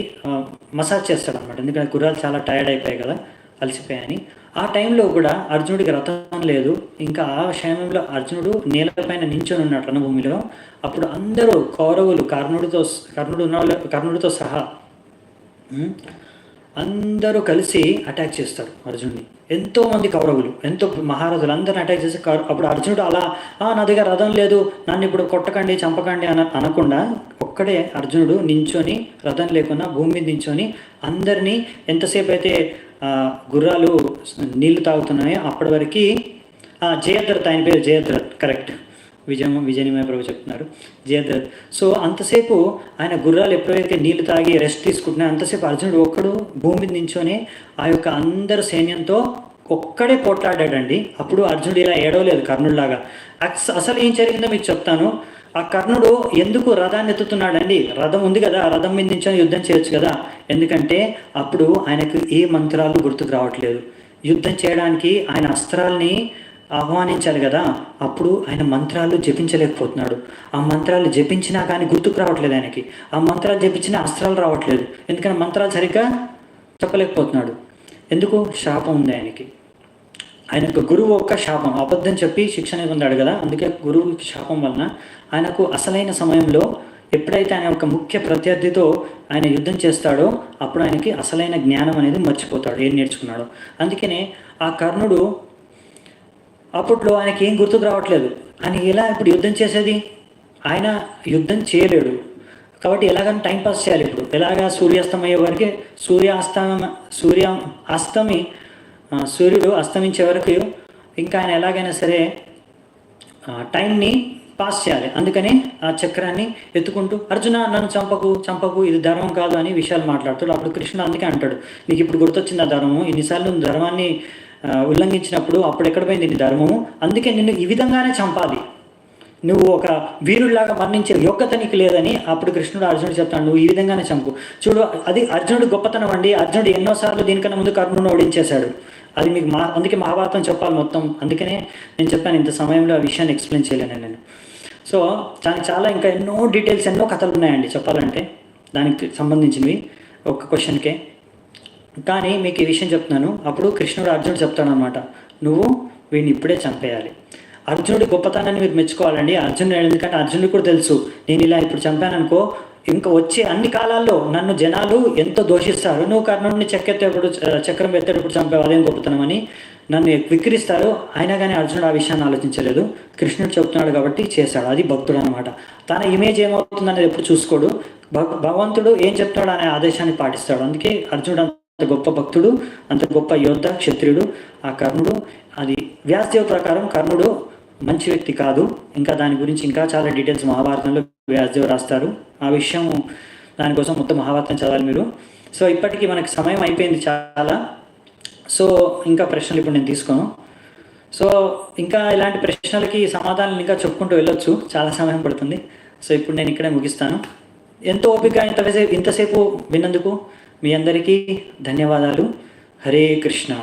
మసాజ్ చేస్తాడు అనమాట, ఎందుకంటే గుర్రాలు చాలా టైర్డ్ అయిపోయాయి కదా, అలసిపోయాయని. ఆ టైంలో కూడా అర్జునుడికి రథం లేదు. ఇంకా ఆ సమయంలో అర్జునుడు నేలపైన నించొని ఉన్నాడు రణభూమిలో. అప్పుడు అందరూ కౌరవులు కర్ణుడితో సహా అందరూ కలిసి అటాక్ చేస్తారు అర్జునుడిని. ఎంతోమంది కౌరవులు, ఎంతో మహారాజులు అందరిని అటాక్ చేసి అప్పుడు అర్జునుడు అలా నా దగ్గర రథం లేదు, నన్ను ఇప్పుడు కొట్టకండి చంపకండి అనకుండా ఒక్కడే అర్జునుడు నించొని, రథం లేకుండా భూమి మీద నించొని అందరినీ ఎంతసేపు అయితే గుర్రాలు నీళ్లు తాగుతున్నాయో అప్పటి వరకు జయద్రథ్, ఆయన పేరు జయద్రథ్, కరెక్ట్, విజయనిమయ ప్రభు చెప్తున్నారు జయద్రథ్. సో అంతసేపు ఆయన గుర్రాలు ఎప్పుడైతే నీళ్లు తాగి రెస్ట్ తీసుకుంటున్నాయో అంతసేపు అర్జునుడు ఒక్కడు భూమి మీద నించొని ఆ యొక్క అందరు సైన్యంతో ఒక్కడే పోట్లాడాడండి. అప్పుడు అర్జునుడు ఇలా ఏడవలేదు కర్ణుడిలాగా. అసలు ఏం జరిగిందో మీకు చెప్తాను. ఆ కర్ణుడు ఎందుకు రథాన్ని ఎత్తుతున్నాడండి? రథం ఉంది కదా, రథం మీద నించొని యుద్ధం చేయొచ్చు కదా. ఎందుకంటే అప్పుడు ఆయనకు ఏ మంత్రాలు గుర్తుకు రావట్లేదు. యుద్ధం చేయడానికి ఆయన అస్త్రాల్ని ఆహ్వానించాలి కదా, అప్పుడు ఆయన మంత్రాలు జపించలేకపోతున్నాడు. ఆ మంత్రాలు జపించినా కానీ గుర్తుకు రావట్లేదు ఆయనకి. ఆ మంత్రాలు జపించినా అస్త్రాలు రావట్లేదు. ఎందుకంటే మంత్రాలు సరిగ్గా చెప్పలేకపోతున్నాడు. ఎందుకు? శాపం ఉంది ఆయనకి. ఆయనకు గురువు ఒక్క శాపం, అబద్ధం చెప్పి శిక్షణ పొందాడు కదా, అందుకే గురువుకి శాపం వలన ఆయనకు అసలైన సమయంలో ఎప్పుడైతే ఆయన ఒక ముఖ్య ప్రత్యర్థితో ఆయన యుద్ధం చేస్తాడో అప్పుడు ఆయనకి అసలైన జ్ఞానం అనేది మర్చిపోతాడు, ఏం నేర్చుకున్నాడో. అందుకనే ఆ కర్ణుడు అప్పట్లో ఆయనకి ఏం గుర్తుకు రావట్లేదు. ఆయన ఎలా ఇప్పుడు యుద్ధం చేసేది? ఆయన యుద్ధం చేయలేడు కాబట్టి ఎలాగైనా టైంపాస్ చేయాలి. ఇప్పుడు ఎలాగా సూర్యాస్తమయ్యే వరకు సూర్యుడు అస్తమించే వరకు ఇంకా ఆయన ఎలాగైనా సరే టైంని పాస్ చేయాలి. అందుకని ఆ చక్రాన్ని ఎత్తుకుంటూ అర్జున నన్ను చంపకు ఇది ధర్మం కాదు అని విషయాలు మాట్లాడుతాడు. అప్పుడు కృష్ణుడు అందుకే అంటాడు, నీకు ఇప్పుడు గుర్తొచ్చింది ఆ ధర్మము, ఇన్నిసార్లు నువ్వు ధర్మాన్ని ఉల్లంఘించినప్పుడు అప్పుడు ఎక్కడ పోయింది నీ ధర్మము, అందుకే నిన్ను ఈ విధంగానే చంపాలి, నువ్వు ఒక వీరుడిలాగా మరణించే యోగ్యత నీకు లేదని అప్పుడు కృష్ణుడు అర్జునుడు చెప్తాడు, నువ్వు ఈ విధంగానే చంపు. చూడు, అది అర్జునుడు గొప్పతనం అండి. అర్జునుడు ఎన్నోసార్లు దీనికన్నా ముందు కర్ణుడిని ఓడించేశాడు. అది మీకు అందుకే మహాభారతం చెప్పాలి మొత్తం. అందుకనే నేను చెప్పాను ఇంత సమయంలో ఆ విషయాన్ని ఎక్స్ప్లెయిన్ చేయలేను నేను. సో చాలా ఇంకా ఎన్నో డీటెయిల్స్, ఎన్నో కథలు ఉన్నాయండి చెప్పాలంటే దానికి సంబంధించినవి ఒక క్వశ్చన్కే. కానీ మీకు ఈ విషయం చెప్తున్నాను. అప్పుడు కృష్ణుడు అర్జునుడు చెప్తాడు అనమాట, నువ్వు వీడిని ఇప్పుడే చంపేయాలి. అర్జునుడి గొప్పతనాన్ని మీరు మెచ్చుకోవాలండి. అర్జునుడు ఎందుకంటే అర్జునుడికి కూడా తెలుసు, నేను ఇలా ఇప్పుడు చంపాననుకో ఇంకా వచ్చే అన్ని కాలాల్లో నన్ను జనాలు ఎంతో దోషిస్తారు, నువ్వు కర్ణుడిని చక్రం ఎత్తేటప్పుడు చంపావు, అదేం గొప్పతనం అని నన్ను విక్రిస్తారు. అయినా కానీ అర్జునుడు ఆ విషయాన్ని ఆలోచించలేదు. కృష్ణుడు చెప్తున్నాడు కాబట్టి చేశాడు. అది భక్తుడు అనమాట. తన ఇమేజ్ ఏమవుతుందనేది ఎప్పుడు చూసుకోడు. భగవంతుడు ఏం చెప్తాడు అనే ఆదేశాన్ని పాటిస్తాడు. అందుకే అర్జునుడు అంత గొప్ప భక్తుడు, అంత గొప్ప యోద్ధ, క్షత్రియుడు. ఆ కర్ణుడు, అది వ్యాసదేవ్ ప్రకారం కర్ణుడు మంచి వ్యక్తి కాదు. ఇంకా దాని గురించి ఇంకా చాలా డీటెయిల్స్ మహాభారతంలో వ్యాసదేవ్ రాస్తారు. ఆ విషయం దానికోసం మొత్తం మహాభారతం చదవాలి మీరు. సో ఇప్పటికీ మనకి సమయం అయిపోయింది చాలా. సో ఇంకా ప్రశ్నలు ఇప్పుడు నేను తీసుకోను. సో ఇంకా ఇలాంటి ప్రశ్నలకి సమాధానాలు ఇంకా చెప్పుకుంటూ వెళ్ళొచ్చు, చాలా సమయం పడుతుంది. సో ఇప్పుడు నేను ఇక్కడే ముగిస్తాను. ఎంతో ఓపిక ఇంతసేపు విన్నందుకు మీ అందరికీ ధన్యవాదాలు. హరే కృష్ణ.